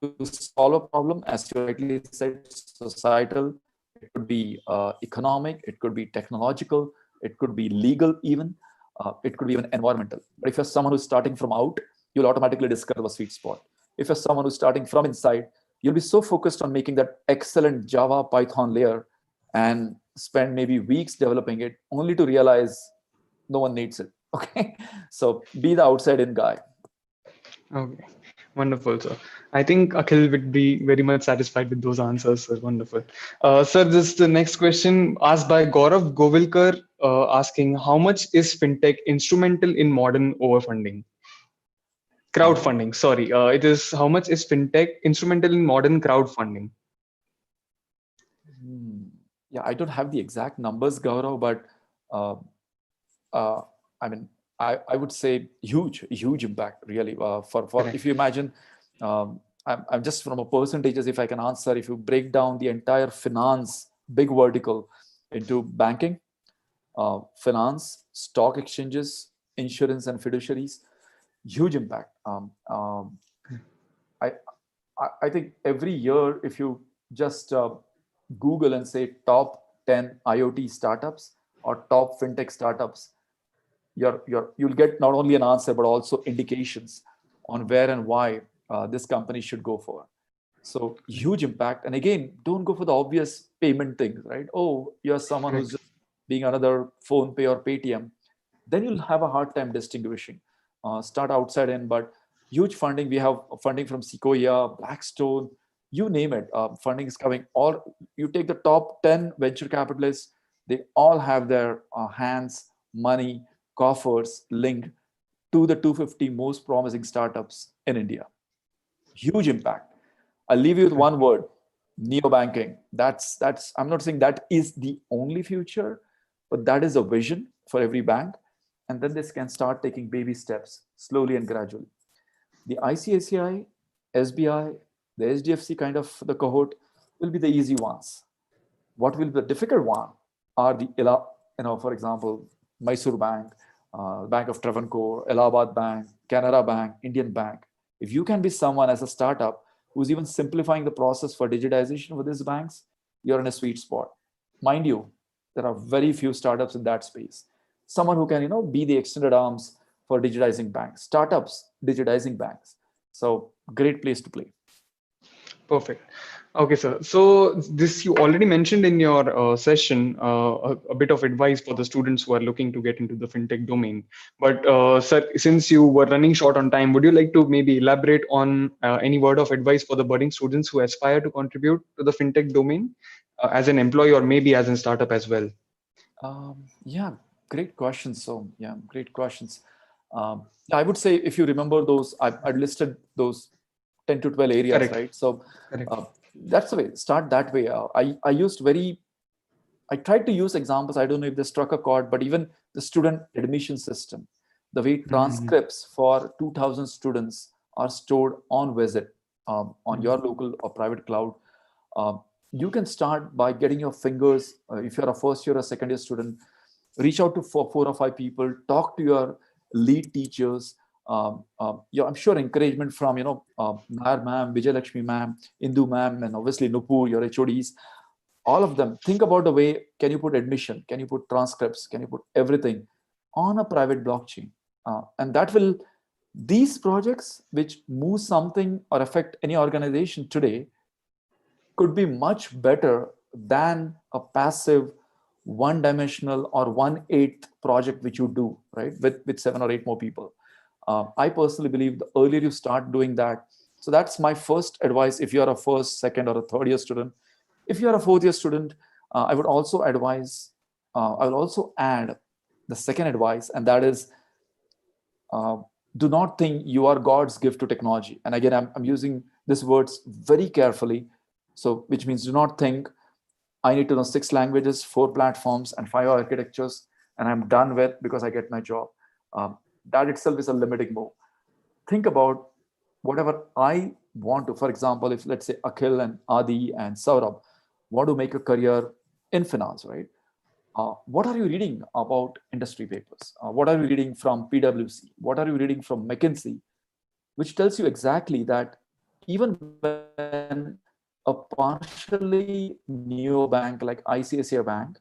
to solve a problem, as you rightly said, societal. It could be economic, it could be technological, it could be legal even, it could be even environmental. But if you're someone who's starting from out, you'll automatically discover the sweet spot. If you're someone who's starting from inside, you'll be so focused on making that excellent Java Python layer and spend maybe weeks developing it, only to realize no one needs it. Okay, so be the outside in guy. Okay, wonderful, sir. I think Akhil would be very much satisfied with those answers, sir. Wonderful. Sir, this is the next question asked by Gaurav Govilkar, asking, how much is fintech instrumental in modern overfunding? Crowdfunding, sorry. It is, how much is fintech instrumental in modern crowdfunding? Yeah, I don't have the exact numbers, Gaurav, but I mean, I would say huge impact, really. For if you imagine, I'm just from a percentages, if I can answer, if you break down the entire finance big vertical into banking, finance, stock exchanges, insurance, and fiduciaries, huge impact. I think every year, if you just Google and say top 10 IoT startups or top fintech startups, you'll get not only an answer, but also indications on where and why this company should go for. So huge impact. And again, don't go for the obvious payment things, right? Oh, you're someone who's just being another phone pay or Paytm. Then you'll have a hard time distinguishing. Start outside in, but huge funding. We have funding from Sequoia, Blackstone, you name it. Funding is coming. All you take the top 10 venture capitalists, they all have their hands, money, coffers linked to the 250 most promising startups in India. Huge impact. I'll leave you with one word: neobanking. That's. I'm not saying that is the only future, but that is a vision for every bank. And then this can start taking baby steps slowly and gradually. The ICICI, SBI, the SDFC kind of the cohort will be the easy ones. What will be the difficult one are the, for example, Mysore Bank, Bank of Travancore, Allahabad Bank, Canara Bank, Indian Bank. If you can be someone as a startup who's even simplifying the process for digitization for these banks, you're in a sweet spot. Mind you, there are very few startups in that space. Someone who can, be the extended arms for digitizing banks, startups digitizing banks. So great place to play. Perfect. Okay, sir. So this you already mentioned in your session, a bit of advice for the students who are looking to get into the fintech domain. But sir, since you were running short on time, would you like to maybe elaborate on any word of advice for the budding students who aspire to contribute to the fintech domain as an employee or maybe as a startup as well? Yeah, great questions. So yeah, great questions. I would say, if you remember those, I listed those 10 to 12 areas, Correct. right? So that's the way. Start that way. I tried to use examples. I don't know if they struck a chord, but even the student admission system, the way transcripts for 2,000 students are stored on Visit, on your local or private cloud. you can start by getting your fingers, if you're a first year or second year student, reach out to four or five people, talk to your lead teachers. I'm sure encouragement from, Nair ma'am, Vijay Lakshmi ma'am, Indu ma'am, and obviously Nupur, your HODs, all of them. Think about the way, can you put admission? Can you put transcripts? Can you put everything on a private blockchain? And that will, these projects which move something or affect any organization today could be much better than a passive one-dimensional or 1/8 project which you do, right, with 7 or 8 more people. I personally believe the earlier you start doing that. So that's my first advice. If you're a first, second, or a third year student, if you're a fourth year student, I would also advise, I will also add the second advice, and that is, do not think you are God's gift to technology. And again, I'm using these words very carefully. So, which means do not think I need to know 6 languages, 4 platforms, and 5 architectures, and I'm done with because I get my job. That itself is a limiting move. Think about whatever I want to. For example, if let's say Akhil and Adi and Saurabh want to make a career in finance, right? What are you reading about industry papers? What are you reading from PwC? What are you reading from McKinsey? Which tells you exactly that even when a partially neobank like ICICI Bank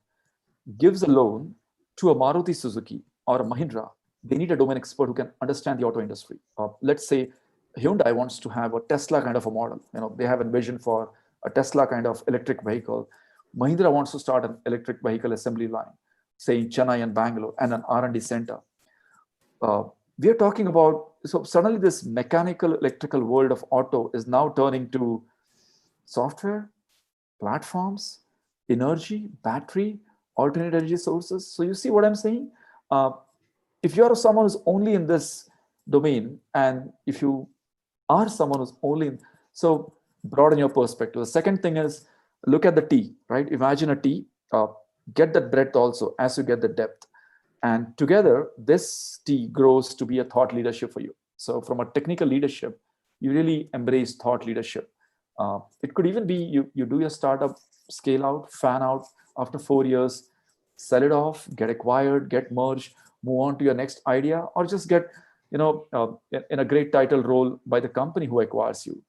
gives a loan to a Maruti Suzuki or a Mahindra, they need a domain expert who can understand the auto industry. Let's say Hyundai wants to have a Tesla kind of a model. They have a vision for a Tesla kind of electric vehicle. Mahindra wants to start an electric vehicle assembly line, say in Chennai and Bangalore, and an R&D center. We are talking about, so suddenly this mechanical electrical world of auto is now turning to software, platforms, energy, battery, alternate energy sources. So you see what I'm saying? If you are someone who's only in this domain, and if you are someone who's only in, so broaden your perspective. The second thing is look at the T, right? Imagine a T, get that breadth also as you get the depth. And together, this T grows to be a thought leadership for you. So from a technical leadership, you really embrace thought leadership. It could even be you do your startup, scale out, fan out after 4 years, sell it off, get acquired, get merged, move on to your next idea, or just get in a great title role by the company who acquires you.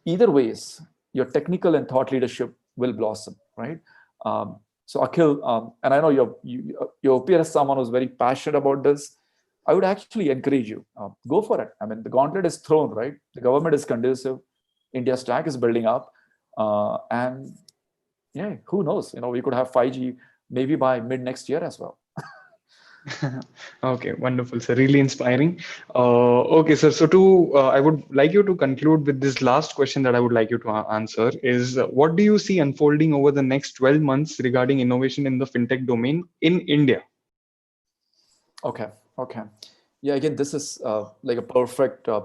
Either ways, your technical and thought leadership will blossom, right? So Akhil, and I know you appear as someone who's very passionate about this. I would actually encourage you, go for it. I mean, the gauntlet is thrown, right? The government is conducive. India stack is building up. And yeah, who knows? We could have 5G maybe by mid next year as well. Okay, wonderful, sir. Really inspiring. Okay, sir. So I would like you to conclude with this last question that I would like you to answer is, what do you see unfolding over the next 12 months regarding innovation in the fintech domain in India? Okay. Yeah, again, this is like a perfect, I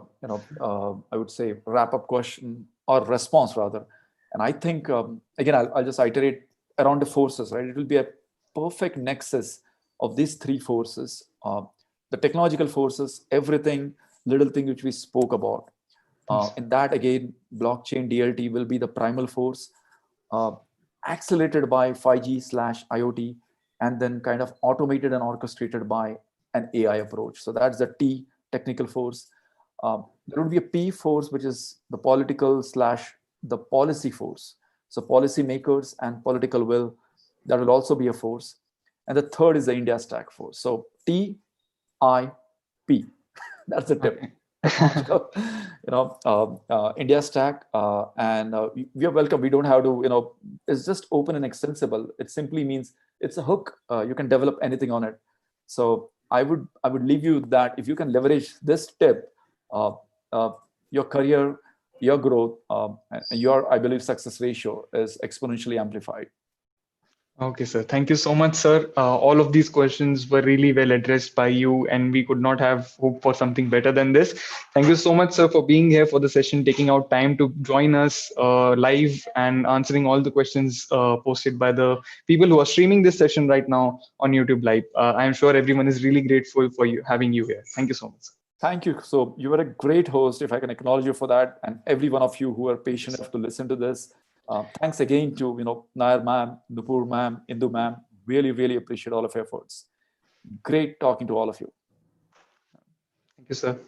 would say wrap-up question or response rather. And I think, again, I'll just iterate around the forces, right? It will be a perfect nexus of these 3 forces, the technological forces, everything, little thing which we spoke about. In that, again, blockchain DLT will be the primal force, accelerated by 5G/IoT, and then kind of automated and orchestrated by an AI approach. So that's the T, technical force. There would be a P force, which is the political/the policy force. So policymakers and political will, that will also be a force. And the third is the India stack force. So T, I, P. That's the tip. India stack, and we are welcome. We don't have to, it's just open and extensible. It simply means it's a hook. You can develop anything on it. So I would leave you that if you can leverage this tip, your career, your growth, and your, I believe, success ratio is exponentially amplified. Okay, sir. Thank you so much, sir. All of these questions were really well addressed by you, and we could not have hoped for something better than this. Thank you so much, sir, for being here for the session, taking out time to join us live and answering all the questions posted by the people who are streaming this session right now on YouTube Live. I am sure everyone is really grateful for you having you here. Thank you so much, sir. Thank you. So you were a great host, if I can acknowledge you for that, and every one of you who are patient enough to listen to this. Thanks again to Nair ma'am, Nupur ma'am, Indu ma'am. Really, really appreciate all of your efforts. Great talking to all of you. Thank you, sir.